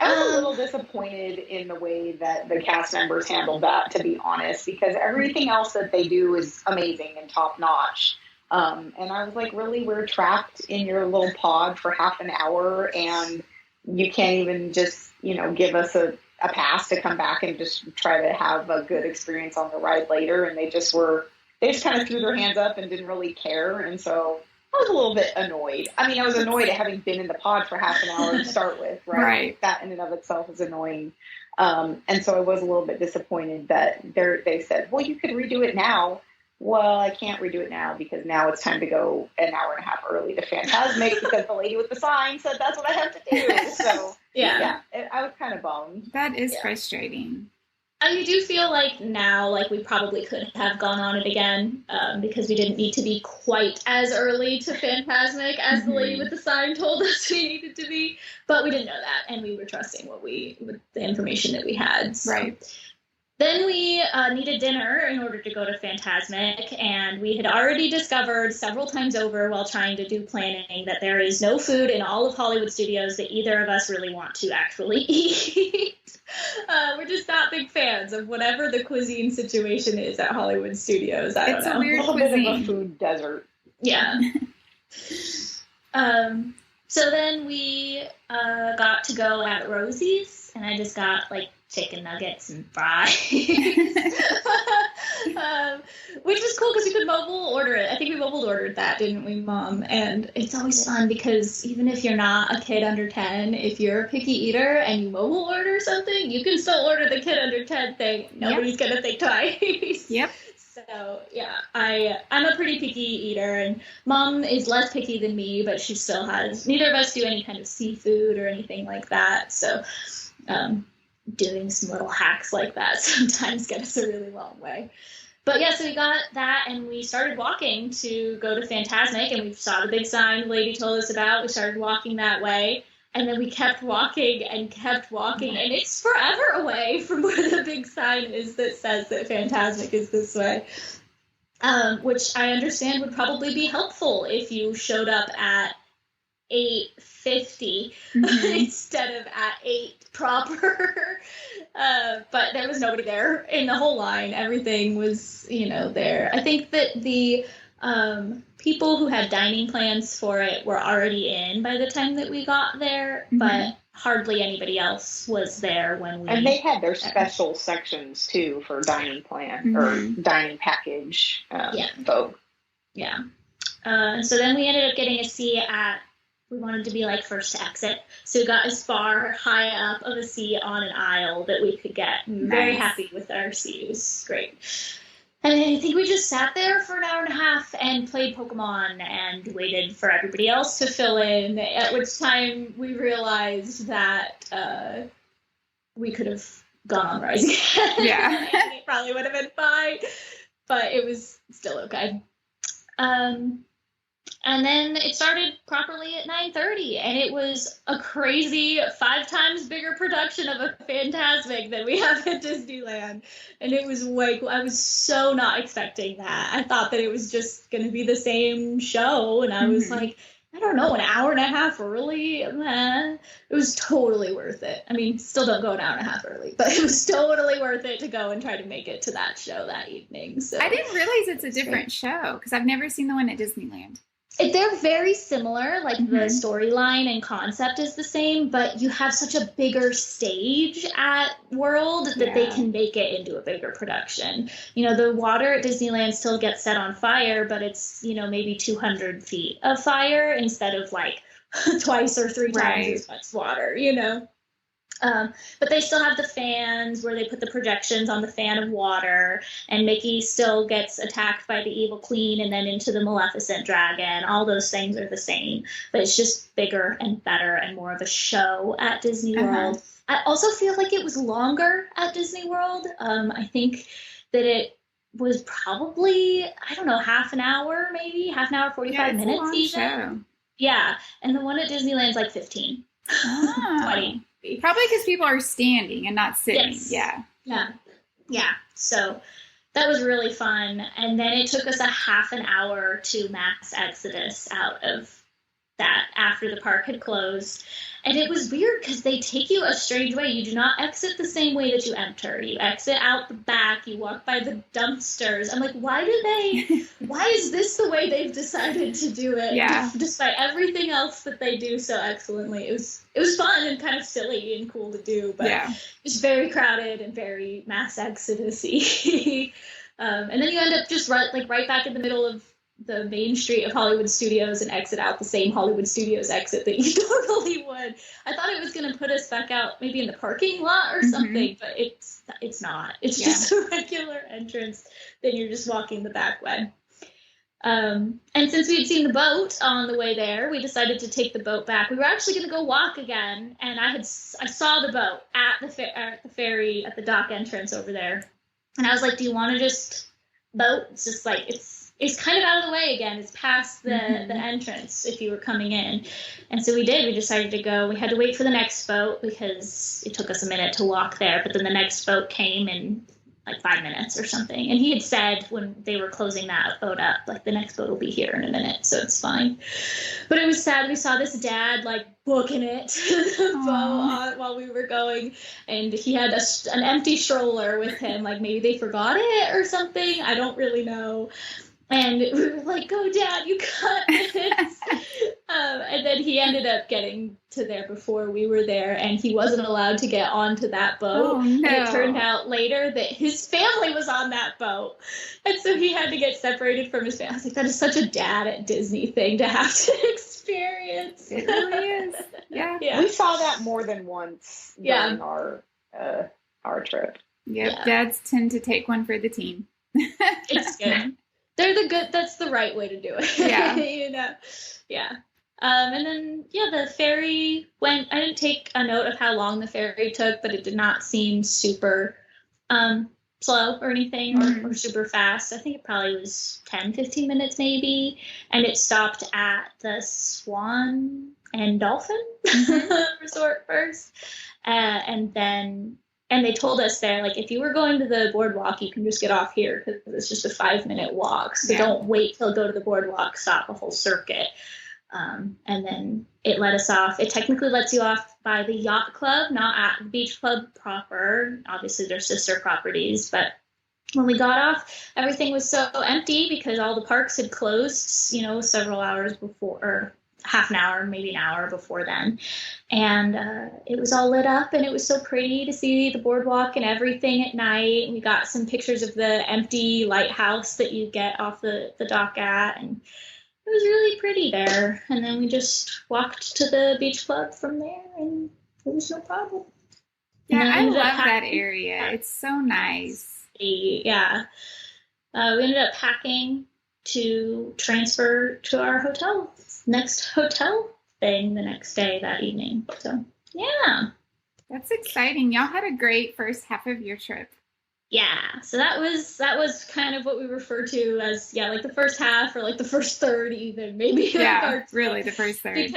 C: I was a little disappointed in the way that the cast members handled that, to be honest, because everything else that they do is amazing and top notch. And I was like, really, we're trapped in your little pod for half an hour and you can't even just, give us a pass to come back and just try to have a good experience on the ride later. And they just kind of threw their hands up and didn't really care. And so I was a little bit annoyed. I mean, I was annoyed at having been in the pod for half an hour to start with, right? That in and of itself is annoying. And so I was a little bit disappointed that they said, well, you could redo it now. Well, I can't redo it now because now it's time to go an hour and a half early to Fantasmic because the lady with the sign said that's what I have to do. So, I was kind of bummed.
A: That is frustrating.
B: I do feel like now, like we probably could have gone on it again because we didn't need to be quite as early to Fantasmic as the lady with the sign told us we needed to be. But we didn't know that, and we were trusting with the information that we had. So. Right. Then we needed dinner in order to go to Fantasmic, and we had already discovered several times over while trying to do planning that there is no food in all of Hollywood Studios that either of us really want to actually eat. We're just not big fans of whatever the cuisine situation is at Hollywood Studios. I don't know.
A: It's a weird
C: cuisine. Bit of a food desert.
B: Yeah. So then we got to go at Rosie's, and I just got like chicken nuggets and fries, which was cool because we could mobile order it. I think we mobile ordered that, didn't we, Mom? And it's always fun because even if you're not a kid under 10, if you're a picky eater and you mobile order something, you can still order the kid under 10 thing. Nobody's going to think twice.
A: Yep.
B: So, yeah, I'm a pretty picky eater, and Mom is less picky than me, but she still has, neither of us do any kind of seafood or anything like that. So, doing some little hacks like that sometimes get us a really long way. But yeah, so we got that and we started walking to go to Fantasmic, and we saw the big sign the lady told us about. We started walking that way, and then we kept walking, and it's forever away from where the big sign is that says that Fantasmic is this way. Which I understand would probably be helpful if you showed up at 8:50 instead of at 8 proper. But there was nobody there in the whole line. Everything was, there. I think that the people who had dining plans for it were already in by the time that we got there, but hardly anybody else was there when we...
C: And they had their special sections, too, for dining plan or dining package folk.
B: Yeah. So then we ended up getting a seat at... We wanted to be like first to exit. So we got as far high up of a seat on an aisle that we could get. We were very happy with our seat. It was great. And I think we just sat there for an hour and a half and played Pokemon and waited for everybody else to fill in, at which time we realized that we could have gone on rides again.
A: Yeah.
B: And it probably would have been fine, but it was still okay. And then it started properly at 9:30, and it was a crazy 5 times bigger production of a Fantasmic than we have at Disneyland. And it was I was so not expecting that. I thought that it was just going to be the same show, and I was like, I don't know, an hour and a half early? It was totally worth it. I mean, still don't go an hour and a half early, but it was totally worth it to go and try to make it to that show that evening. So
A: I didn't realize it's a different show because I've never seen the one at Disneyland.
B: They're very similar, like the storyline and concept is the same, but you have such a bigger stage at World that they can make it into a bigger production. You know, the water at Disneyland still gets set on fire, but it's, you know, maybe 200 feet of fire instead of like twice or 3 times as much water, you know. But they still have the fans where they put the projections on the fan of water, and Mickey still gets attacked by the evil queen and then into the Maleficent dragon. All those things are the same, but it's just bigger and better and more of a show at Disney World. I also feel like it was longer at Disney World. I think that it was probably, I don't know, half an hour, maybe half an hour, 45 minutes even. Show. Yeah. And the one at Disneyland's like 15, 20.
A: Probably because people are standing and not sitting.
B: Yes. Yeah. So that was really fun. And then it took us a half an hour to mass exodus out of that after the park had closed. And it was weird because they take you a strange way. You do not exit the same way that you enter. You exit out the back. You walk by the dumpsters. I'm like, why is this the way they've decided to do it?
A: Yeah.
B: Despite everything else that they do so excellently. It was fun and kind of silly and cool to do, but it's very crowded and very mass exodus-y. And then you end up just right back in the middle of the main street of Hollywood Studios and exit out the same Hollywood Studios exit that you normally would. I thought it was going to put us back out maybe in the parking lot or something, but it's not. It's just a regular entrance. Then you're just walking the back way. And since we had seen the boat on the way there, we decided to take the boat back. We were actually going to go walk again, and I saw the boat at the ferry at the dock entrance over there, and I was like, "Do you want to just boat?" It's just like it's kind of out of the way again. It's past the entrance if you were coming in. And so we did. We decided to go. We had to wait for the next boat because it took us a minute to walk there. But then the next boat came in like 5 minutes or something. And he had said when they were closing that boat up, like, the next boat will be here in a minute. So it's fine. But it was sad. We saw this dad like booking it the boat while we were going. And he had an empty stroller with him. Like, maybe they forgot it or something. I don't really know. And we were like, "Go, Dad, you got this." And then he ended up getting to there before we were there, and he wasn't allowed to get onto that boat.
A: Oh, no.
B: And it turned out later that his family was on that boat. And so he had to get separated from his family. I was like, that is such a dad at Disney thing to have to experience.
A: It really is. Yeah.
C: We saw that more than once during our trip.
A: Yep. Dads tend to take one for the team.
B: It's good. That's the right way to do it.
A: Yeah.
B: You know? Yeah. And then, the ferry went, I didn't take a note of how long the ferry took, but it did not seem super slow or anything or super fast. I think it probably was 10, 15 minutes maybe. And it stopped at the Swan and Dolphin Resort first. And they told us there, like, if you were going to the boardwalk, you can just get off here because it's just a 5-minute walk. So don't wait till go to the boardwalk, stop a whole circuit. And then it let us off. It technically lets you off by the yacht club, not at the beach club proper. Obviously, they're sister properties. But when we got off, everything was so empty because all the parks had closed, several hours before, or half an hour, maybe an hour before then. And it was all lit up, and it was so pretty to see the boardwalk and everything at night. We got some pictures of the empty lighthouse that you get off the dock at, and it was really pretty there. And then we just walked to the beach club from there, and it was no problem.
A: Yeah, I love that area. It's so nice.
B: Yeah. We ended up packing to transfer to our next hotel thing the next day, that evening. So, yeah.
A: That's exciting. Y'all had a great first half of your trip.
B: Yeah, so that was kind of what we refer to as like the first half or like the first third even maybe.
A: Yeah, really the first third.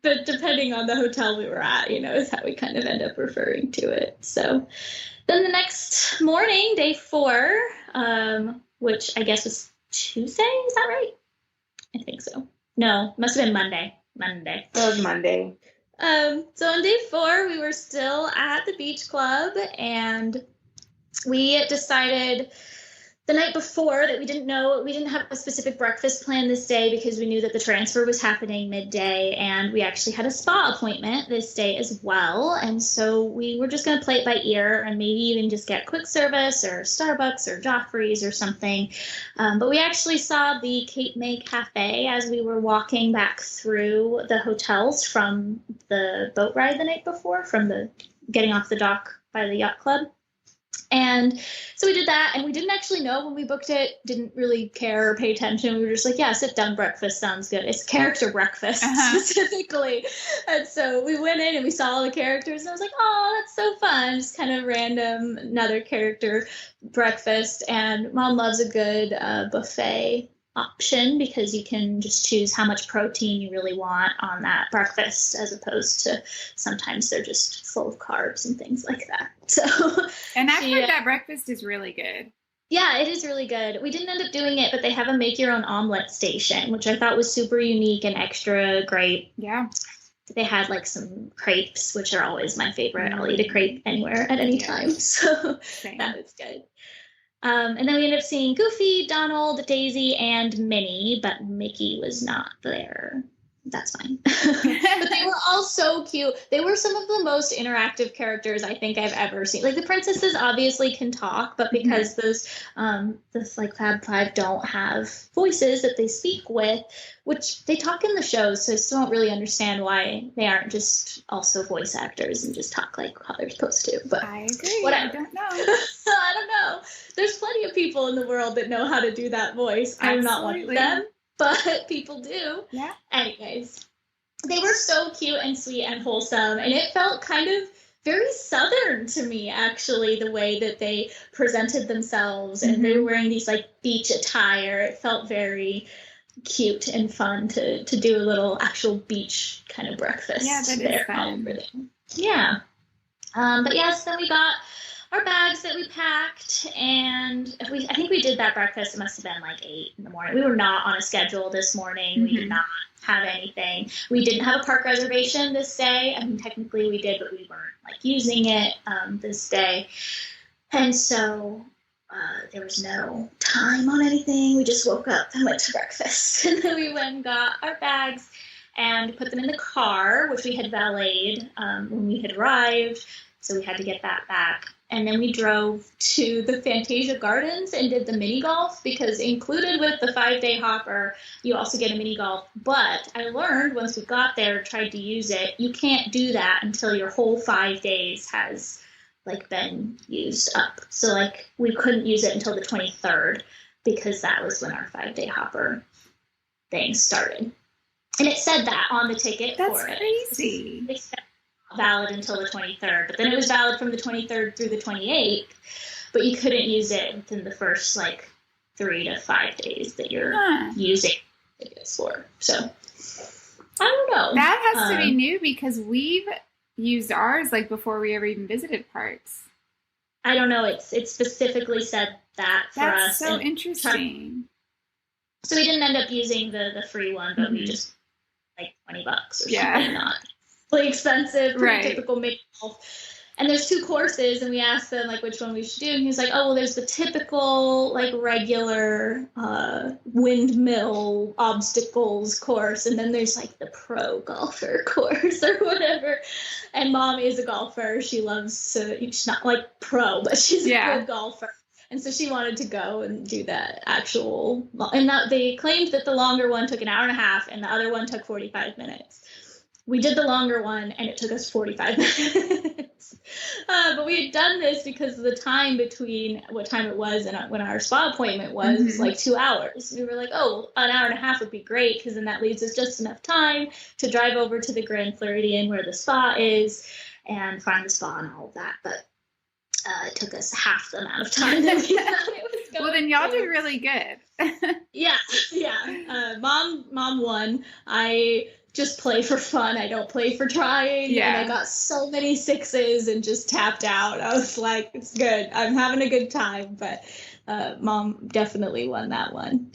B: But depending on the hotel we were at, is how we kind of end up referring to it. So then the next morning, day 4, which I guess was Tuesday, is that right? I think so. No, must have been Monday. It
C: was Monday.
B: So on day 4, we were still at the beach club, and we decided the night before that we didn't have a specific breakfast plan this day because we knew that the transfer was happening midday, and we actually had a spa appointment this day as well. And so we were just going to play it by ear and maybe even just get quick service or Starbucks or Joffrey's or something. But we actually saw the Cape May Cafe as we were walking back through the hotels from the boat ride the night before, from the getting off the dock by the yacht club. And so we did that, and we didn't actually know when we booked it, didn't really care or pay attention. We were just like, yeah, sit down breakfast sounds good. It's character breakfast specifically. And so we went in and we saw all the characters, and I was like, oh, that's so fun. Just kind of random, another character breakfast. And Mom loves a good buffet option because you can just choose how much protein you really want on that breakfast, as opposed to sometimes they're just full of carbs and things like that. So,
A: and I've heard that breakfast is really good.
B: Yeah, it is really good. We didn't end up doing it, but they have a make your own omelet station, which I thought was super unique and extra great.
A: Yeah.
B: They had like some crepes, which are always my favorite. I'll eat a crepe anywhere at any time. So that was good. And then we ended up seeing Goofy, Donald, Daisy, and Minnie, but Mickey was not there. That's fine. But they were all so cute. They were some of the most interactive characters I think I've ever seen. Like the princesses obviously can talk, but because those like Fab Five don't have voices that they speak with, which they talk in the shows, so I still don't really understand why they aren't just also voice actors and just talk like how they're supposed to. But
A: I agree.
B: Whatever.
A: I don't know.
B: I don't know. There's plenty of people in the world that know how to do that voice. I'm not one of them. But people do.
A: Yeah.
B: Anyways, they were so cute and sweet and wholesome. And it felt kind of very Southern to me, actually, the way that they presented themselves. And they were wearing these like beach attire. It felt very cute and fun to do a little actual beach kind of breakfast.
A: Yeah, that is fun.
B: Yeah. But yes, then we got our bags that we packed, and I think we did that breakfast. It must have been like 8 in the morning. We were not on a schedule this morning. We did not have anything. We didn't have a park reservation this day. I mean, technically we did, but we weren't like using it this day. And so there was no time on anything. We just woke up and went to breakfast. And then we went and got our bags and put them in the car, which we had valeted when we had arrived. So we had to get that back. And then we drove to the Fantasia Gardens and did the mini golf, because included with the 5-day hopper, you also get a mini golf. But I learned once we got there, tried to use it, you can't do that until your whole 5 days has like been used up. So like we couldn't use it until the 23rd, because that was when our 5-day hopper thing started. And it said that on the ticket for it.
A: That's crazy.
B: It said valid until the 23rd, but then it was valid from the 23rd through the 28th, but you couldn't use it within the first like 3 to 5 days that you're using it for. So I don't know.
A: That has to be new, because we've used ours like before we ever even visited parks.
B: I don't know. It specifically said that for us.
A: That's so interesting.
B: So we didn't end up using the free one, but we just like $20 or something. Not really expensive, pretty typical mini golf. And there's 2 courses, and we asked them like which one we should do, and he was like, oh, well, there's the typical like regular windmill obstacles course, and then there's like the pro golfer course or whatever. And Mom is a golfer. She loves to, she's not like pro, but she's a good golfer. And so she wanted to go and do that actual, and that they claimed that the longer one took an hour and a half and the other one took 45 minutes. We did the longer one, and it took us 45 minutes. But we had done this because of the time between what time it was and when our spa appointment was like 2 hours. We were like, oh, an hour and a half would be great, because then that leaves us just enough time to drive over to the Grand Floridian where the spa is and find the spa and all of that. But it took us half the amount of time that we thought it was going
A: Well, then y'all
B: to.
A: did really good.
B: Yeah. Mom won. I just play for fun. I don't play for trying.
A: Yeah.
B: And I got so many 6s and just tapped out. I was like, it's good. I'm having a good time. But Mom definitely won that one.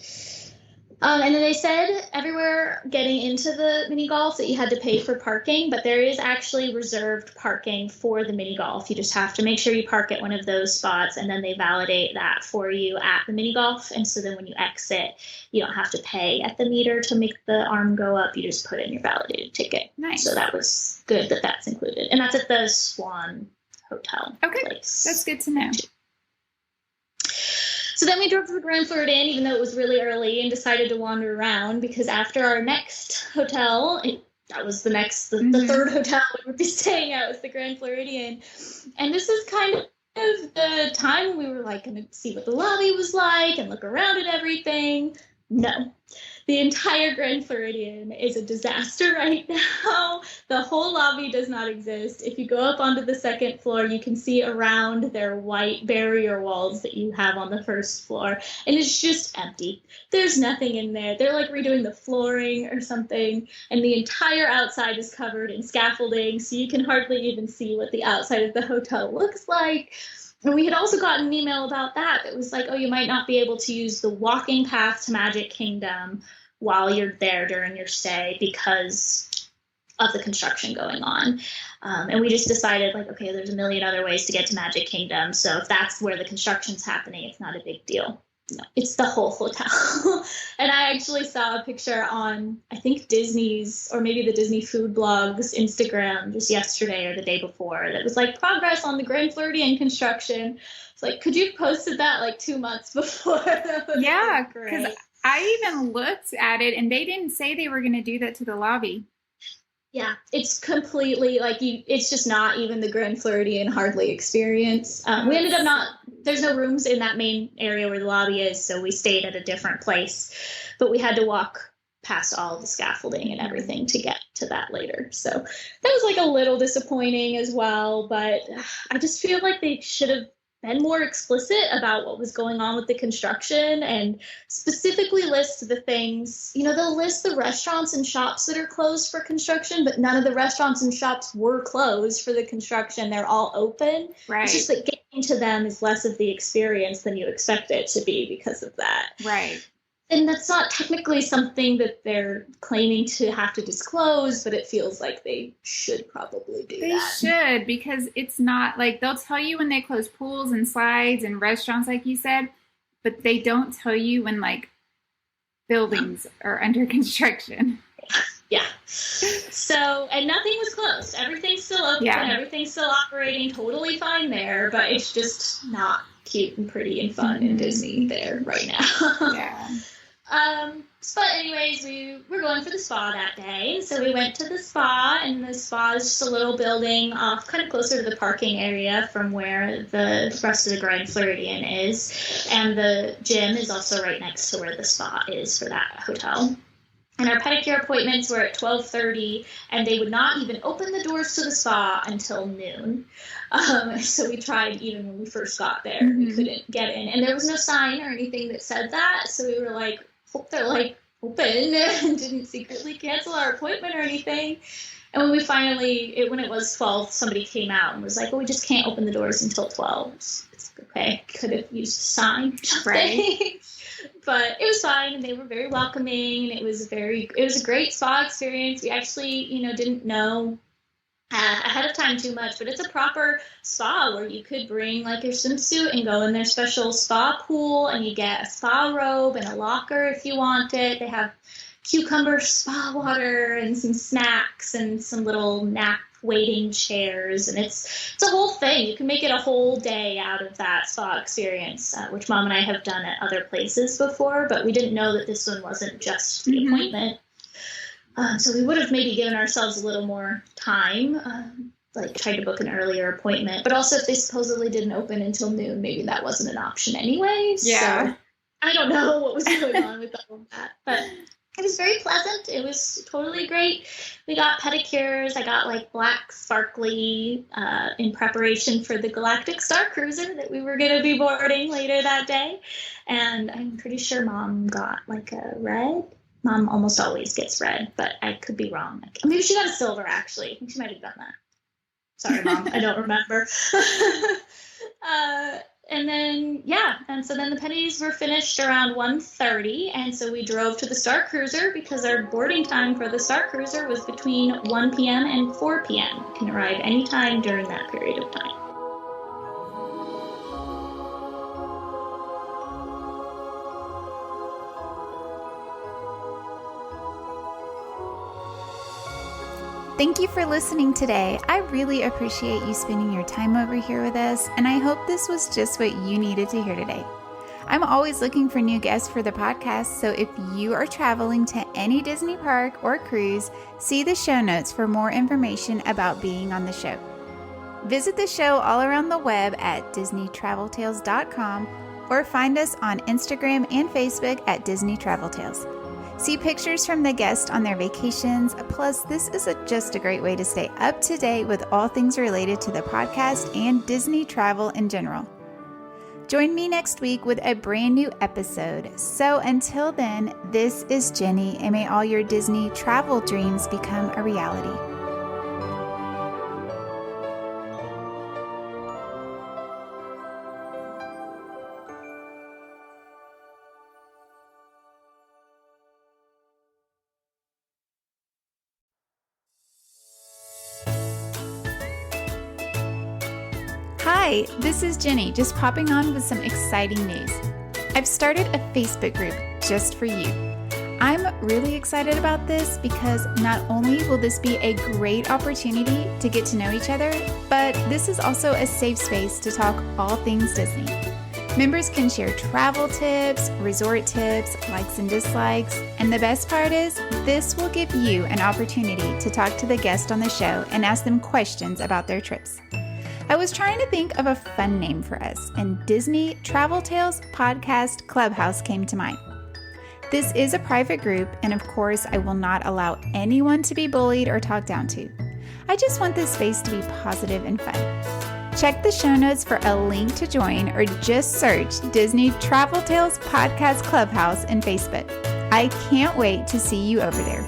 B: And then they said everywhere getting into the mini golf that you had to pay for parking, but there is actually reserved parking for the mini golf. You just have to make sure you park at one of those spots, and then they validate that for you at the mini golf. And so then when you exit, you don't have to pay at the meter to make the arm go up. You just put in your validated ticket.
A: Nice.
B: So that was good that that's included. And that's at the Swan Hotel place.
A: That's good to know.
B: So then we drove to the Grand Floridian, even though it was really early, and decided to wander around because after our next hotel, that was the third hotel we would be staying at was the Grand Floridian. And this is kind of the time we were like going to see what the lobby was like and look around at everything. No. The entire Grand Floridian is a disaster right now. The whole lobby does not exist. If you go up onto the second floor, you can see around their white barrier walls that you have on the first floor, and it's just empty. There's nothing in there. They're like redoing the flooring or something, and the entire outside is covered in scaffolding, so you can hardly even see what the outside of the hotel looks like. And we had also gotten an email about that. It was like, oh, you might not be able to use the walking path to Magic Kingdom while you're there during your stay because of the construction going on. And we just decided, like, okay, there's a million other ways to get to Magic Kingdom. So if that's where the construction's happening, it's not a big deal. No, it's the whole hotel. And I actually saw a picture on, I think, Disney's or maybe the Disney Food Blog's Instagram just yesterday or the day before that was like progress on the Grand Floridian construction. It's like, could you have posted that like 2 months before?
A: Yeah, because I even looked at it and they didn't say they were going to do that to the lobby.
B: Yeah, it's completely like it's just not even the Grand Floridian hardly experience. We ended up there's no rooms in that main area where the lobby is, so we stayed at a different place, but we had to walk past all the scaffolding and everything to get to that later. So that was like a little disappointing as well, but I just feel like they should have been more explicit about what was going on with the construction and specifically list the things, they'll list the restaurants and shops that are closed for construction, but none of the restaurants and shops were closed for the construction. They're all open.
A: Right.
B: It's just that getting to them is less of the experience than you expect it to be because of that.
A: Right.
B: And that's not technically something that they're claiming to have to disclose, but it feels like they should probably do that.
A: They should, because it's not like they'll tell you when they close pools and slides and restaurants, like you said, but they don't tell you when like buildings are under construction.
B: Yeah. So, and nothing was closed. Everything's still open.
A: Yeah.
B: Everything's still operating totally fine there, but it's just not cute and pretty and fun in Disney there right now.
A: Yeah.
B: But anyways, we were going for the spa that day, so we went to the spa, and the spa is just a little building off kind of closer to the parking area from where the rest of the Grand Floridian is, and the gym is also right next to where the spa is for that hotel. And our pedicure appointments were at 12:30, and they would not even open the doors to the spa until noon. So we tried even when we first got there.
A: Mm-hmm.
B: We couldn't get in. And there was no sign or anything that said that, so we were like, hope they're like open and didn't secretly cancel our appointment or anything. And when we finally, when it was 12, somebody came out and was like, well, we just can't open the doors until 12. It's like, okay, could have used a sign.
A: Right.
B: But it was fine, and they were very welcoming, and it was a great spa experience. We actually, didn't know ahead of time too much, but it's a proper spa where you could bring like your swimsuit and go in their special spa pool, and you get a spa robe and a locker if you want it. They have cucumber spa water and some snacks and some little nap waiting chairs, and it's a whole thing. You can make it a whole day out of that spa experience, which Mom and I have done at other places before, but we didn't know that this one wasn't just the appointment. So we would have maybe given ourselves a little more time, like tried to book an earlier appointment, but also if they supposedly didn't open until noon, maybe that wasn't an option anyway.
A: Yeah.
B: So I don't know what was going on with all of that, but It was very pleasant. It was totally great. We got pedicures. I got like black sparkly in preparation for the Galactic Star Cruiser that we were going to be boarding later that day. And I'm pretty sure Mom got like a red. Mom almost always gets red, but I could be wrong. Maybe she got a silver, actually. I think she might have done that. Sorry, Mom. I don't remember. And then, and so then the pennies were finished around 1:30, and so we drove to the Star Cruiser because our boarding time for the Star Cruiser was between 1 p.m. and 4 p.m. You can arrive anytime during that period of time.
A: Thank you for listening today. I really appreciate you spending your time over here with us, and I hope this was just what you needed to hear today. I'm always looking for new guests for the podcast, so if you are traveling to any Disney park or cruise, see the show notes for more information about being on the show. Visit the show all around the web at DisneyTravelTales.com or find us on Instagram and Facebook at Disney Travel Tales. See pictures from the guests on their vacations, plus this is just a great way to stay up to date with all things related to the podcast and Disney travel in general. Join me next week with a brand new episode. So until then, this is Jenny, and may all your Disney travel dreams become a reality. Hi, this is Jenny, just popping on with some exciting news. I've started a Facebook group just for you. I'm really excited about this because not only will this be a great opportunity to get to know each other, but this is also a safe space to talk all things Disney. Members can share travel tips, resort tips, likes and dislikes, and the best part is this will give you an opportunity to talk to the guest on the show and ask them questions about their trips. I was trying to think of a fun name for us, and Disney Travel Tales Podcast Clubhouse came to mind. This is a private group, and of course, I will not allow anyone to be bullied or talked down to. I just want this space to be positive and fun. Check the show notes for a link to join, or just search Disney Travel Tales Podcast Clubhouse in Facebook. I can't wait to see you over there.